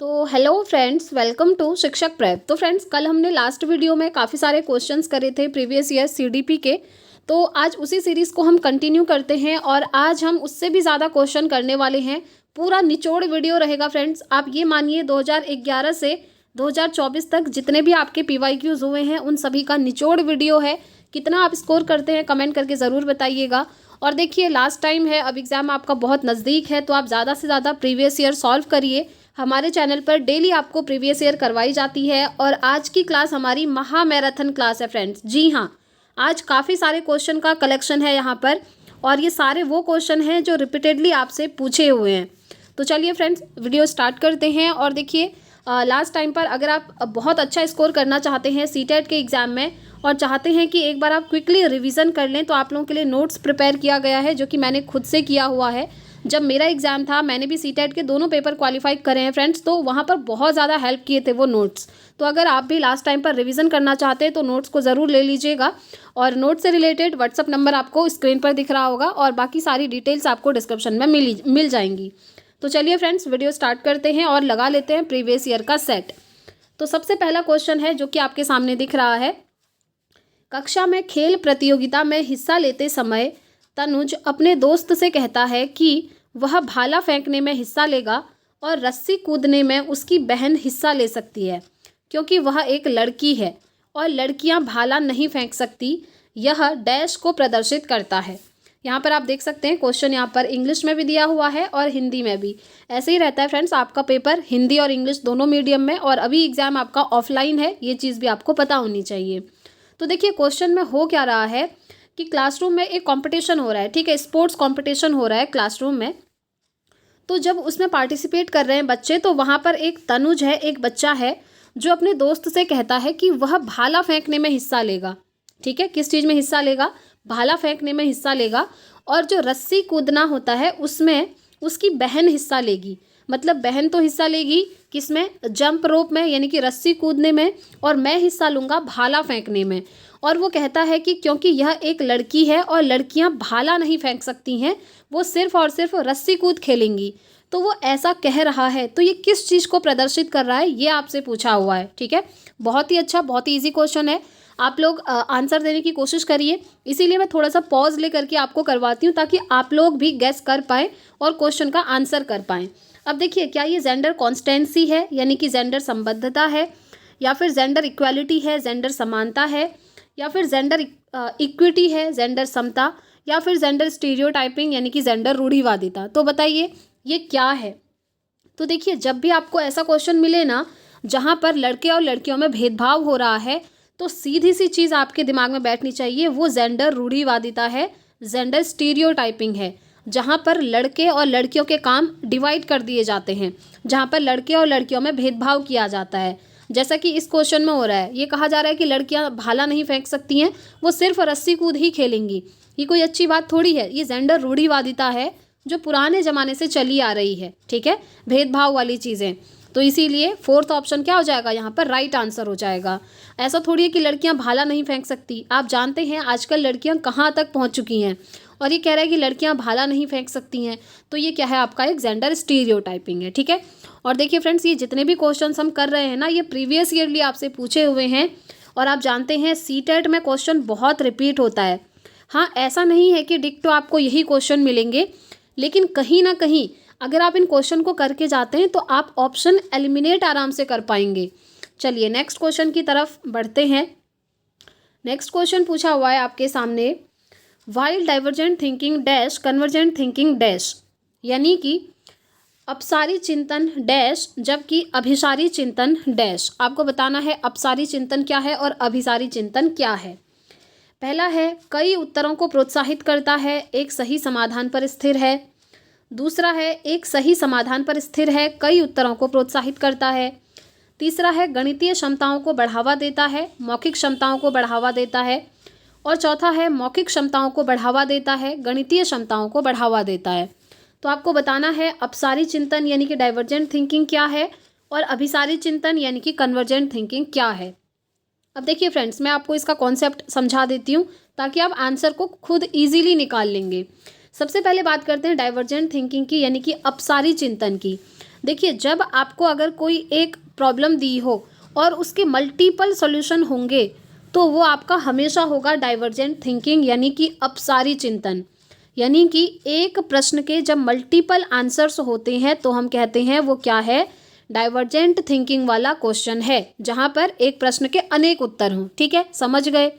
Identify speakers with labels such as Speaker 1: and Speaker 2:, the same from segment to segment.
Speaker 1: तो hello friends, welcome to शिक्षक prep. तो फ्रेंड्स, कल हमने लास्ट वीडियो में काफ़ी सारे क्वेश्चंस करे थे प्रीवियस ईयर सीडीपी के। तो आज उसी सीरीज़ को हम कंटिन्यू करते हैं और आज हम उससे भी ज़्यादा क्वेश्चन करने वाले हैं। पूरा निचोड़ वीडियो रहेगा फ्रेंड्स। आप ये मानिए 2011 से 2024 तक जितने भी आपके पीवाईक्यूज़ हुए हैं उन सभी का निचोड़ वीडियो है। कितना आप स्कोर करते हैं कमेंट करके ज़रूर बताइएगा। और देखिए, लास्ट टाइम है, अब एग्ज़ाम आपका बहुत नज़दीक है, तो आप ज़्यादा से ज़्यादा प्रीवियस ईयर सॉल्व करिए। हमारे चैनल पर डेली आपको प्रीवियस ईयर करवाई जाती है और आज की क्लास हमारी महा मैराथन क्लास है फ्रेंड्स। जी हाँ, आज काफ़ी सारे क्वेश्चन का कलेक्शन है यहाँ पर और ये सारे वो क्वेश्चन हैं जो रिपीटेडली आपसे पूछे हुए हैं। तो चलिए फ्रेंड्स, वीडियो स्टार्ट करते हैं। और देखिए, लास्ट टाइम पर अगर आप बहुत अच्छा स्कोर करना चाहते हैं सीटेट के एग्ज़ाम में और चाहते हैं कि एक बार आप क्विकली रिवीजन कर लें, तो आप लोगों के लिए नोट्स प्रिपेयर किया गया है जो कि मैंने खुद से किया हुआ है। जब मेरा एग्ज़ाम था, मैंने भी सीटेट के दोनों पेपर क्वालिफाई करे हैं फ्रेंड्स, तो वहाँ पर बहुत ज़्यादा हेल्प किए थे वो नोट्स। तो अगर आप भी लास्ट टाइम पर रिवीजन करना चाहते हैं तो नोट्स को ज़रूर ले लीजिएगा। और नोट्स से रिलेटेड व्हाट्सअप नंबर आपको स्क्रीन पर दिख रहा होगा और बाकी सारी डिटेल्स आपको डिस्क्रिप्शन में मिल जाएंगी। तो चलिए फ्रेंड्स, वीडियो स्टार्ट करते हैं और लगा लेते हैं प्रीवियस ईयर का सेट। तो सबसे पहला क्वेश्चन है जो कि आपके सामने दिख रहा है। कक्षा में खेल प्रतियोगिता में हिस्सा लेते समय तनुज अपने दोस्त से कहता है कि वह भाला फेंकने में हिस्सा लेगा और रस्सी कूदने में उसकी बहन हिस्सा ले सकती है क्योंकि वह एक लड़की है और लड़कियां भाला नहीं फेंक सकती। यह डैश को प्रदर्शित करता है। यहाँ पर आप देख सकते हैं क्वेश्चन यहाँ पर इंग्लिश में भी दिया हुआ है और हिंदी में भी। ऐसे ही रहता है फ्रेंड्स, आपका पेपर हिंदी और इंग्लिश दोनों मीडियम में, और अभी एग्जाम आपका ऑफलाइन है, ये चीज़ भी आपको पता होनी चाहिए। तो देखिए, क्वेश्चन में हो क्या रहा है कि क्लासरूम में एक कंपटीशन हो रहा है, ठीक है, स्पोर्ट्स कंपटीशन हो रहा है क्लासरूम में। तो जब उसमें पार्टिसिपेट कर रहे हैं बच्चे, तो वहाँ पर एक तनुज है, एक बच्चा है जो अपने दोस्त से कहता है कि वह भाला फेंकने में हिस्सा लेगा। ठीक है, किस चीज़ में हिस्सा लेगा? भाला फेंकने में हिस्सा लेगा। और जो रस्सी कूदना होता है उसमें उसकी बहन हिस्सा लेगी। मतलब बहन तो हिस्सा लेगी किसमें? जंप रोप में, यानी कि रस्सी कूदने में, और मैं हिस्सा लूँगा भाला फेंकने में। और वो कहता है कि क्योंकि यह एक लड़की है और लड़कियां भाला नहीं फेंक सकती हैं, वो सिर्फ और सिर्फ रस्सी कूद खेलेंगी। तो वो ऐसा कह रहा है, तो ये किस चीज़ को प्रदर्शित कर रहा है, ये आपसे पूछा हुआ है। ठीक है, बहुत ही अच्छा, बहुत ही ईजी क्वेश्चन है। आप लोग आंसर देने की कोशिश करिए। इसीलिए मैं थोड़ा सा पॉज लेकर के आपको करवाती हूँ ताकि आप लोग भी गेस कर पाएँ और क्वेश्चन का आंसर कर पाएँ। अब देखिए, क्या ये जेंडर कॉन्स्टेंसी है, यानी कि जेंडर संबद्धता है, या फिर जेंडर इक्वालिटी है, जेंडर समानता है, या फिर जेंडर इक्विटी है, जेंडर समता, या फिर जेंडर स्टीरियोटाइपिंग यानी कि जेंडर रूढ़िवादिता? तो बताइए ये क्या है। तो देखिए, जब भी आपको ऐसा क्वेश्चन मिले ना जहाँ पर लड़के और लड़कियों में भेदभाव हो रहा है, तो सीधी सी चीज़ आपके दिमाग में बैठनी चाहिए, वो जेंडर रूढ़िवादिता है, जेंडर स्टीरियोटाइपिंग है। जहाँ पर लड़के और लड़कियों के काम डिवाइड कर दिए जाते हैं, जहाँ पर लड़के और लड़कियों में भेदभाव किया जाता है। जैसा कि इस क्वेश्चन में हो रहा है, ये कहा जा रहा है कि लड़कियां भाला नहीं फेंक सकती हैं, वो सिर्फ रस्सी कूद ही खेलेंगी। ये कोई अच्छी बात थोड़ी है। ये जेंडर रूढ़िवादिता है जो पुराने ज़माने से चली आ रही है। ठीक है, भेदभाव वाली चीज़ें। तो इसीलिए फोर्थ ऑप्शन क्या हो जाएगा यहाँ पर? राइट आंसर हो जाएगा। ऐसा थोड़ी है कि लड़कियां भाला नहीं फेंक सकती। आप जानते हैं आजकल लड़कियां कहाँ तक पहुँच चुकी हैं, और ये कह रहा है कि लड़कियां भाला नहीं फेंक सकती हैं। तो ये क्या है? आपका एक जेंडर स्टीरियोटाइपिंग है। ठीक है, और देखिए फ्रेंड्स, ये जितने भी क्वेश्चंस हम कर रहे हैं ना, ये प्रीवियस ईयरली आपसे पूछे हुए हैं। और आप जानते हैं सीटेट में क्वेश्चन बहुत रिपीट होता है। हाँ, ऐसा नहीं है कि डिक्टो आपको यही क्वेश्चन मिलेंगे, लेकिन कहीं ना कहीं अगर आप इन क्वेश्चन को करके जाते हैं तो आप ऑप्शन एलिमिनेट आराम से कर पाएंगे। चलिए नेक्स्ट क्वेश्चन की तरफ बढ़ते हैं। नेक्स्ट क्वेश्चन पूछा हुआ है आपके सामने, while divergent thinking dash convergent thinking dash, यानी कि अपसारी चिंतन डैश जबकि अभिसारी चिंतन डैश। आपको बताना है अपसारी चिंतन क्या है और अभिसारी चिंतन क्या है। पहला है, कई उत्तरों को प्रोत्साहित करता है, एक सही समाधान पर स्थिर है। दूसरा है, एक सही समाधान पर स्थिर है, कई उत्तरों को प्रोत्साहित करता है। तीसरा है, गणितीय क्षमताओं को बढ़ावा देता है, मौखिक क्षमताओं को बढ़ावा देता है। और चौथा है, मौखिक क्षमताओं को बढ़ावा देता है, गणितीय क्षमताओं को बढ़ावा देता है। तो आपको बताना है अपसारी चिंतन यानी कि डाइवर्जेंट थिंकिंग क्या है और अभिसारी चिंतन यानी कि कन्वर्जेंट थिंकिंग क्या है। अब देखिए फ्रेंड्स, मैं आपको इसका कॉन्सेप्ट समझा देती हूँ ताकि आप आंसर को खुद ईजिली निकाल लेंगे। सबसे पहले बात करते हैं डाइवर्जेंट थिंकिंग की, यानी कि अपसारी चिंतन की। देखिए, जब आपको अगर कोई एक प्रॉब्लम दी हो और उसके मल्टीपल सॉल्यूशन होंगे तो वो आपका हमेशा होगा डाइवर्जेंट थिंकिंग, यानी कि अपसारी चिंतन। यानी कि एक प्रश्न के जब मल्टीपल आंसर्स होते हैं तो हम कहते हैं वो क्या है, डाइवर्जेंट थिंकिंग वाला क्वेश्चन है, जहाँ पर एक प्रश्न के अनेक उत्तर हों। ठीक है, समझ गए।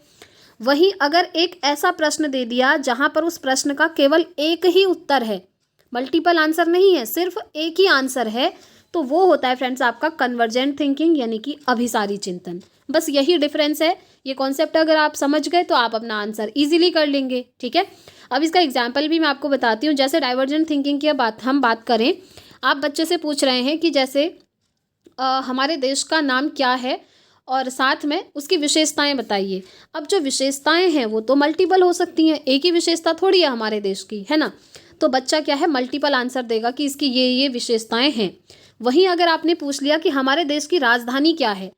Speaker 1: वहीं अगर एक ऐसा प्रश्न दे दिया जहाँ पर उस प्रश्न का केवल एक ही उत्तर है, मल्टीपल आंसर नहीं है, सिर्फ एक ही आंसर है, तो वो होता है फ्रेंड्स आपका कन्वर्जेंट थिंकिंग, यानी कि अभिसारी चिंतन। बस यही डिफरेंस है। ये कॉन्सेप्ट अगर आप समझ गए तो आप अपना आंसर इजीली कर लेंगे। ठीक है, अब इसका एग्जाम्पल भी मैं आपको बताती हूँ। जैसे डाइवर्जेंट थिंकिंग की हम बात करें, आप बच्चे से पूछ रहे हैं कि जैसे हमारे देश का नाम क्या है और साथ में उसकी विशेषताएं बताइए। अब जो विशेषताएं हैं वो तो मल्टीपल हो सकती हैं, एक ही विशेषता थोड़ी है हमारे देश की, है ना। तो बच्चा क्या है, मल्टीपल आंसर देगा कि इसकी ये विशेषताएं हैं। वहीं अगर आपने पूछ लिया कि हमारे देश की राजधानी क्या है,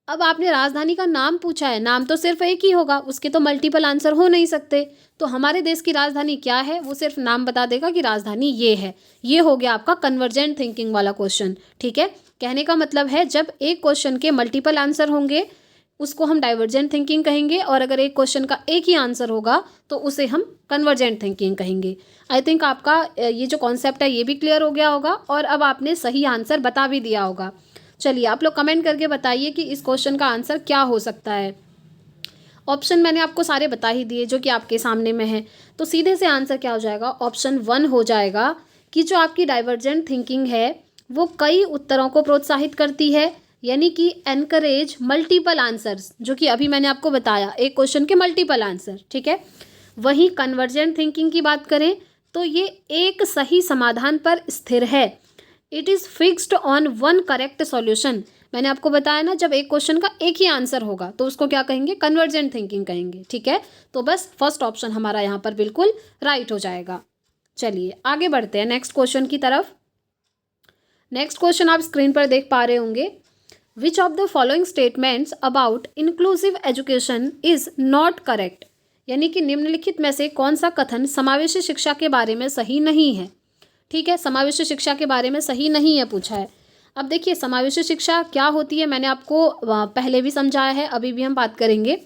Speaker 1: अब आपने राजधानी का नाम पूछा है, नाम तो सिर्फ एक ही होगा, उसके तो मल्टीपल आंसर हो नहीं सकते। तो हमारे देश की राजधानी क्या है, वो सिर्फ नाम बता देगा कि राजधानी ये है। ये हो गया आपका कन्वर्जेंट थिंकिंग वाला क्वेश्चन। ठीक है, कहने का मतलब है जब एक क्वेश्चन के मल्टीपल आंसर होंगे उसको हम डाइवर्जेंट थिंकिंग कहेंगे, और अगर एक क्वेश्चन का एक ही आंसर होगा तो उसे हम कन्वर्जेंट थिंकिंग कहेंगे। आई थिंक आपका ये जो कॉन्सेप्ट है ये भी क्लियर हो गया होगा और अब आपने सही आंसर बता भी दिया होगा। चलिए आप लोग कमेंट करके बताइए कि इस क्वेश्चन का आंसर क्या हो सकता है। ऑप्शन मैंने आपको सारे बता ही दिए जो कि आपके सामने में है, तो सीधे से आंसर क्या हो जाएगा, ऑप्शन 1 हो जाएगा कि जो आपकी डाइवर्जेंट थिंकिंग है वो कई उत्तरों को प्रोत्साहित करती है, यानी कि एनकरेज मल्टीपल आंसर्स, जो कि अभी मैंने आपको बताया एक क्वेश्चन के मल्टीपल आंसर। ठीक है, वहीं कन्वर्जेंट थिंकिंग की बात करें तो ये एक सही समाधान पर स्थिर है। It is fixed on one correct solution. मैंने आपको बताया ना, जब एक क्वेश्चन का एक ही आंसर होगा तो उसको क्या कहेंगे, कन्वर्जेंट थिंकिंग कहेंगे। ठीक है, तो बस फर्स्ट ऑप्शन हमारा यहाँ पर बिल्कुल राइट हो जाएगा। चलिए आगे बढ़ते हैं नेक्स्ट क्वेश्चन की तरफ। नेक्स्ट क्वेश्चन आप स्क्रीन पर देख पा रहे होंगे, विच of the following statements about inclusive education is not correct. यानी कि निम्नलिखित में से कौन सा कथन समावेशी शिक्षा के बारे में सही नहीं है। ठीक है, समावेशी शिक्षा के बारे में सही नहीं है पूछा है। अब देखिए समावेशी शिक्षा क्या होती है, मैंने आपको पहले भी समझाया है, अभी भी हम बात करेंगे।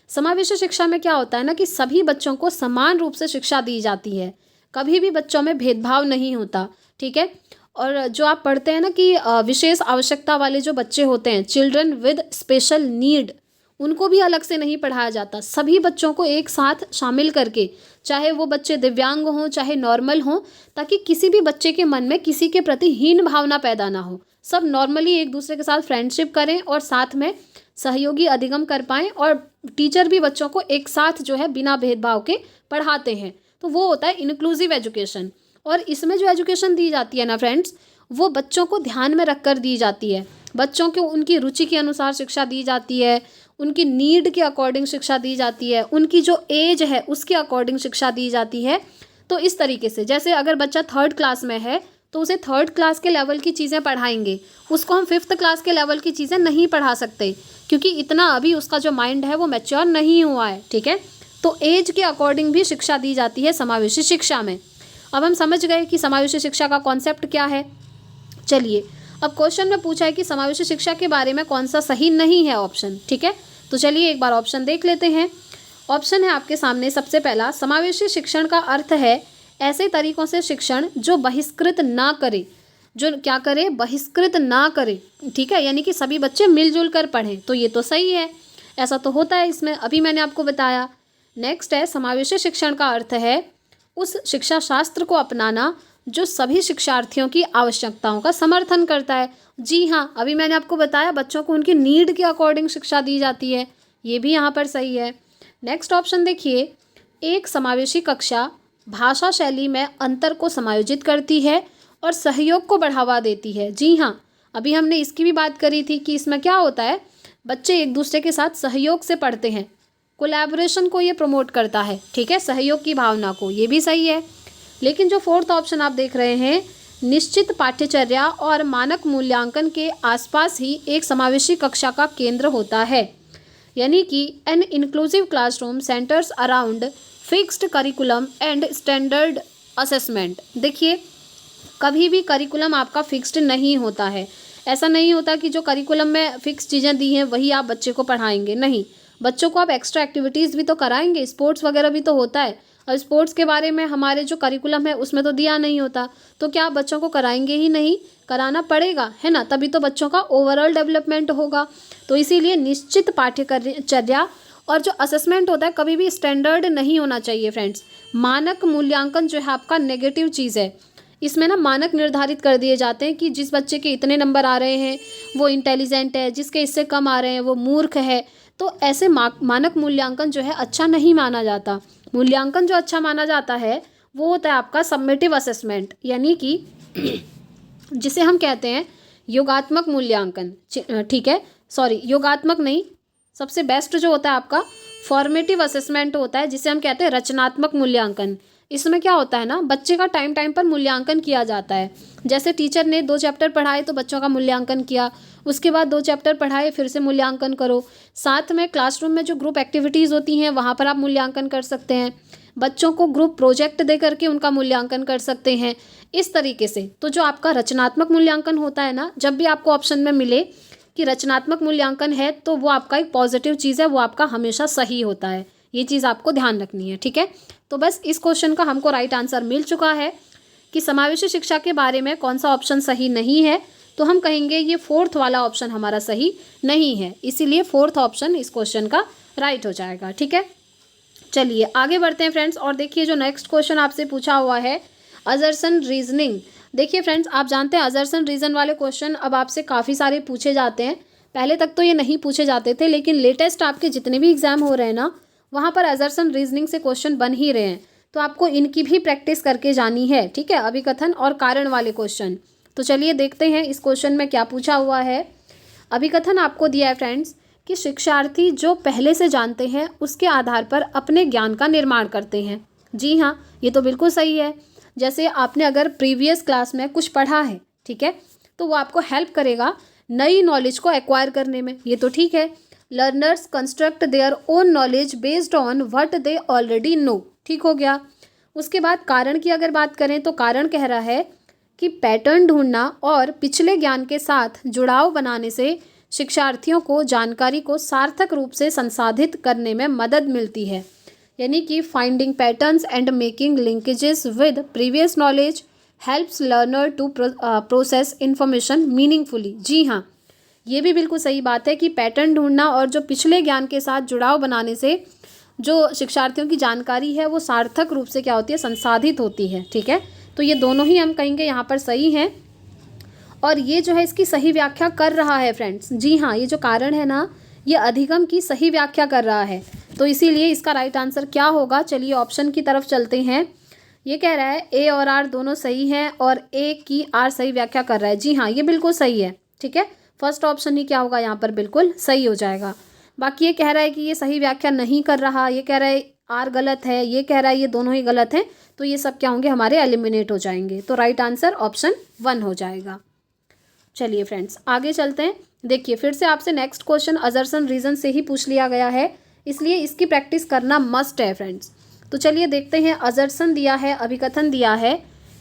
Speaker 1: समावेशी शिक्षा में क्या होता है ना कि सभी बच्चों को समान रूप से शिक्षा दी जाती है, कभी भी बच्चों में भेदभाव नहीं होता। ठीक है, और जो आप पढ़ते हैं ना कि विशेष आवश्यकता वाले जो बच्चे होते हैं, चिल्ड्रन विद स्पेशल नीड, उनको भी अलग से नहीं पढ़ाया जाता, सभी बच्चों को एक साथ शामिल करके, चाहे वो बच्चे दिव्यांग हों चाहे नॉर्मल हों, ताकि किसी भी बच्चे के मन में किसी के प्रति हीन भावना पैदा ना हो। सब नॉर्मली एक दूसरे के साथ फ्रेंडशिप करें और साथ में सहयोगी अधिगम कर पाएँ, और टीचर भी बच्चों को एक साथ जो है बिना भेदभाव के पढ़ाते हैं। तो वो होता है इंक्लूसिव एजुकेशन। और इसमें जो एजुकेशन दी जाती है ना फ्रेंड्स, वो बच्चों को ध्यान में रखकर दी जाती है, बच्चों को उनकी रुचि के अनुसार शिक्षा दी जाती है, उनकी नीड के अकॉर्डिंग शिक्षा दी जाती है, उनकी जो एज है उसके अकॉर्डिंग शिक्षा दी जाती है। तो इस तरीके से जैसे अगर बच्चा 3rd क्लास में है तो उसे 3rd क्लास के लेवल की चीज़ें पढ़ाएंगे, उसको हम 5th क्लास के लेवल की चीज़ें नहीं पढ़ा सकते, क्योंकि इतना अभी उसका जो माइंड है वो मैच्योर नहीं हुआ है। ठीक है, तो एज के अकॉर्डिंग भी शिक्षा दी जाती है समावेशी शिक्षा में। अब हम समझ गए कि समावेशी शिक्षा का कॉन्सेप्ट क्या है। चलिए अब क्वेश्चन में पूछा है कि समावेशी शिक्षा के बारे में कौन सा सही नहीं है ऑप्शन। ठीक है, तो चलिए एक बार ऑप्शन देख लेते हैं। ऑप्शन है आपके सामने सबसे पहला, समावेशी शिक्षण का अर्थ है ऐसे तरीकों से शिक्षण जो बहिष्कृत ना करे, जो क्या करे, बहिष्कृत ना करे। ठीक है, यानी कि सभी बच्चे मिलजुल कर पढ़ें, तो ये तो सही है, ऐसा तो होता है इसमें, अभी मैंने आपको बताया। नेक्स्ट है, समावेशी शिक्षण का अर्थ है उस शिक्षा शास्त्र को अपनाना जो सभी शिक्षार्थियों की आवश्यकताओं का समर्थन करता है। जी हाँ, अभी मैंने आपको बताया बच्चों को उनकी नीड के अकॉर्डिंग शिक्षा दी जाती है, ये भी यहाँ पर सही है। नेक्स्ट ऑप्शन देखिए, एक समावेशी कक्षा भाषा शैली में अंतर को समायोजित करती है और सहयोग को बढ़ावा देती है। जी हाँ, अभी हमने इसकी भी बात करी थी कि इसमें क्या होता है, बच्चे एक दूसरे के साथ सहयोग से पढ़ते हैं, कोलैबोरेशन को ये प्रमोट करता है। ठीक है, सहयोग की भावना को, ये भी सही है। लेकिन जो 4th ऑप्शन आप देख रहे हैं, निश्चित पाठ्यचर्या और मानक मूल्यांकन के आसपास ही एक समावेशी कक्षा का केंद्र होता है, यानी कि an inclusive classroom centres around fixed curriculum and standard assessment. देखिए कभी भी करिकुलम आपका फिक्स्ड नहीं होता है। ऐसा नहीं होता कि जो करिकुलम में फिक्स चीज़ें दी हैं वही आप बच्चे को पढ़ाएंगे, नहीं, बच्चों को आप एक्स्ट्रा एक्टिविटीज़ भी तो कराएंगे, स्पोर्ट्स वगैरह भी तो होता है। और स्पोर्ट्स के बारे में हमारे जो करिकुलम है उसमें तो दिया नहीं होता, तो क्या आप बच्चों को कराएंगे ही नहीं? कराना पड़ेगा, है ना, तभी तो बच्चों का ओवरऑल डेवलपमेंट होगा। तो इसीलिए निश्चित पाठ्यचर्या और जो असेसमेंट होता है कभी भी स्टैंडर्ड नहीं होना चाहिए फ्रेंड्स। मानक मूल्यांकन जो है आपका नेगेटिव चीज़ है। इसमें ना मानक निर्धारित कर दिए जाते हैं कि जिस बच्चे के इतने नंबर आ रहे हैं वो इंटेलिजेंट है, जिसके इससे कम आ रहे हैं वो मूर्ख है। तो ऐसे मानक मूल्यांकन जो है अच्छा नहीं माना जाता। मूल्यांकन जो अच्छा माना जाता है वो होता है आपका सबमिटिव असेसमेंट, यानी कि जिसे हम कहते हैं योगात्मक मूल्यांकन, ठीक है, सॉरी योगात्मक नहीं, सबसे बेस्ट जो होता है आपका फॉर्मेटिव असेसमेंट होता है, जिसे हम कहते हैं रचनात्मक मूल्यांकन। इसमें क्या होता है ना, बच्चे का टाइम टाइम पर मूल्यांकन किया जाता है। जैसे टीचर ने 2 चैप्टर पढ़ाए तो बच्चों का मूल्यांकन किया, उसके बाद 2 चैप्टर पढ़ाए फिर से मूल्यांकन करो। साथ में क्लासरूम में जो ग्रुप एक्टिविटीज़ होती हैं वहाँ पर आप मूल्यांकन कर सकते हैं। बच्चों को ग्रुप प्रोजेक्ट दे करके उनका मूल्यांकन कर सकते हैं इस तरीके से। तो जो आपका रचनात्मक मूल्यांकन होता है ना, जब भी आपको ऑप्शन में मिले कि रचनात्मक मूल्यांकन है तो वो आपका एक पॉजिटिव चीज़ है, वो आपका हमेशा सही होता है। ये चीज़ आपको ध्यान रखनी है, ठीक है। तो बस इस क्वेश्चन का हमको राइट आंसर मिल चुका है कि समावेशी शिक्षा के बारे में कौन सा ऑप्शन सही नहीं है। तो हम कहेंगे ये 4th वाला ऑप्शन हमारा सही नहीं है, इसीलिए 4th ऑप्शन इस क्वेश्चन का राइट हो जाएगा, ठीक है। चलिए आगे बढ़ते हैं फ्रेंड्स, और देखिए जो नेक्स्ट क्वेश्चन आपसे पूछा हुआ है अजर्सन रीजनिंग। देखिए फ्रेंड्स, आप जानते हैं अजर्सन रीजन वाले क्वेश्चन अब आपसे काफ़ी सारे पूछे जाते हैं। पहले तक तो ये नहीं पूछे जाते थे, लेकिन लेटेस्ट आपके जितने भी एग्जाम हो रहे हैं ना, वहाँ पर अजर्सन रीजनिंग से क्वेश्चन बन ही रहे हैं। तो आपको इनकी भी प्रैक्टिस करके जानी है, ठीक है, अभिकथन और कारण वाले क्वेश्चन। तो चलिए देखते हैं इस क्वेश्चन में क्या पूछा हुआ है। अभिकथन आपको दिया है फ्रेंड्स कि शिक्षार्थी जो पहले से जानते हैं उसके आधार पर अपने ज्ञान का निर्माण करते हैं। जी हाँ, ये तो बिल्कुल सही है। जैसे आपने अगर प्रीवियस क्लास में कुछ पढ़ा है, ठीक है, तो वो आपको हेल्प करेगा नई नॉलेज को एक्वायर करने में, ये तो ठीक है। Learners construct their own knowledge based on what they already know, ठीक हो गया। उसके बाद कारण की अगर बात करें तो कारण कह रहा है कि पैटर्न ढूंढना और पिछले ज्ञान के साथ जुड़ाव बनाने से शिक्षार्थियों को जानकारी को सार्थक रूप से संसाधित करने में मदद मिलती है। यानी कि finding patterns and making linkages with previous knowledge helps learner to process information meaningfully. जी हाँ, ये भी बिल्कुल सही बात है कि पैटर्न ढूंढना और जो पिछले ज्ञान के साथ जुड़ाव बनाने से जो शिक्षार्थियों की जानकारी है वो सार्थक रूप से क्या होती है, संसाधित होती है, ठीक है। तो ये दोनों ही हम कहेंगे यहाँ पर सही हैं, और ये जो है इसकी सही व्याख्या कर रहा है फ्रेंड्स। जी हाँ, ये जो कारण है ना, ये अधिगम की सही व्याख्या कर रहा है। तो इसीलिए इसका राइट आंसर क्या होगा, चलिए ऑप्शन की तरफ चलते हैं। ये कह रहा है ए और आर दोनों सही हैं और ए की आर सही व्याख्या कर रहा है। जी हाँ, ये बिल्कुल सही है, ठीक है। फर्स्ट ऑप्शन ही क्या होगा यहाँ पर, बिल्कुल सही हो जाएगा। बाकी ये कह रहा है कि ये सही व्याख्या नहीं कर रहा, ये कह रहा है आर गलत है, ये कह रहा है ये दोनों ही गलत हैं, तो ये सब क्या होंगे, हमारे एलिमिनेट हो जाएंगे। तो राइट आंसर ऑप्शन 1 हो जाएगा। चलिए फ्रेंड्स आगे चलते हैं। देखिए फिर से आपसे नेक्स्ट क्वेश्चन अजर्सन रीजन से ही पूछ लिया गया है, इसलिए इसकी प्रैक्टिस करना मस्ट है फ्रेंड्स। तो चलिए देखते हैं। अजर्सन दिया है, अभिकथन दिया है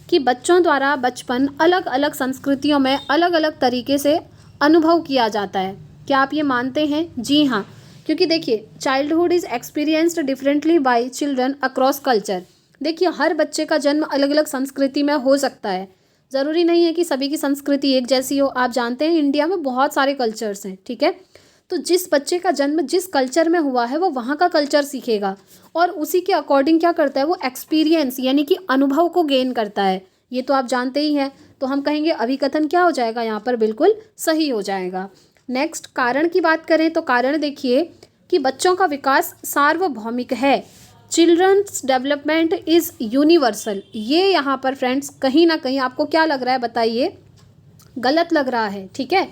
Speaker 1: कि बच्चों द्वारा बचपन अलग अलग संस्कृतियों में अलग अलग तरीके से अनुभव किया जाता है। क्या आप ये मानते हैं? जी हाँ, क्योंकि देखिए childhood is experienced differently bye children across culture. देखिए हर बच्चे का जन्म अलग अलग संस्कृति में हो सकता है, ज़रूरी नहीं है कि सभी की संस्कृति एक जैसी हो। आप जानते हैं इंडिया में बहुत सारे कल्चर्स हैं, ठीक है। तो जिस बच्चे का जन्म जिस कल्चर में हुआ है वो वहाँ का कल्चर सीखेगा और उसी के अकॉर्डिंग क्या करता है, वो एक्सपीरियंस यानी कि अनुभव को गेन करता है। ये तो आप जानते ही हैं। तो हम कहेंगे अभिकथन क्या हो जाएगा यहाँ पर, बिल्कुल सही हो जाएगा। नेक्स्ट कारण की बात करें तो कारण देखिए कि बच्चों का विकास सार्वभौमिक है। Children's development is universal. ये यहाँ पर फ्रेंड्स कहीं ना कहीं आपको क्या लग रहा है, बताइए, गलत लग रहा है, ठीक है।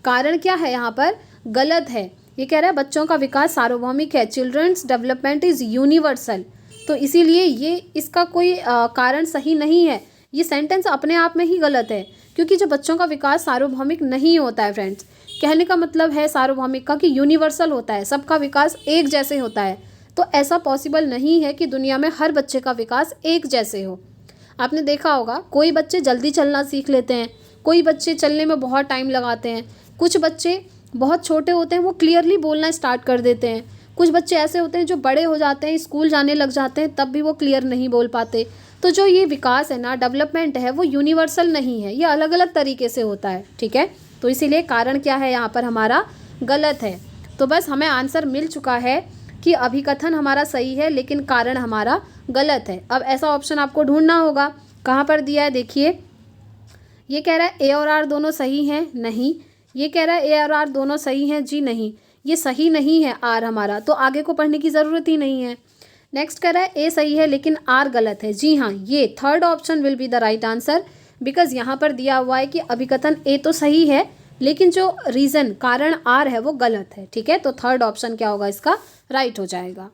Speaker 1: कारण क्या है यहाँ पर, गलत है। ये कह रहा है बच्चों का विकास सार्वभौमिक है, चिल्ड्रंस डेवलपमेंट इज़ यूनिवर्सल। तो इसीलिए ये इसका कोई कारण सही नहीं है। ये सेंटेंस अपने आप में ही गलत है, क्योंकि जब बच्चों का विकास सार्वभौमिक नहीं होता है फ्रेंड्स, कहने का मतलब है सार्वभौमिक का कि यूनिवर्सल होता है, सबका विकास एक जैसे होता है। तो ऐसा पॉसिबल नहीं है कि दुनिया में हर बच्चे का विकास एक जैसे हो। आपने देखा होगा कोई बच्चे जल्दी चलना सीख लेते हैं, कोई बच्चे चलने में बहुत टाइम लगाते हैं, कुछ बच्चे बहुत छोटे होते हैं वो क्लियरली बोलना स्टार्ट कर देते हैं, कुछ बच्चे ऐसे होते हैं जो बड़े हो जाते हैं, स्कूल जाने लग जाते हैं, तब भी वो क्लियर नहीं बोल पाते। तो जो ये विकास है ना, डेवलपमेंट है, वो यूनिवर्सल नहीं है, ये अलग अलग तरीके से होता है। ठीक है, तो इसीलिए कारण क्या है यहाँ पर हमारा गलत है। तो बस हमें आंसर मिल चुका है कि अभिकथन हमारा सही है लेकिन कारण हमारा गलत है। अब ऐसा ऑप्शन आपको ढूंढना होगा, कहाँ पर दिया है देखिए। ये कह रहा है ए और आर दोनों सही हैं, नहीं। ये कह रहा है ए और आर दोनों सही हैं, जी नहीं, ये सही नहीं है आर हमारा, तो आगे को पढ़ने की ज़रूरत ही नहीं है। नेक्स्ट कह रहा है ए सही है लेकिन आर गलत है, जी हाँ, ये third option will be the right answer, because यहाँ पर दिया हुआ है कि अभिकथन ए तो सही है लेकिन जो रीज़न कारण आर है वो गलत है। ठीक है, तो थर्ड ऑप्शन क्या होगा इसका, राइट हो जाएगा।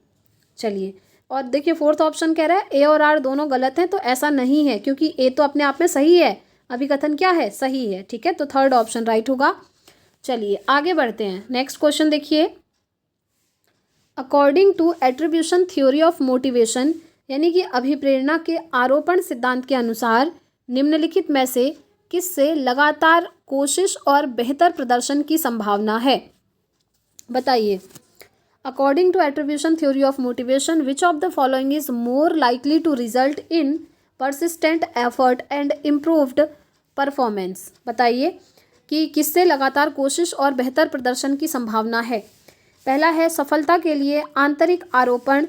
Speaker 1: चलिए, और देखिए फोर्थ ऑप्शन कह रहा है ए और आर दोनों गलत हैं, तो ऐसा नहीं है क्योंकि ए तो अपने आप में सही है, अभिकथन क्या है, सही है। ठीक है, तो थर्ड ऑप्शन राइट होगा। चलिए आगे बढ़ते हैं, नेक्स्ट क्वेश्चन देखिए। According to attribution theory of motivation, यानी कि अभिप्रेरणा के आरोपण सिद्धांत के अनुसार निम्नलिखित में से किससे लगातार कोशिश और बेहतर प्रदर्शन की संभावना है, बताइए। According to attribution theory of motivation which of the following is more likely to result in persistent effort and improved performance, बताइए कि किससे लगातार कोशिश और बेहतर प्रदर्शन की संभावना है। पहला है सफलता के लिए आंतरिक आरोपण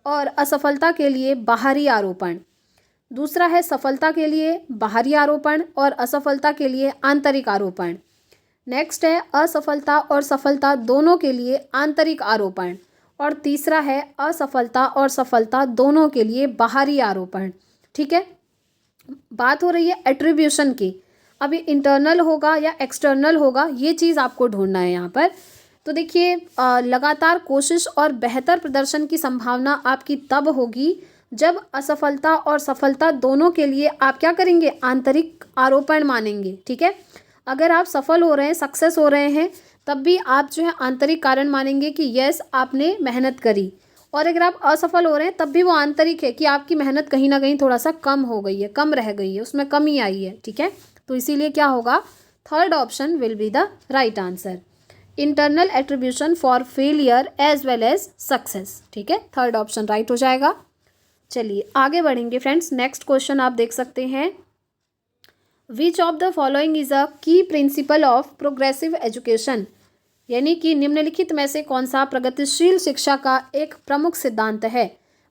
Speaker 1: और असफलता के लिए बाहरी आरोपण। दूसरा है सफलता के लिए बाहरी आरोपण और असफलता के लिए आंतरिक आरोपण। नेक्स्ट है असफलता और सफलता दोनों के लिए आंतरिक आरोपण। और तीसरा है असफलता और सफलता दोनों के लिए बाहरी आरोपण। ठीक है, बात हो रही है एट्रीब्यूशन की। अभी इंटरनल होगा या एक्सटर्नल होगा, ये चीज़ आपको ढूंढना है यहाँ पर। तो देखिए लगातार कोशिश और बेहतर प्रदर्शन की संभावना आपकी तब होगी जब असफलता और सफलता दोनों के लिए आप क्या करेंगे, आंतरिक आरोपण मानेंगे। ठीक है, अगर आप सफल हो रहे हैं, सक्सेस हो रहे हैं, तब भी आप जो है आंतरिक कारण मानेंगे कि यस आपने मेहनत करी। और अगर आप असफल हो रहे हैं तब भी वो आंतरिक है कि आपकी मेहनत कहीं ना कहीं थोड़ा सा कम हो गई है, कम रह गई है, उसमें कमी आई है। ठीक है, तो इसीलिए क्या होगा, third option will be the right answer, internal attribution for failure as well as success. ठीक है, थर्ड ऑप्शन राइट हो जाएगा। चलिए आगे बढ़ेंगे फ्रेंड्स, नेक्स्ट क्वेश्चन आप देख सकते हैं। विच of the following is a की प्रिंसिपल ऑफ प्रोग्रेसिव एजुकेशन, यानी कि निम्नलिखित में से कौन सा प्रगतिशील शिक्षा का एक प्रमुख सिद्धांत है।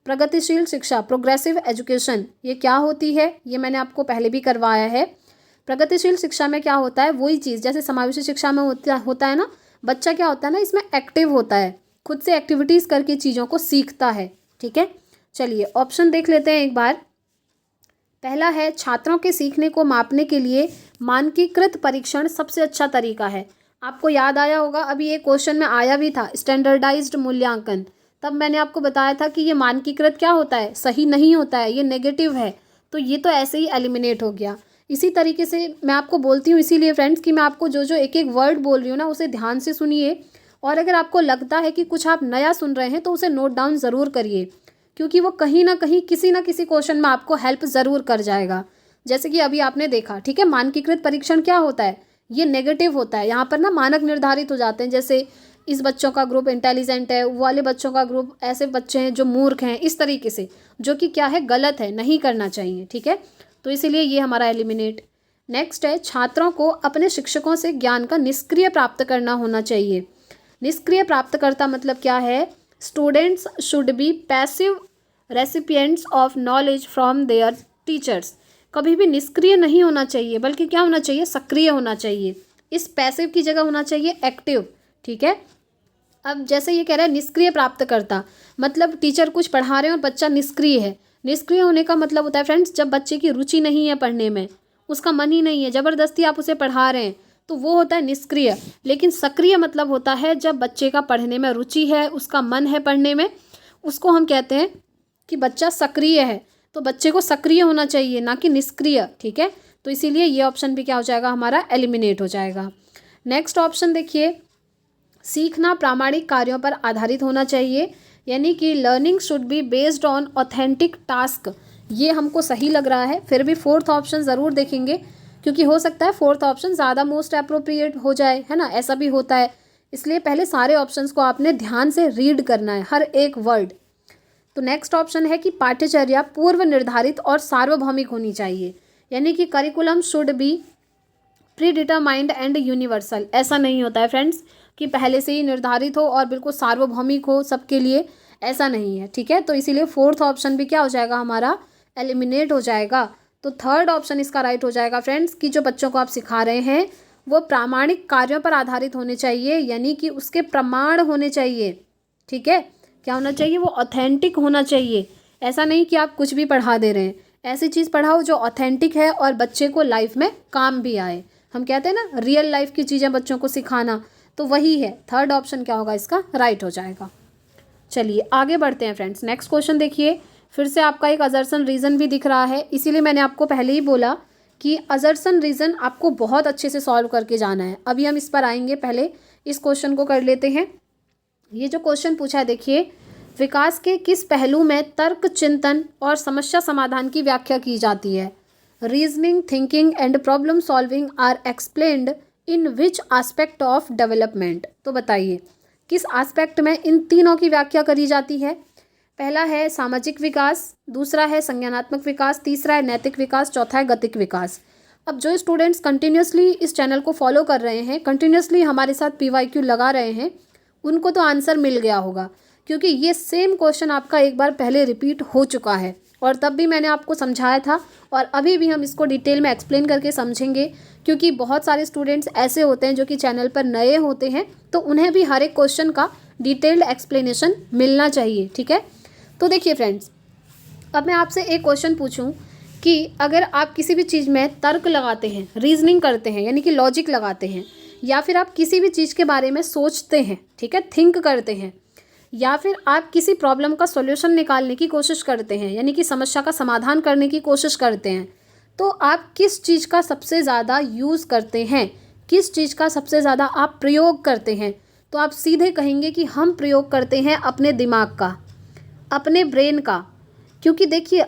Speaker 1: प्रगतिशील शिक्षा, प्रोग्रेसिव एजुकेशन, ये क्या होती है, ये मैंने आपको पहले भी करवाया है। प्रगतिशील शिक्षा में क्या होता है, वही चीज़ जैसे समावेशी शिक्षा में होता है ना, बच्चा क्या होता है ना, इसमें एक्टिव होता है, खुद से एक्टिविटीज़ करके चीज़ों को सीखता है। ठीक है, चलिए ऑप्शन देख लेते हैं एक बार। पहला है छात्रों के सीखने को मापने के लिए मानकीकृत परीक्षण सबसे अच्छा तरीका है। आपको याद आया होगा, अभी एक क्वेश्चन में आया भी था स्टैंडर्डाइज्ड मूल्यांकन, तब मैंने आपको बताया था कि ये मानकीकृत क्या होता है, सही नहीं होता है, ये नेगेटिव है, तो ये तो ऐसे ही एलिमिनेट हो गया। इसी तरीके से मैं आपको बोलती हूँ, इसीलिए फ्रेंड्स कि मैं आपको जो जो एक एक वर्ड बोल रही हूँ ना, उसे ध्यान से सुनिए, और अगर आपको लगता है कि कुछ आप नया सुन रहे हैं तो उसे नोट डाउन ज़रूर करिए, क्योंकि वो कहीं ना कहीं किसी ना किसी क्वेश्चन में आपको हेल्प ज़रूर कर जाएगा। जैसे कि अभी आपने देखा, ठीक है, मानकीकृत परीक्षण क्या होता है, ये नेगेटिव होता है। यहाँ पर ना मानक निर्धारित हो जाते हैं, जैसे इस बच्चों का ग्रुप इंटेलिजेंट है, वो वाले बच्चों का ग्रुप ऐसे बच्चे हैं जो मूर्ख हैं, इस तरीके से, जो कि क्या है, गलत है, नहीं करना चाहिए। ठीक है, तो इसीलिए ये हमारा एलिमिनेट। नेक्स्ट है छात्रों को अपने शिक्षकों से ज्ञान का निष्क्रिय प्राप्त करना होना चाहिए। निष्क्रिय प्राप्तकर्ता मतलब क्या है, students should be passive recipients of knowledge from there teachers. कभी भी निष्क्रिय नहीं होना चाहिए, बल्कि क्या होना चाहिए, सक्रिय होना चाहिए। इस पैसिव की जगह होना चाहिए एक्टिव। ठीक है, अब जैसे ये कह रहा है निष्क्रिय प्राप्तकर्ता, मतलब टीचर कुछ पढ़ा रहे हैं और बच्चा निष्क्रिय है। निष्क्रिय होने का मतलब होता है फ्रेंड्स, जब बच्चे की रुचि नहीं है पढ़ने में, उसका मन ही नहीं है, ज़बरदस्ती आप उसे पढ़ा रहे हैं, तो वो होता है निष्क्रिय। लेकिन सक्रिय मतलब होता है जब बच्चे का पढ़ने में रुचि है, उसका मन है पढ़ने में, उसको हम कहते हैं कि बच्चा सक्रिय है। तो बच्चे को सक्रिय होना चाहिए, ना कि निष्क्रिय। ठीक है, तो इसीलिए ये ऑप्शन भी क्या हो जाएगा, हमारा एलिमिनेट हो जाएगा। नेक्स्ट ऑप्शन देखिए, सीखना प्रामाणिक कार्यों पर आधारित होना चाहिए, यानी कि learning should be based on authentic task. ये हमको सही लग रहा है, फिर भी फोर्थ ऑप्शन ज़रूर देखेंगे, क्योंकि हो सकता है फोर्थ ऑप्शन ज़्यादा मोस्ट अप्रोप्रिएट हो जाए, है ना, ऐसा भी होता है। इसलिए पहले सारे ऑप्शंस को आपने ध्यान से रीड करना है, हर एक वर्ड। तो नेक्स्ट ऑप्शन है कि पाठ्यचर्या पूर्व निर्धारित और सार्वभौमिक होनी चाहिए, यानी कि curriculum should be pre determined and universal. ऐसा नहीं होता है फ्रेंड्स कि पहले से ही निर्धारित हो और बिल्कुल सार्वभौमिक हो सबके लिए, ऐसा नहीं है, ठीक है। तो इसीलिए फोर्थ ऑप्शन भी क्या हो जाएगा हमारा, एलिमिनेट हो जाएगा। तो थर्ड ऑप्शन इसका राइट हो जाएगा फ्रेंड्स, कि जो बच्चों को आप सिखा रहे हैं वो प्रामाणिक कार्यों पर आधारित होने चाहिए, यानी कि उसके प्रमाण होने चाहिए, ठीक है। क्या होना चाहिए, वो ऑथेंटिक होना चाहिए। ऐसा नहीं कि आप कुछ भी पढ़ा दे रहे हैं, ऐसी चीज़ पढ़ाओ जो ऑथेंटिक है और बच्चे को लाइफ में काम भी आए। हम कहते हैं ना रियल लाइफ की चीज़ें बच्चों को सिखाना, तो वही है। थर्ड ऑप्शन क्या होगा इसका, राइट हो जाएगा। चलिए आगे बढ़ते हैं फ्रेंड्स। नेक्स्ट क्वेश्चन देखिए, फिर से आपका एक अजर्सन रीज़न भी दिख रहा है, इसीलिए मैंने आपको पहले ही बोला कि अजर्सन रीज़न आपको बहुत अच्छे से सॉल्व करके जाना है। अभी हम इस पर आएंगे, पहले इस क्वेश्चन को कर लेते हैं। ये जो क्वेश्चन पूछा है देखिए, विकास के किस पहलू में तर्क, चिंतन और समस्या समाधान की व्याख्या की जाती है। Reasoning, thinking and problem solving are explained in which aspect of development. तो बताइए किस एस्पेक्ट में इन तीनों की व्याख्या करी जाती है। पहला है सामाजिक विकास, दूसरा है संज्ञानात्मक विकास, तीसरा है नैतिक विकास, चौथा है गतिक विकास। अब जो स्टूडेंट्स कंटिन्यूसली इस चैनल को फॉलो कर रहे हैं, कंटिन्यूसली हमारे साथ PYQ लगा रहे हैं, उनको तो आंसर मिल गया होगा, क्योंकि ये सेम क्वेश्चन आपका एक बार पहले रिपीट हो चुका है और तब भी मैंने आपको समझाया था, और अभी भी हम इसको डिटेल में एक्सप्लेन करके समझेंगे, क्योंकि बहुत सारे स्टूडेंट्स ऐसे होते हैं जो कि चैनल पर नए होते हैं, तो उन्हें भी हर एक क्वेश्चन का डिटेल्ड एक्सप्लेनेशन मिलना चाहिए, ठीक है। तो देखिए फ्रेंड्स, अब मैं आपसे एक क्वेश्चन पूछूं कि अगर आप किसी भी चीज़ में तर्क लगाते हैं, रीजनिंग करते हैं, यानी कि लॉजिक लगाते हैं, या फिर आप किसी भी चीज़ के बारे में सोचते हैं, ठीक है, थिंक करते हैं, या फिर आप किसी प्रॉब्लम का सॉल्यूशन निकालने की कोशिश करते हैं, यानी कि समस्या का समाधान करने की कोशिश करते हैं, तो आप किस चीज़ का सबसे ज़्यादा यूज़ करते हैं, किस चीज़ का सबसे ज़्यादा आप प्रयोग करते हैं। तो आप सीधे कहेंगे कि हम प्रयोग करते हैं अपने दिमाग का, अपने ब्रेन का। क्योंकि देखिए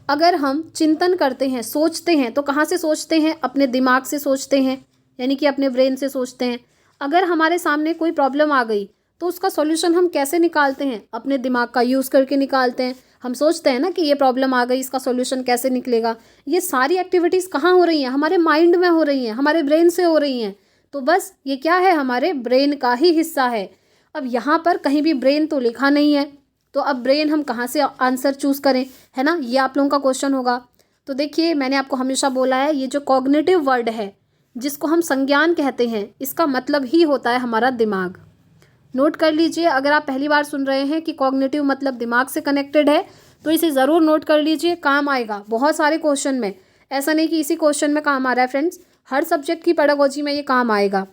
Speaker 1: अगर हम चिंतन करते हैं, सोचते हैं, तो कहाँ से सोचते हैं, अपने दिमाग से सोचते हैं, यानी कि अपने ब्रेन से सोचते हैं। अगर हमारे सामने कोई प्रॉब्लम आ गई तो उसका सॉल्यूशन हम कैसे निकालते हैं, अपने दिमाग का यूज़ करके निकालते हैं। हम सोचते हैं ना कि ये प्रॉब्लम आ गई, इसका सॉल्यूशन कैसे निकलेगा। ये सारी एक्टिविटीज़ कहाँ हो रही हैं, हमारे माइंड में हो रही हैं, हमारे ब्रेन से हो रही हैं। तो बस ये क्या है, हमारे ब्रेन का ही हिस्सा है। अब यहाँ पर कहीं भी ब्रेन तो लिखा नहीं है, तो अब ब्रेन हम कहाँ से आंसर चूज़ करें, है ना, ये आप लोगों का क्वेश्चन होगा। तो देखिए मैंने आपको हमेशा बोला है, ये जो कॉग्निटिव वर्ड है जिसको हम संज्ञान कहते हैं, इसका मतलब ही होता है हमारा दिमाग। नोट कर लीजिए, अगर आप पहली बार सुन रहे हैं कि कॉग्निटिव मतलब दिमाग से कनेक्टेड है, तो इसे ज़रूर नोट कर लीजिए, काम आएगा बहुत सारे क्वेश्चन में। ऐसा नहीं कि इसी क्वेश्चन में काम आ रहा है फ्रेंड्स, हर सब्जेक्ट की पेडागोजी में ये काम आएगा।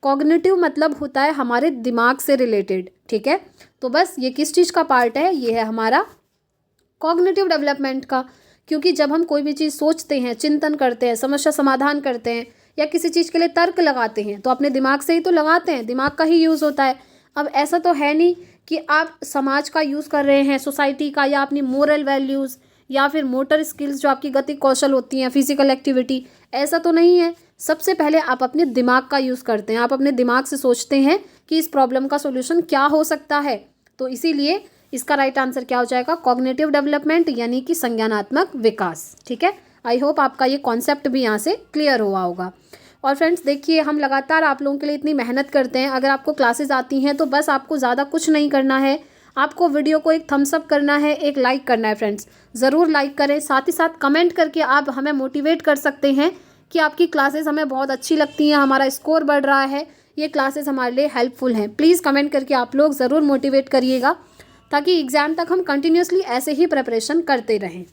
Speaker 1: कॉग्निटिव मतलब होता है हमारे दिमाग से रिलेटेड, ठीक है। तो बस ये किस चीज़ का पार्ट है, ये है हमारा कॉग्निटिव डेवलपमेंट का। क्योंकि जब हम कोई भी चीज़ सोचते हैं, चिंतन करते हैं, समस्या समाधान करते हैं, या किसी चीज़ के लिए तर्क लगाते हैं, तो अपने दिमाग से ही तो लगाते हैं, दिमाग का ही यूज़ होता है। अब ऐसा तो है नहीं कि आप समाज का यूज़ कर रहे हैं, सोसाइटी का, या अपनी मोरल वैल्यूज़, या फिर मोटर स्किल्स जो आपकी गति कौशल होती हैं, फिजिकल एक्टिविटी, ऐसा तो नहीं है। सबसे पहले आप अपने दिमाग का यूज़ करते हैं, आप अपने दिमाग से सोचते हैं कि इस प्रॉब्लम का सोल्यूशन क्या हो सकता है। तो इसीलिए इसका राइट आंसर क्या हो जाएगा, कॉग्निटिव डेवलपमेंट, यानी कि संज्ञानात्मक विकास, ठीक है। आई होप आपका ये कॉन्सेप्ट भी यहाँ से क्लियर हुआ होगा। और फ्रेंड्स देखिए, हम लगातार आप लोगों के लिए इतनी मेहनत करते हैं। अगर आपको क्लासेस आती हैं तो बस आपको ज़्यादा कुछ नहीं करना है, आपको वीडियो को एक थम्स अप करना है, एक लाइक करना है फ्रेंड्स, ज़रूर लाइक करें। साथ ही साथ कमेंट करके आप हमें मोटिवेट कर सकते हैं कि आपकी क्लासेस हमें बहुत अच्छी लगती हैं, हमारा स्कोर बढ़ रहा है, ये क्लासेस हमारे लिए हेल्पफुल हैं। प्लीज़ कमेंट करके आप लोग ज़रूर मोटिवेट करिएगा, ताकि एग्ज़ाम तक हम कंटिन्यूसली ऐसे ही प्रिपरेशन करते रहें।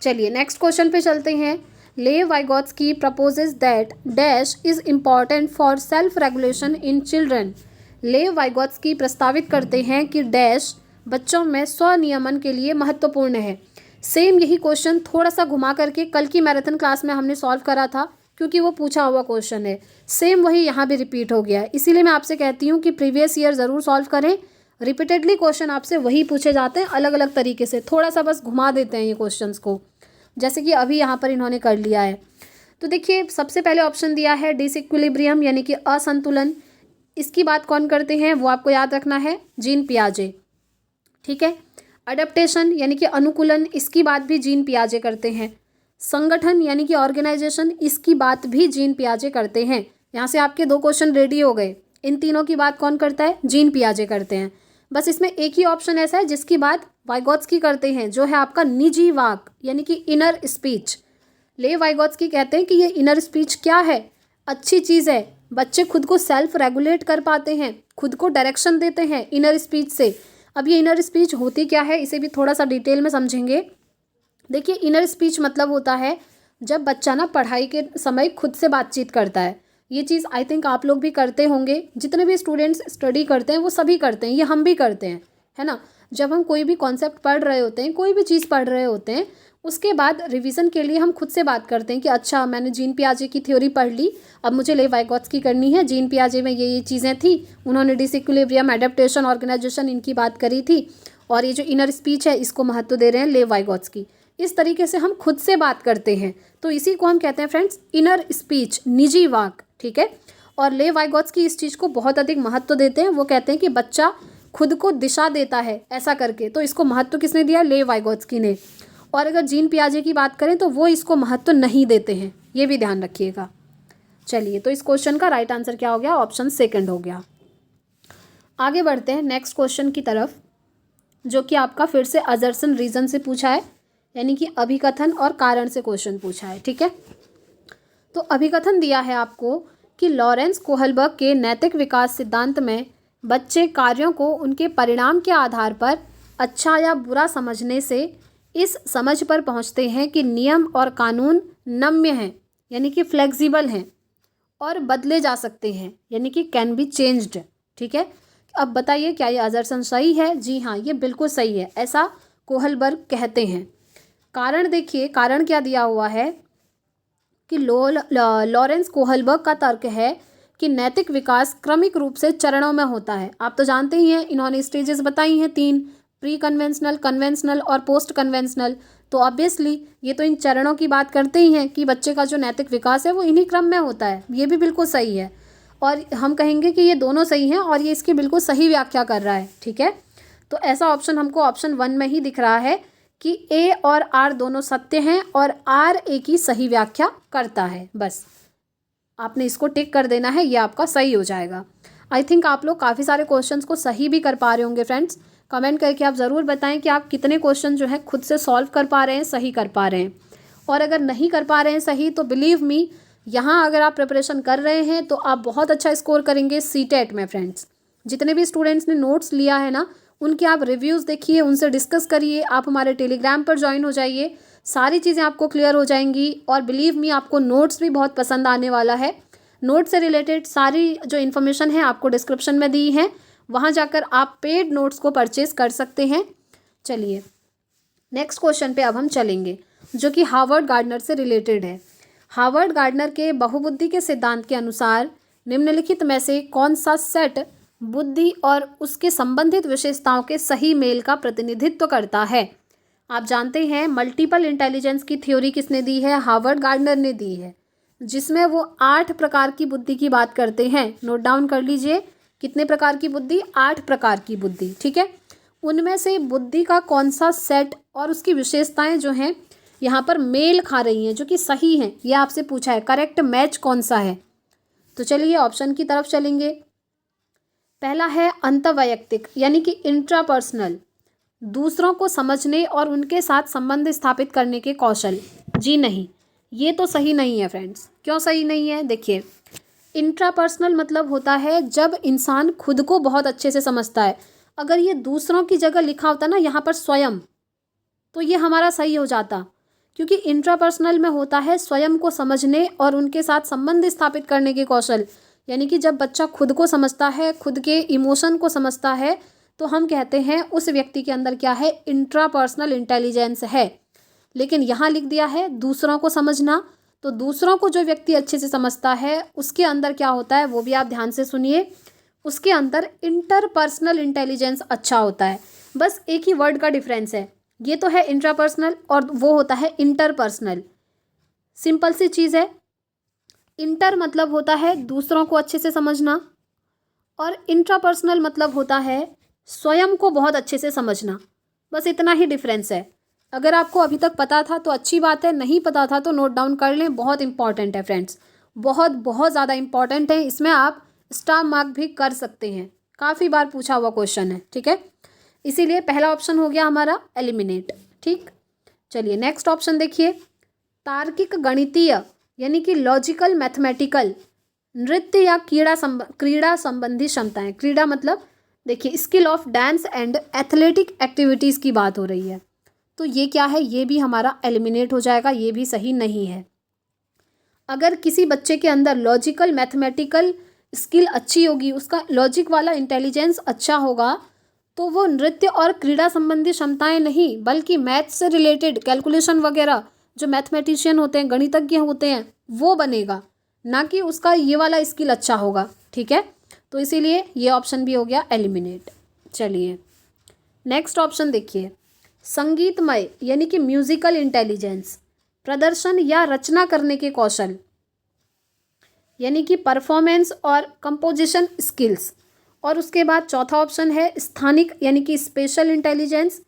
Speaker 1: चलिए नेक्स्ट क्वेश्चन पे चलते हैं। लेव Vygotsky proposes that dash is important for self regulation in children। लेव वाइगोत्स्की प्रस्तावित करते हैं कि डैश बच्चों में स्वनियमन के लिए महत्वपूर्ण है। सेम यही क्वेश्चन थोड़ा सा घुमा करके कल की मैराथन क्लास में हमने सॉल्व करा था, क्योंकि वो पूछा हुआ क्वेश्चन है। सेम वही यहाँ भी रिपीट हो गया है, इसीलिए मैं आपसे कहती हूँ कि प्रीवियस ईयर ज़रूर सॉल्व करें। रिपीटेडली क्वेश्चन आपसे वही पूछे जाते हैं अलग अलग तरीके से, थोड़ा सा बस घुमा देते हैं ये क्वेश्चंस को, जैसे कि अभी यहाँ पर इन्होंने कर लिया है। तो देखिए सबसे पहले ऑप्शन दिया है डिसइक्विलिब्रियम यानी कि असंतुलन, इसकी बात कौन करते हैं वो आपको याद रखना है, जीन पियाजे। ठीक है, अडेप्टेशन यानी कि अनुकूलन, इसकी बात भी जीन पियाजे करते हैं। संगठन यानी कि ऑर्गेनाइजेशन, इसकी बात भी जीन पियाजे करते हैं। यहाँ से आपके 2 क्वेश्चन रेडी हो गए। इन तीनों की बात कौन करता है, जीन पियाजे करते हैं। बस इसमें एक ही ऑप्शन ऐसा है जिसकी बात वाइगोत्स्की करते हैं, जो है आपका निजी वाक यानी कि इनर स्पीच। ले वाइगोत्स्की कहते हैं कि ये इनर स्पीच क्या है, अच्छी चीज़ है, बच्चे खुद को सेल्फ रेगुलेट कर पाते हैं, खुद को डायरेक्शन देते हैं इनर स्पीच से। अब ये इनर स्पीच होती क्या है, इसे भी थोड़ा सा डिटेल में समझेंगे। देखिए इनर स्पीच मतलब होता है जब बच्चा ना पढ़ाई के समय खुद से बातचीत करता है। ये चीज़ आई थिंक आप लोग भी करते होंगे, जितने भी स्टूडेंट्स स्टडी करते हैं वो सभी करते हैं, ये हम भी करते हैं, है ना। जब हम कोई भी कॉन्सेप्ट पढ़ रहे होते हैं, कोई भी चीज़ पढ़ रहे होते हैं, उसके बाद रिवीजन के लिए हम खुद से बात करते हैं कि अच्छा मैंने जीन पियाजे की थ्योरी पढ़ ली, अब मुझे ले वाइगोत्स्की करनी है। जीन पियाजे में ये चीज़ें थी, उन्होंने डिसइक्विलिब्रियम, एडेप्टेशन, ऑर्गेनाइजेशन इनकी बात करी थी, और ये जो इनर स्पीच है इसको महत्व दे रहे हैं ले वाइगोत्स्की। इस तरीके से हम खुद से बात करते हैं, तो इसी को हम कहते हैं फ्रेंड्स इनर स्पीच, निजी वाक। ठीक है, और ले वाइगोत्स्की इस चीज़ को बहुत अधिक महत्व देते हैं। वो कहते हैं कि बच्चा खुद को दिशा देता है ऐसा करके, तो इसको महत्व किसने दिया, ले वाइगोत्स्की ने। और अगर जीन पियाजे की बात करें तो वो इसको महत्व नहीं देते हैं, ये भी ध्यान रखिएगा। चलिए, तो इस क्वेश्चन का राइट आंसर क्या हो गया, ऑप्शन सेकंड हो गया। आगे बढ़ते हैं नेक्स्ट क्वेश्चन की तरफ, जो कि आपका फिर से असर्शन रीजन से पूछा है, यानी कि अभिकथन और कारण से क्वेश्चन पूछा है। ठीक है, तो अभिकथन दिया है आपको कि लॉरेंस कोहलबर्ग के नैतिक विकास सिद्धांत में बच्चे कार्यों को उनके परिणाम के आधार पर अच्छा या बुरा समझने से इस समझ पर पहुंचते हैं कि नियम और कानून नम्य हैं यानी कि फ्लेक्सिबल हैं और बदले जा सकते हैं यानी कि कैन बी चेंज्ड। ठीक है, अब बताइए क्या ये असर्शन सही है? जी हाँ, ये बिल्कुल सही है, ऐसा कोहलबर्ग कहते हैं। कारण देखिए, कारण क्या दिया हुआ है कि लॉरेंस कोहलबर्ग का तर्क है कि नैतिक विकास क्रमिक रूप से चरणों में होता है। आप तो जानते ही हैं, इन्होंने स्टेजेस बताई हैं 3, प्री कन्वेंशनल, कन्वेंशनल और पोस्ट कन्वेंशनल। तो ऑब्वियसली ये तो इन चरणों की बात करते ही हैं कि बच्चे का जो नैतिक विकास है वो इन्हीं क्रम में होता है। ये भी बिल्कुल सही है, और हम कहेंगे कि ये दोनों सही हैं और ये इसकी बिल्कुल सही व्याख्या कर रहा है। ठीक है, तो ऐसा ऑप्शन हमको ऑप्शन 1 में ही दिख रहा है कि ए और आर दोनों सत्य हैं और आर ए की सही व्याख्या करता है। बस आपने इसको टिक कर देना है, ये आपका सही हो जाएगा। आई थिंक आप लोग काफ़ी सारे क्वेश्चंस को सही भी कर पा रहे होंगे फ्रेंड्स। कमेंट करके आप ज़रूर बताएं कि आप कितने क्वेश्चन जो है खुद से सॉल्व कर पा रहे हैं, सही कर पा रहे हैं। और अगर नहीं कर पा रहे हैं सही, तो बिलीव मी, यहाँ अगर आप प्रिपरेशन कर रहे हैं तो आप बहुत अच्छा स्कोर करेंगे सीटेट में फ्रेंड्स। जितने भी स्टूडेंट्स ने नोट्स लिया है ना, उनके आप रिव्यूज़ देखिए, उनसे डिस्कस करिए, आप हमारे टेलीग्राम पर ज्वाइन हो जाइए, सारी चीज़ें आपको क्लियर हो जाएंगी। और बिलीव मी, आपको नोट्स भी बहुत पसंद आने वाला है। नोट से रिलेटेड सारी जो इन्फॉर्मेशन है आपको डिस्क्रिप्शन में दी है, वहाँ जाकर आप पेड नोट्स को परचेज कर सकते हैं। चलिए नेक्स्ट क्वेश्चन पे अब हम चलेंगे, जो कि हार्वर्ड गार्डनर से रिलेटेड है। हार्वर्ड गार्डनर के बहुबुद्धि के सिद्धांत के अनुसार निम्नलिखित में से कौन सा सेट बुद्धि और उसके संबंधित विशेषताओं के सही मेल का प्रतिनिधित्व करता है? आप जानते हैं मल्टीपल इंटेलिजेंस की थ्योरी किसने दी है? हार्वर्ड गार्डनर ने दी है, जिसमें वो 8 प्रकार की बुद्धि की बात करते हैं। नोट डाउन कर लीजिए, कितने प्रकार की बुद्धि? 8 प्रकार की बुद्धि। ठीक है, उनमें से बुद्धि का कौन सा सेट और उसकी विशेषताएं जो हैं यहाँ पर मेल खा रही हैं, जो कि सही हैं, ये आपसे पूछा है। करेक्ट मैच कौन सा है? तो चलिए ऑप्शन की तरफ चलेंगे। पहला है अंतर्वैयक्तिक यानी कि इंट्रापर्सनल, दूसरों को समझने और उनके साथ संबंध स्थापित करने के कौशल। जी नहीं, ये तो सही नहीं है फ्रेंड्स। क्यों सही नहीं है? देखिए, इंट्रापर्सनल मतलब होता है जब इंसान खुद को बहुत अच्छे से समझता है। अगर ये दूसरों की जगह लिखा होता ना यहाँ पर स्वयं, तो ये हमारा सही हो जाता, क्योंकि इंट्रापर्सनल में होता है स्वयं को समझने और उनके साथ संबंध स्थापित करने के कौशल। यानी कि जब बच्चा खुद को समझता है, खुद के इमोशन को समझता है, तो हम कहते हैं उस व्यक्ति के अंदर क्या है? इंट्रापर्सनल इंटेलिजेंस है। लेकिन यहाँ लिख दिया है दूसरों को समझना, तो दूसरों को जो व्यक्ति अच्छे से समझता है उसके अंदर क्या होता है वो भी आप ध्यान से सुनिए। उसके अंदर इंटरपर्सनल इंटेलिजेंस अच्छा होता है। बस एक ही वर्ड का डिफरेंस है, ये तो है इंट्रापर्सनल और वो होता है इंटरपर्सनल। सिंपल सी चीज़ है, इंटर मतलब होता है दूसरों को अच्छे से समझना और इंट्रापर्सनल मतलब होता है स्वयं को बहुत अच्छे से समझना। बस इतना ही डिफरेंस है। अगर आपको अभी तक पता था तो अच्छी बात है, नहीं पता था तो नोट डाउन कर लें, बहुत इंपॉर्टेंट है फ्रेंड्स, बहुत बहुत ज़्यादा इंपॉर्टेंट है। इसमें आप स्टार मार्क भी कर सकते हैं, काफ़ी बार पूछा हुआ क्वेश्चन है, ठीक है। इसीलिए पहला ऑप्शन हो गया हमारा एलिमिनेट, ठीक। चलिए नेक्स्ट ऑप्शन देखिए, तार्किक गणितीय यानी कि लॉजिकल मैथमेटिकल नृत्य या क्रीड़ा संबंधी क्षमताएं। क्रीड़ा मतलब देखिए skill of dance and athletic activities की बात हो रही है, तो ये क्या है, ये भी हमारा एलिमिनेट हो जाएगा, ये भी सही नहीं है। अगर किसी बच्चे के अंदर लॉजिकल मैथमेटिकल स्किल अच्छी होगी, उसका लॉजिक वाला इंटेलिजेंस अच्छा होगा, तो वो नृत्य और क्रीड़ा संबंधी क्षमताएं नहीं बल्कि मैथ से रिलेटेड कैलकुलेशन वगैरह, जो मैथमेटिशियन होते हैं, गणितज्ञ होते हैं, वो बनेगा, ना कि उसका ये वाला स्किल अच्छा होगा, ठीक है। तो इसीलिए ये ऑप्शन भी हो गया एलिमिनेट। चलिए नेक्स्ट ऑप्शन देखिए, संगीतमय यानी कि म्यूजिकल इंटेलिजेंस, प्रदर्शन या रचना करने के कौशल यानी कि परफॉर्मेंस और कंपोजिशन स्किल्स। और उसके बाद चौथा ऑप्शन है स्थानिक यानी कि स्पेशल इंटेलिजेंस,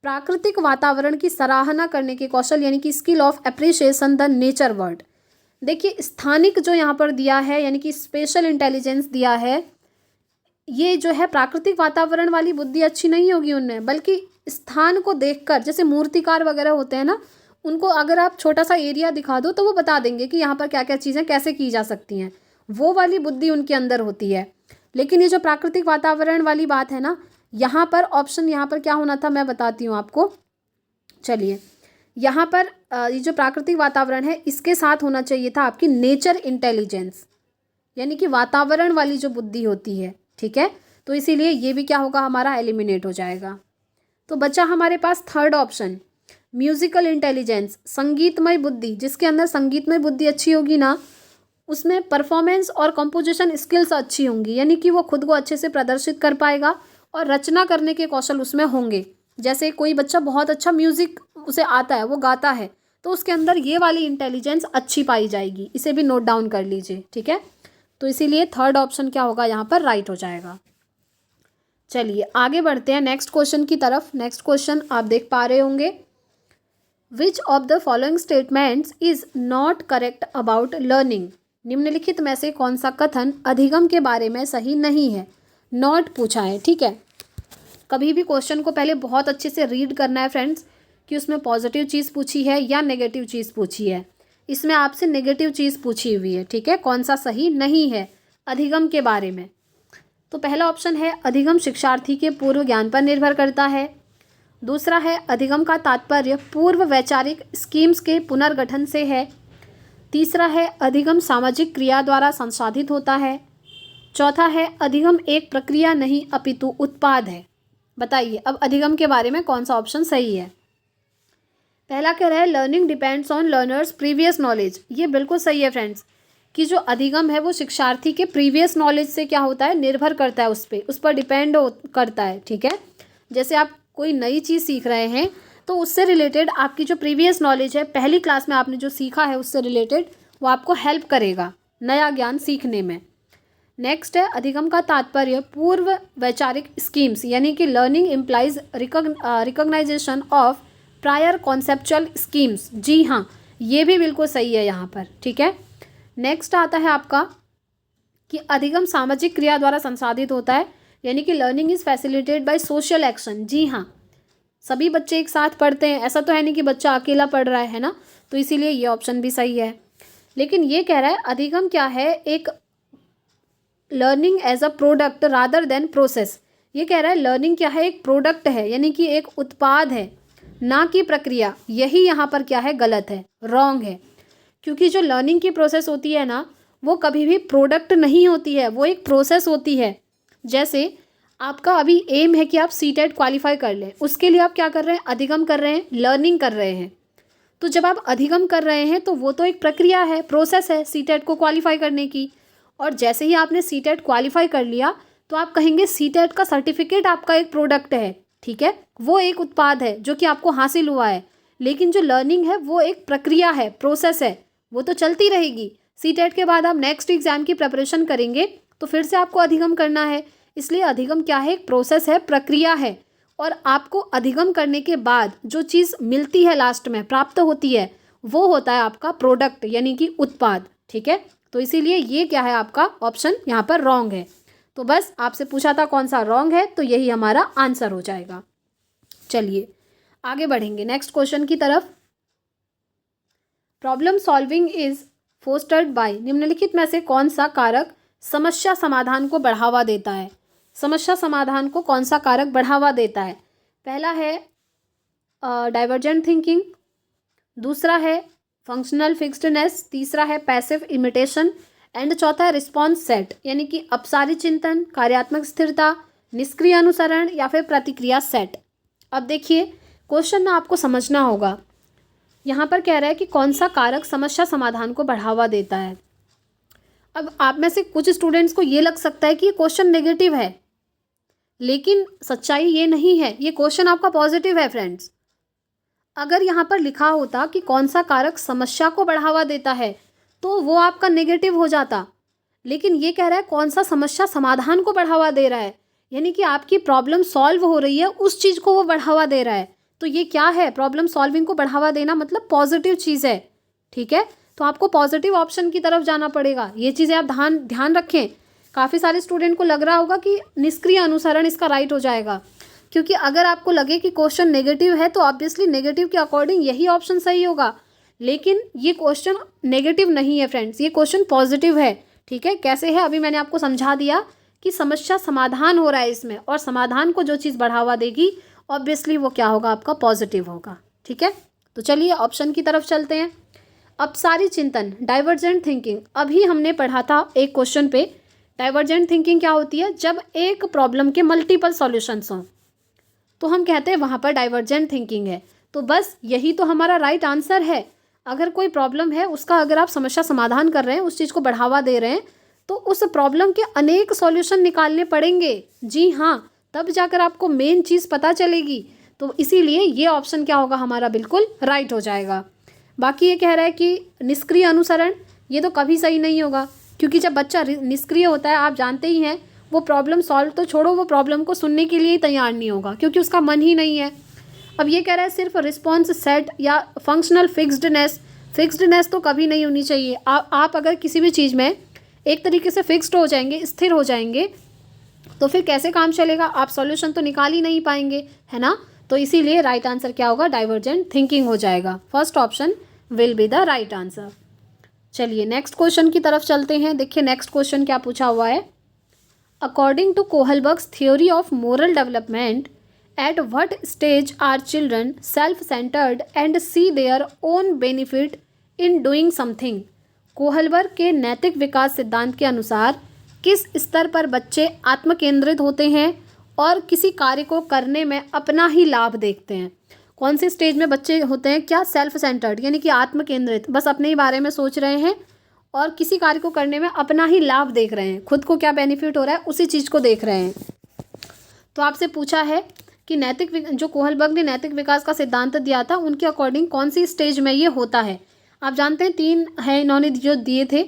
Speaker 1: प्राकृतिक वातावरण की सराहना करने के कौशल यानी कि skill of appreciation the nature world. देखिए स्थानिक जो यहाँ पर दिया है यानी कि स्पेशल इंटेलिजेंस दिया है, ये जो है प्राकृतिक वातावरण वाली बुद्धि अच्छी नहीं होगी उनमें, बल्कि स्थान को देखकर, जैसे मूर्तिकार वगैरह होते हैं ना, उनको अगर आप छोटा सा एरिया दिखा दो तो वो बता देंगे कि यहाँ पर क्या क्या चीज़ें कैसे की जा सकती हैं, वो वाली बुद्धि उनके अंदर होती है। लेकिन ये जो प्राकृतिक वातावरण वाली बात है ना, यहाँ पर ऑप्शन यहाँ पर क्या होना था मैं बताती हूँ आपको। चलिए यहाँ पर ये जो प्राकृतिक वातावरण है इसके साथ होना चाहिए था आपकी नेचर इंटेलिजेंस यानी कि वातावरण वाली जो बुद्धि होती है, ठीक है। तो इसीलिए ये भी क्या होगा, हमारा एलिमिनेट हो जाएगा। तो बचा हमारे पास थर्ड ऑप्शन म्यूजिकल इंटेलिजेंस, संगीतमय बुद्धि। जिसके अंदर संगीतमय बुद्धि अच्छी होगी ना, उसमें परफॉर्मेंस और कंपोजिशन स्किल्स अच्छी होंगी, यानी कि वो खुद को अच्छे से प्रदर्शित कर पाएगा और रचना करने के कौशल उसमें होंगे। जैसे कोई बच्चा बहुत अच्छा म्यूजिक उसे आता है, वो गाता है, तो उसके अंदर ये वाली इंटेलिजेंस अच्छी पाई जाएगी। इसे भी नोट डाउन कर लीजिए, ठीक है। तो इसीलिए थर्ड ऑप्शन क्या होगा यहाँ पर, राइट हो जाएगा। चलिए आगे बढ़ते हैं नेक्स्ट क्वेश्चन की तरफ। नेक्स्ट क्वेश्चन आप देख पा रहे होंगे, विच of the following statements is not correct about learning. निम्नलिखित में से कौन सा कथन अधिगम के बारे में सही नहीं है। नॉट पूछा है, ठीक है। कभी भी क्वेश्चन को पहले बहुत अच्छे से रीड करना है फ्रेंड्स, कि उसमें पॉजिटिव चीज़ पूछी है या नेगेटिव चीज़ पूछी है। इसमें आपसे नेगेटिव चीज़ पूछी हुई है, ठीक है। कौन सा सही नहीं है अधिगम के बारे में। तो पहला ऑप्शन है अधिगम शिक्षार्थी के पूर्व ज्ञान पर निर्भर करता है। दूसरा है अधिगम का तात्पर्य पूर्व वैचारिक स्कीम्स के पुनर्गठन से है। तीसरा है अधिगम सामाजिक क्रिया द्वारा संसाधित होता है। चौथा है अधिगम एक प्रक्रिया नहीं अपितु उत्पाद है। बताइए अब अधिगम के बारे में कौन सा ऑप्शन सही है। पहला कह रहा है learning depends on learners previous knowledge. ये बिल्कुल सही है फ्रेंड्स, कि जो अधिगम है वो शिक्षार्थी के प्रीवियस नॉलेज से क्या होता है, निर्भर करता है, उस पर डिपेंड करता है, ठीक है। जैसे आप कोई नई चीज़ सीख रहे हैं तो उससे रिलेटेड आपकी जो प्रीवियस नॉलेज है, पहली क्लास में आपने जो सीखा है उससे रिलेटेड, वो आपको हेल्प करेगा नया ज्ञान सीखने में। नेक्स्ट है अधिगम का तात्पर्य पूर्व वैचारिक स्कीम्स, यानी कि learning implies recognisation of prior conceptual schemes. जी हाँ, ये भी बिल्कुल सही है यहाँ पर, ठीक है। नेक्स्ट आता है आपका कि अधिगम सामाजिक क्रिया द्वारा संसाधित होता है, यानी कि learning is facilitated by social action. जी हाँ, सभी बच्चे एक साथ पढ़ते हैं, ऐसा तो है नहीं कि बच्चा अकेला पढ़ रहा है ना, तो इसीलिए ये ऑप्शन भी सही है। लेकिन ये कह रहा है अधिगम क्या है, एक learning as a product rather than process. ये कह रहा है लर्निंग क्या है, एक प्रोडक्ट है, यानी कि एक उत्पाद है, ना कि प्रक्रिया। यही यहाँ पर क्या है, गलत है, रॉन्ग है। क्योंकि जो लर्निंग की प्रोसेस होती है ना, वो कभी भी प्रोडक्ट नहीं होती है, वो एक प्रोसेस होती है। जैसे आपका अभी एम है कि आप सीटेट क्वालिफाई कर लें, उसके लिए आप क्या कर रहे हैं, अधिगम कर रहे हैं, लर्निंग कर रहे हैं। तो जब आप अधिगम कर रहे हैं तो वो तो एक प्रक्रिया है, प्रोसेस है सीटेट को क्वालिफाई करने की। और जैसे ही आपने सीटेट क्वालिफाई कर लिया तो आप कहेंगे सीटेट का सर्टिफिकेट आपका एक प्रोडक्ट है, ठीक है, वो एक उत्पाद है जो कि आपको हासिल हुआ है, लेकिन जो लर्निंग है वो एक प्रक्रिया है, प्रोसेस है, वो तो चलती रहेगी। सीटेट के बाद आप नेक्स्ट एग्जाम की प्रिपरेशन करेंगे तो फिर से आपको अधिगम करना है, इसलिए अधिगम क्या है, एक प्रोसेस है, प्रक्रिया है। और आपको अधिगम करने के बाद जो चीज़ मिलती है लास्ट में प्राप्त होती है वो होता है आपका प्रोडक्ट यानी कि उत्पाद, ठीक है। तो इसीलिए ये क्या है, आपका ऑप्शन यहाँ पर रॉन्ग है। तो बस आपसे पूछा था कौन सा रॉन्ग है, तो यही हमारा आंसर हो जाएगा। चलिए आगे बढ़ेंगे नेक्स्ट क्वेश्चन की तरफ। Problem solving is fostered by, निम्नलिखित में से कौन सा कारक समस्या समाधान को बढ़ावा देता है। समस्या समाधान को कौन सा कारक बढ़ावा देता है। पहला है डाइवर्जेंट थिंकिंग, दूसरा है फंक्शनल फिक्स्डनेस, तीसरा है पैसिव इमिटेशन एंड चौथा है रिस्पॉन्स सेट यानी कि अपसारी चिंतन, कार्यात्मक स्थिरता, निष्क्रिय अनुसरण या फिर प्रतिक्रिया सेट। अब देखिए क्वेश्चन ना आपको समझना होगा, यहाँ पर कह रहा है कि कौन सा कारक समस्या समाधान को बढ़ावा देता है। अब आप में से कुछ स्टूडेंट्स को ये लग सकता है कि ये क्वेश्चन नेगेटिव है, लेकिन सच्चाई ये नहीं है, ये क्वेश्चन आपका पॉजिटिव है फ्रेंड्स। अगर यहाँ पर लिखा होता कि कौन सा कारक समस्या को बढ़ावा देता है तो वो आपका नेगेटिव हो जाता, लेकिन ये कह रहा है कौन सा समस्या समाधान को बढ़ावा दे रहा है, यानी कि आपकी प्रॉब्लम सॉल्व हो रही है उस चीज़ को वो बढ़ावा दे रहा है। तो ये क्या है, प्रॉब्लम सॉल्विंग को बढ़ावा देना मतलब पॉजिटिव चीज़ है, ठीक है। तो आपको पॉजिटिव ऑप्शन की तरफ जाना पड़ेगा, ये चीज़ें आप ध्यान रखें। काफ़ी सारे स्टूडेंट को लग रहा होगा कि निष्क्रिय अनुसरण इसका राइट हो जाएगा, क्योंकि अगर आपको लगे कि क्वेश्चन नेगेटिव है तो ऑब्वियसली नेगेटिव के अकॉर्डिंग यही ऑप्शन सही होगा, लेकिन ये क्वेश्चन नेगेटिव नहीं है फ्रेंड्स, ये क्वेश्चन पॉजिटिव है, ठीक है। कैसे है अभी मैंने आपको समझा दिया कि समस्या समाधान हो रहा है इसमें, और समाधान को जो चीज़ बढ़ावा देगी ऑब्वियसली वो क्या होगा, आपका पॉजिटिव होगा, ठीक है। तो चलिए ऑप्शन की तरफ चलते हैं। अपसारी चिंतन, डाइवर्जेंट थिंकिंग, अभी हमने पढ़ा था एक क्वेश्चन पे। डाइवर्जेंट थिंकिंग क्या होती है, जब एक प्रॉब्लम के मल्टीपल सॉल्यूशंस हों तो हम कहते हैं वहाँ पर डाइवर्जेंट थिंकिंग है। तो बस यही तो हमारा राइट आंसर है। अगर कोई प्रॉब्लम है उसका अगर आप समस्या समाधान कर रहे हैं, उस चीज़ को बढ़ावा दे रहे हैं, तो उस प्रॉब्लम के अनेक सॉल्यूशन निकालने पड़ेंगे, जी हाँ, तब जाकर आपको मेन चीज़ पता चलेगी। तो इसीलिए ये ऑप्शन क्या होगा हमारा, बिल्कुल राइट हो जाएगा। बाकी ये कह रहा है कि निष्क्रिय अनुसरण, ये तो कभी सही नहीं होगा, क्योंकि जब बच्चा निष्क्रिय होता है आप जानते ही हैं, वो प्रॉब्लम सॉल्व तो छोड़ो, वो प्रॉब्लम को सुनने के लिए ही तैयार नहीं होगा, क्योंकि उसका मन ही नहीं है। अब ये कह रहा है सिर्फ रिस्पॉन्स सेट या फंक्शनल फिक्स्डनेस तो कभी नहीं होनी चाहिए। आप अगर किसी भी चीज़ में एक तरीके से फिक्स्ड हो जाएंगे, स्थिर हो जाएंगे, तो फिर कैसे काम चलेगा, आप सॉल्यूशन तो निकाल ही नहीं पाएंगे, है ना। तो इसीलिए राइट आंसर क्या होगा, डाइवर्जेंट थिंकिंग हो जाएगा। First option will be the right answer. चलिए नेक्स्ट क्वेश्चन की तरफ चलते हैं। देखिए नेक्स्ट क्वेश्चन क्या पूछा हुआ है। According to Kohlberg's theory of moral development, at what stage are children self centred and see their own benefit in doing something. Kohlberg के नैतिक विकास सिद्धांत के अनुसार किस स्तर पर बच्चे आत्मकेंद्रित होते हैं और किसी कार्य को करने में अपना ही लाभ देखते हैं। कौन सी स्टेज में बच्चे होते हैं, क्या, सेल्फ सेंटर्ड यानी कि आत्मकेंद्रित, बस अपने ही बारे में सोच रहे हैं और किसी कार्य को करने में अपना ही लाभ देख रहे हैं, खुद को क्या बेनिफिट हो रहा है उसी चीज़ को देख रहे हैं। तो आपसे पूछा है कि जो कोहलबर्ग ने नैतिक विकास का सिद्धांत दिया था उनके अकॉर्डिंग कौन सी स्टेज में ये होता है। आप जानते हैं 3 है इन्होंने जो दिए थे,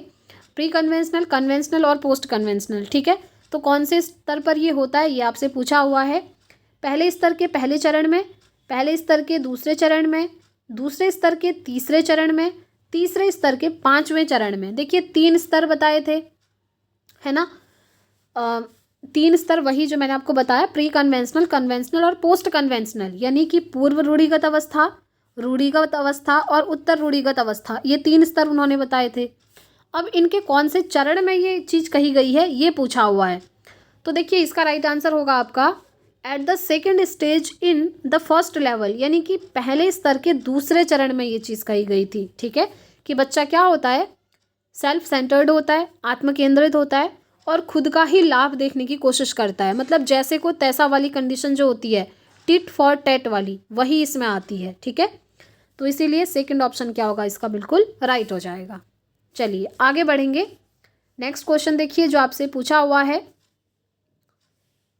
Speaker 1: प्री कन्वेंशनल, कन्वेंशनल और पोस्ट कन्वेंशनल, ठीक है। तो कौन से स्तर पर ये होता है ये आपसे पूछा हुआ है। पहले स्तर के पहले चरण में, पहले स्तर के दूसरे चरण में, दूसरे स्तर के तीसरे चरण में, तीसरे स्तर के 5वें चरण में। देखिए 3 स्तर बताए थे, है ना। 3 स्तर वही जो मैंने आपको बताया, प्री कन्वेंशनल, कन्वेंशनल और पोस्ट कन्वेंशनल, यानी कि पूर्व रूढ़िगत अवस्था, रूढ़िगत अवस्था और उत्तर रूढ़िगत अवस्था, ये 3 स्तर उन्होंने बताए थे। अब इनके कौन से चरण में ये चीज़ कही गई है ये पूछा हुआ है। तो देखिए इसका राइट आंसर होगा आपका at the second stage in the first level, यानी कि पहले स्तर के दूसरे चरण में ये चीज़ कही गई थी, ठीक है। कि बच्चा क्या होता है, सेल्फ सेंटर्ड होता है, आत्मकेंद्रित होता है और खुद का ही लाभ देखने की कोशिश करता है। मतलब जैसे को तैसा वाली कंडीशन जो होती है, टिट फॉर टैट वाली, वही इसमें आती है, ठीक है। तो इसीलिए सेकंड ऑप्शन क्या होगा, इसका बिल्कुल राइट हो जाएगा। चलिए आगे बढ़ेंगे। नेक्स्ट क्वेश्चन देखिए जो आपसे पूछा हुआ है।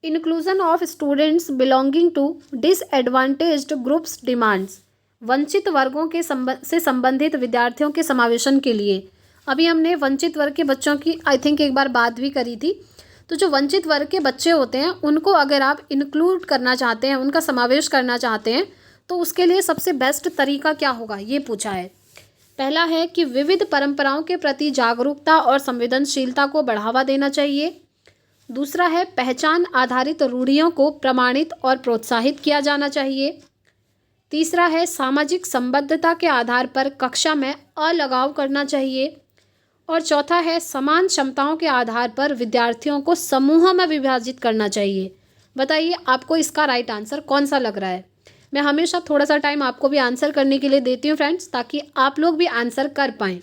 Speaker 1: Inclusion of students belonging to disadvantaged groups demands, वंचित वर्गों के से संबंधित विद्यार्थियों के समावेशन के लिए। अभी हमने वंचित वर्ग के बच्चों की आई थिंक एक बार बात भी करी थी। तो जो वंचित वर्ग के बच्चे होते हैं उनको अगर आप इंक्लूड करना चाहते हैं, उनका समावेश करना चाहते हैं, तो उसके लिए सबसे बेस्ट तरीका क्या होगा ये पूछा है। पहला है कि विविध परंपराओं के प्रति जागरूकता और संवेदनशीलता को बढ़ावा देना चाहिए। दूसरा है पहचान आधारित रूढ़ियों को प्रमाणित और प्रोत्साहित किया जाना चाहिए। तीसरा है सामाजिक संबद्धता के आधार पर कक्षा में अलगाव करना चाहिए। और चौथा है समान क्षमताओं के आधार पर विद्यार्थियों को समूहों में विभाजित करना चाहिए। बताइए आपको इसका राइट आंसर कौन सा लग रहा है। मैं हमेशा थोड़ा सा टाइम आपको भी आंसर करने के लिए देती हूँ फ्रेंड्स, ताकि आप लोग भी आंसर कर पाएँ।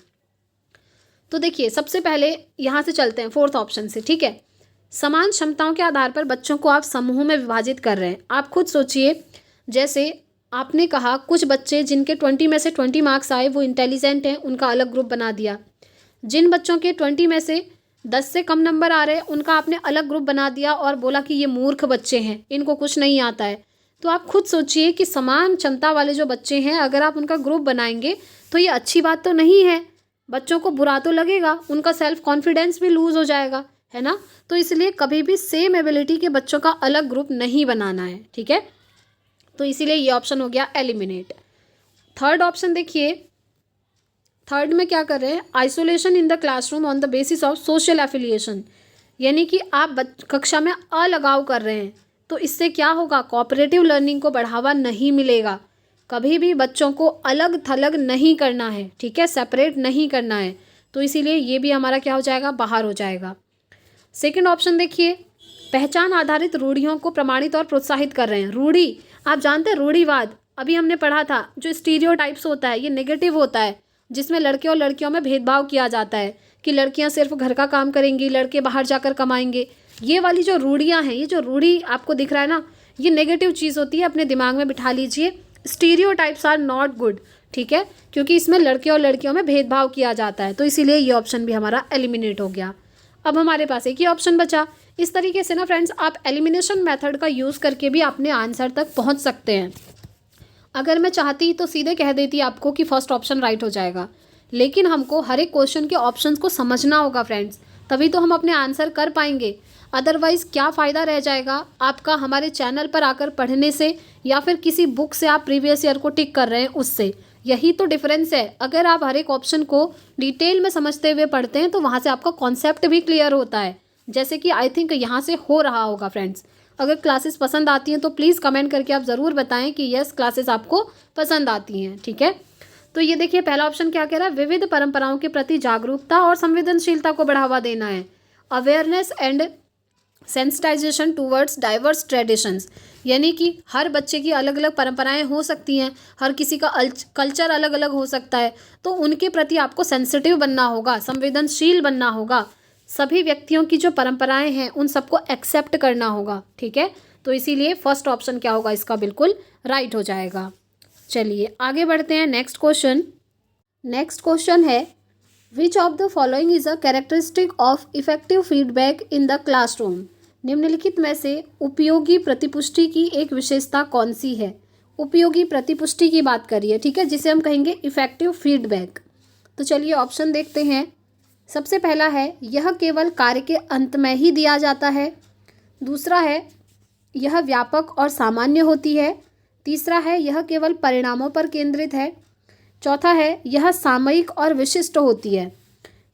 Speaker 1: तो देखिए सबसे पहले यहाँ से चलते हैं फोर्थ ऑप्शन से, ठीक है। समान क्षमताओं के आधार पर बच्चों को आप समूह में विभाजित कर रहे हैं। आप खुद सोचिए, जैसे आपने कहा कुछ बच्चे जिनके 20 में से 20 मार्क्स आए वो इंटेलिजेंट हैं, उनका अलग ग्रुप बना दिया। जिन बच्चों के 20 में से 10 से कम नंबर आ रहे हैं उनका आपने अलग ग्रुप बना दिया और बोला कि ये मूर्ख बच्चे हैं, इनको कुछ नहीं आता है। तो आप खुद सोचिए कि समान क्षमता वाले जो बच्चे हैं अगर आप उनका ग्रुप बनाएंगे तो ये अच्छी बात तो नहीं है। बच्चों को बुरा तो लगेगा, उनका सेल्फ कॉन्फिडेंस भी लूज़ हो जाएगा, है ना। तो इसलिए कभी भी सेम एबिलिटी के बच्चों का अलग ग्रुप नहीं बनाना है, ठीक है। तो इसीलिए ये ऑप्शन हो गया एलिमिनेट। थर्ड ऑप्शन देखिए, थर्ड में क्या कर रहे हैं, isolation in the classroom on the basis of social affiliation, यानी कि आप कक्षा में अलगाव कर रहे हैं। तो इससे क्या होगा, कोऑपरेटिव लर्निंग को बढ़ावा नहीं मिलेगा। कभी भी बच्चों को अलग थलग नहीं करना है, ठीक है, सेपरेट नहीं करना है। तो इसीलिए ये भी हमारा क्या हो जाएगा, बाहर हो जाएगा। सेकंड ऑप्शन देखिए, पहचान आधारित रूढ़ियों को प्रमाणित और प्रोत्साहित कर रहे हैं। रूढ़ी आप जानते हैं, रूढ़िवाद अभी हमने पढ़ा था, जो स्टीरियोटाइप्स होता है ये नेगेटिव होता है, जिसमें लड़के और लड़कियों में भेदभाव किया जाता है कि लड़कियां सिर्फ घर का काम करेंगी, लड़के बाहर जाकर कमाएंगे। ये वाली जो रूढ़ियां हैं, ये जो रूढ़ी आपको दिख रहा है ना, ये नेगेटिव चीज़ होती है, अपने दिमाग में बिठा लीजिए। स्टीरियोटाइप्स आर नॉट गुड, ठीक है, क्योंकि इसमें लड़के और लड़कियों में भेदभाव किया जाता है। तो इसीलिए ये ऑप्शन भी हमारा एलिमिनेट हो गया। अब हमारे पास एक ही ऑप्शन बचा। इस तरीके से ना फ्रेंड्स, आप एलिमिनेशन मेथड का यूज़ करके भी अपने आंसर तक पहुँच सकते हैं। अगर मैं चाहती तो सीधे कह देती आपको कि फर्स्ट ऑप्शन राइट हो जाएगा, लेकिन हमको हर एक क्वेश्चन के ऑप्शंस को समझना होगा फ्रेंड्स, तभी तो हम अपने आंसर कर पाएंगे। अदरवाइज़ क्या फ़ायदा रह जाएगा आपका हमारे चैनल पर आकर पढ़ने से, या फिर किसी बुक से आप प्रीवियस ईयर को टिक कर रहे हैं उससे। यही तो डिफरेंस है। अगर आप हर एक ऑप्शन को डिटेल में समझते हुए पढ़ते हैं तो वहाँ से आपका कॉन्सेप्ट भी क्लियर होता है, जैसे कि आई थिंक यहाँ से हो रहा होगा फ्रेंड्स। अगर क्लासेस पसंद आती हैं तो प्लीज़ कमेंट करके आप ज़रूर बताएं कि यस क्लासेस आपको पसंद आती हैं, ठीक है। तो ये देखिए पहला ऑप्शन क्या कह रहा है, विविध परंपराओं के प्रति जागरूकता और संवेदनशीलता को बढ़ावा देना है। Awareness and sensitization towards diverse traditions, यानी कि हर बच्चे की अलग अलग परंपराएं हो सकती हैं, हर किसी का कल्चर अलग अलग हो सकता है, तो उनके प्रति आपको सेंसिटिव बनना होगा, संवेदनशील बनना होगा। सभी व्यक्तियों की जो परंपराएं हैं उन सबको एक्सेप्ट करना होगा, ठीक है। तो इसीलिए फर्स्ट ऑप्शन क्या होगा, इसका बिल्कुल राइट हो जाएगा। चलिए आगे बढ़ते हैं। नेक्स्ट क्वेश्चन है, विच of the following is a characteristic of effective feedback in the classroom. निम्नलिखित में से उपयोगी प्रतिपुष्टि की एक विशेषता कौन सी है। उपयोगी प्रतिपुष्टि की बात करिए, ठीक है, जिसे हम कहेंगे इफेक्टिव फीडबैक। तो चलिए ऑप्शन देखते हैं। सबसे पहला है, यह केवल कार्य के अंत में ही दिया जाता है। दूसरा है, यह व्यापक और सामान्य होती है। तीसरा है, यह केवल परिणामों पर केंद्रित है। चौथा है, यह सामयिक और विशिष्ट होती है,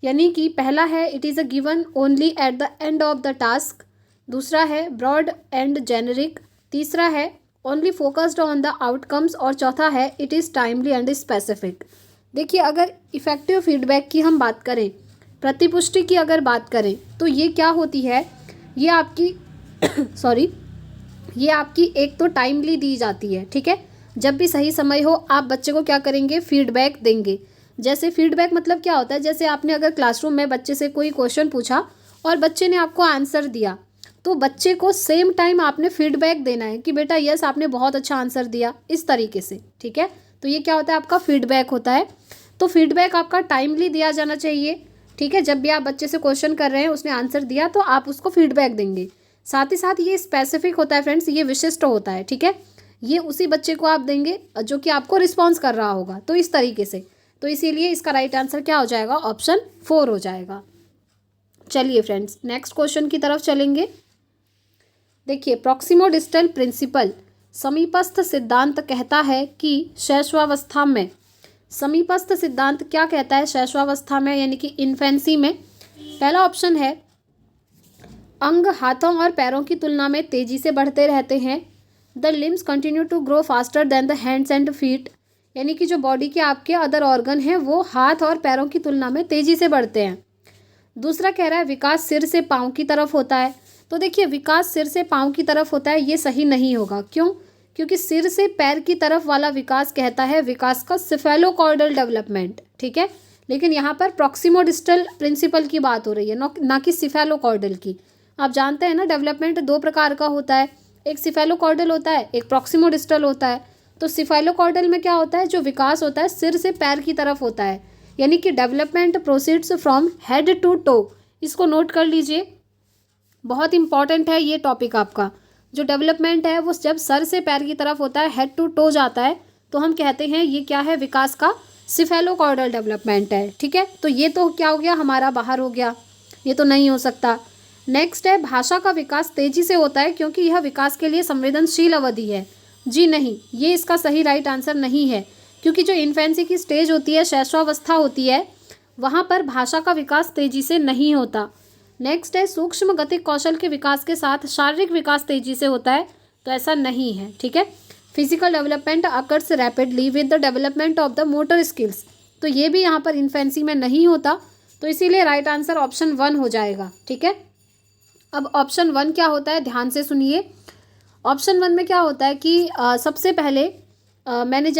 Speaker 1: यानी कि पहला है it is a given only at the end of the task. दूसरा है ब्रॉड एंड जेनरिक। तीसरा है only focused on the outcomes. और चौथा है it is timely and specific. देखिए अगर इफेक्टिव फीडबैक की हम बात करें, प्रतिपुष्टि की अगर बात करें, तो ये क्या होती है, ये आपकी ये आपकी एक तो टाइमली दी जाती है, ठीक है। जब भी सही समय हो आप बच्चे को क्या करेंगे, फीडबैक देंगे। जैसे फीडबैक मतलब क्या होता है, जैसे आपने अगर क्लासरूम में बच्चे से कोई क्वेश्चन पूछा और बच्चे ने आपको आंसर दिया, तो बच्चे को सेम टाइम आपने फीडबैक देना है कि बेटा यस आपने बहुत अच्छा आंसर दिया, इस तरीके से, ठीक है। तो ये क्या होता है, आपका फीडबैक होता है। तो फीडबैक आपका टाइमली दिया जाना चाहिए, ठीक है। जब भी आप बच्चे से क्वेश्चन कर रहे हैं, उसने आंसर दिया तो आप उसको फीडबैक देंगे। साथ ही साथ ये स्पेसिफिक होता है फ्रेंड्स, ये विशिष्ट होता है, ठीक है। ये उसी बच्चे को आप देंगे जो कि आपको रिस्पॉन्स कर रहा होगा, तो इस तरीके से। तो इसीलिए इसका राइट आंसर क्या हो जाएगा, ऑप्शन 4 हो जाएगा। चलिए फ्रेंड्स नेक्स्ट क्वेश्चन की तरफ चलेंगे। देखिए, प्रॉक्सिमो डिस्टल प्रिंसिपल समीपस्थ सिद्धांत कहता है कि शैशवावस्था में, समीपस्थ सिद्धांत क्या कहता है शैशवावस्था में यानी कि इन्फेंसी में। पहला ऑप्शन है, अंग हाथों और पैरों की तुलना में तेजी से बढ़ते रहते हैं। The limbs continue to grow faster than the hands and feet, यानी कि जो बॉडी के आपके अदर ऑर्गन हैं वो हाथ और पैरों की तुलना में तेजी से बढ़ते हैं। दूसरा कह रहा है विकास सिर से पाँव की तरफ होता है। तो देखिए, विकास सिर से पाँव की तरफ होता है, ये सही नहीं होगा। क्यों? क्योंकि सिर से पैर की तरफ वाला विकास कहता है विकास का सिफेलोकॉर्डल डेवलपमेंट, ठीक है। लेकिन यहाँ पर प्रॉक्सिमोडिस्टल प्रिंसिपल की बात हो रही है, ना कि सिफेलोकॉर्डल की। आप जानते हैं ना, डेवलपमेंट दो प्रकार का होता है, एक सिफेलोकॉर्डल होता है, एक प्रॉक्सिमोडिस्टल होता है। तो सिफेलोकॉर्डल में क्या होता है, जो विकास होता है सिर से पैर की तरफ होता है, यानी कि development proceeds from head to toe. इसको नोट कर लीजिए, बहुत इंपॉर्टेंट है ये टॉपिक आपका। जो डेवलपमेंट है वो जब सर से पैर की तरफ होता है, हेड टू टो जाता है, तो हम कहते हैं ये क्या है, विकास का सिफेलोकॉर्डल डेवलपमेंट है, ठीक है। तो ये तो क्या हो गया, हमारा बाहर हो गया, ये तो नहीं हो सकता। नेक्स्ट है, भाषा का विकास तेजी से होता है क्योंकि यह विकास के लिए संवेदनशील अवधि है। जी नहीं, ये इसका सही राइट आंसर नहीं है, क्योंकि जो इन्फेंसी की स्टेज होती है, शैशवावस्था होती है, वहाँ पर भाषा का विकास तेजी से नहीं होता। नेक्स्ट है, सूक्ष्म गतिक कौशल के विकास के साथ शारीरिक विकास तेजी से होता है, तो ऐसा नहीं है, ठीक है। Physical development occurs rapidly with the development of the motor skills, तो ये भी यहाँ पर इन्फेंसी में नहीं होता, तो इसीलिए राइट आंसर ऑप्शन 1 हो जाएगा, ठीक है। अब ऑप्शन 1 क्या होता है, ध्यान से सुनिए। ऑप्शन 1 में क्या होता है कि सबसे पहले मैंने